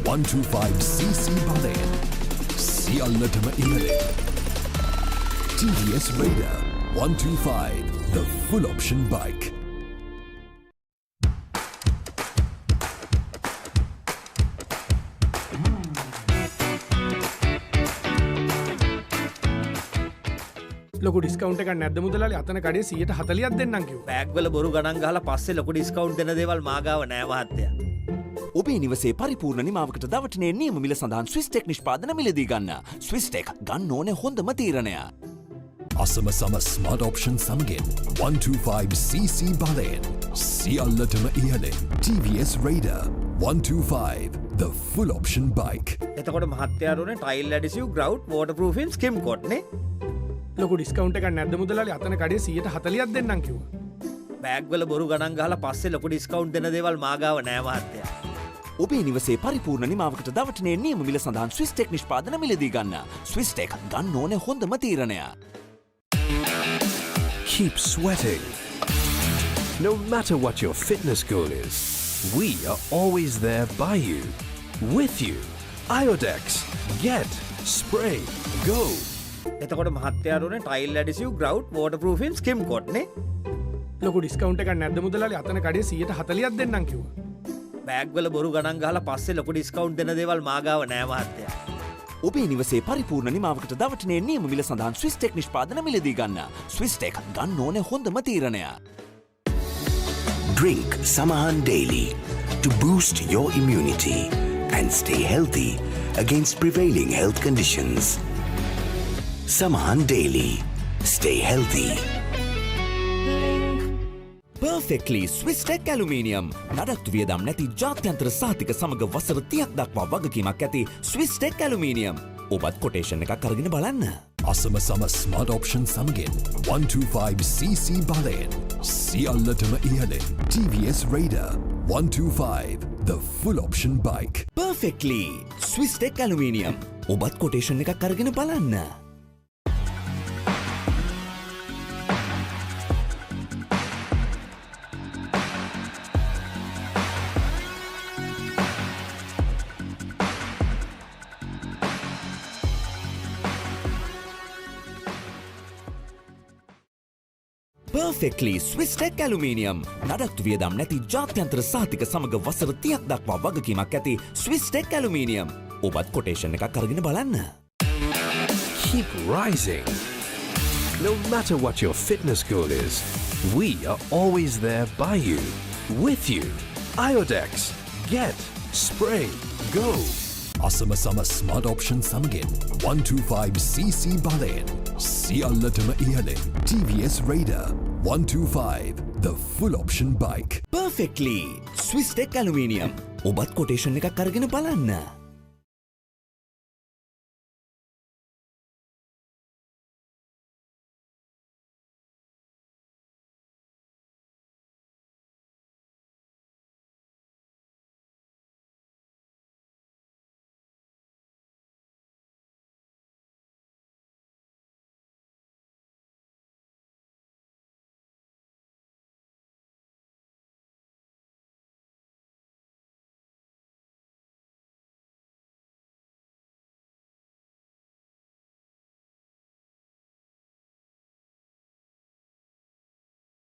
125cc බලයෙන් සියල්ලටම ඉහළින් TVS Raider 125 the full option bike. ලොකු ඩිස්කවුන්ට් එකක් නැද්ද මුදලාලි? අතන කඩේ 140ක් දෙන්නම් කිව්වා. බෑග්වල බොරු ගණන් ගහලා පස්සේ ලොකු ඩිස්කවුන්ට් දෙන දේවල් මා ගාව නෑ මහත්තයා. ඔබේ නිවසේ පරිපූර්ණ නිමාවකට දවටනේ නියම මිල සඳහන් ස්විස් ටෙක් නිෂ්පාදන මිලදී ගන්න. ස්විස් ටෙක් ගන්න ඕනේ හොඳම තීරණය. අසම සම ස්මාර්ට් ඔප්ෂන් සමගින් 125cc බලයෙන් සියල්ලටම ඉහළින් TVS Raider 125 the full option bike. එතකොට මහත්තයාට උනේ ටයිල් ඇඩිසිව් ග්‍රවුට් වෝටර්ප්‍රූෆින් ස්කිම් කොට් නේ. ලොකු ඩිස්කවුන්ට් එකක් නැද්ද මුදලාලි? අතන කඩේ 140ක් දෙන්නම් කිව්වා. බෑග්වල බොරු ගණන් ගහලා පස්සේ ලොකු ඩිස්කවුන්ට් දෙන දේවල් මා ගාව නෑ මහත්තයා. ඔබේ නිවසේ පරිපූර්ණ නිමාවකට දවටනේ නියම මිල සඳහන් ස්විස් ටෙක් නිෂ්පාදන මිලදී ගන්න. ස්විස් ටෙක් ගන්න ඕනේ හොඳම තීරණය. Keep sweating. No matter what your fitness goal is, we are always there by you, with you. Iodex. Get. Spray. Go. එතකොට මහත්තයාට උනේ ටයිල් ඇඩිසිව් ග්‍රවුට් වෝටර්ප්‍රූෆින් ස්කිම් කොට් නේ. ලොකු ඩිස්කවුන්ට් එකක් නැද්ද මුදලාලි? අතන කඩේ 140ක් දෙන්නම් කිව්වා. බෑග්වල බොරු ගණන් ගහලා පස්සේ ලොකු ඩිස්කවුන්ට් දෙන දේවල් මා ගාව නෑ මහත්තයා. ඔබේ නිවසේ පරිපූර්ණ නිමාවකට දවටනේ නියම මිල සඳහන් ස්විස් ටෙක් නිෂ්පාදන මිලදී ගන්න. ස්විස් ටෙක් ගන්න ඕනේ හොඳම තීරණය. Drink Samahan daily to boost your immunity and stay healthy against prevailing health conditions. Samahan daily. Stay healthy. Perfectly Swiss Tech Aluminium. නඩත්තු වියදම් නැති ජාත්‍යන්තර සාතික සමග වසර 30ක් දක්වා වගකීමක් ඇති Swiss Tech Aluminium. ඔබත් කොටේෂන් එකක් අරගෙන බලන්න. අසම සම ස්මාර්ට් ඔප්ෂන් සමගින් 125cc බලයෙන් සියල්ලටම ඉහළින් TVS Raider 125 the full option bike. Perfectly Swiss Tech Aluminium. ඔබත් කොටේෂන් එකක් අරගෙන බලන්න. Perfectly Swiss Tech Aluminium. නඩත්තු වියදම් නැති ජාත්‍යන්තර සාතික සමග වසර 30ක් දක්වා වගකීමක් ඇති Swiss Tech Aluminium. ඔබත් කොටේෂන් එකක් අරගෙන බලන්න. Keep rising. No matter what your fitness goal is, we are always there by you, with you. Iodex. Get. Spray. Go. අසම සම ස්මාර්ට් ඔප්ෂන් සමගින් 125cc බලයෙන් සියල්ලටම ඉහළින් TVS Raider 125 the full option bike. Perfectly Swiss Tech Aluminium. ඔබත් quotation එකක් අරගෙන බලන්න.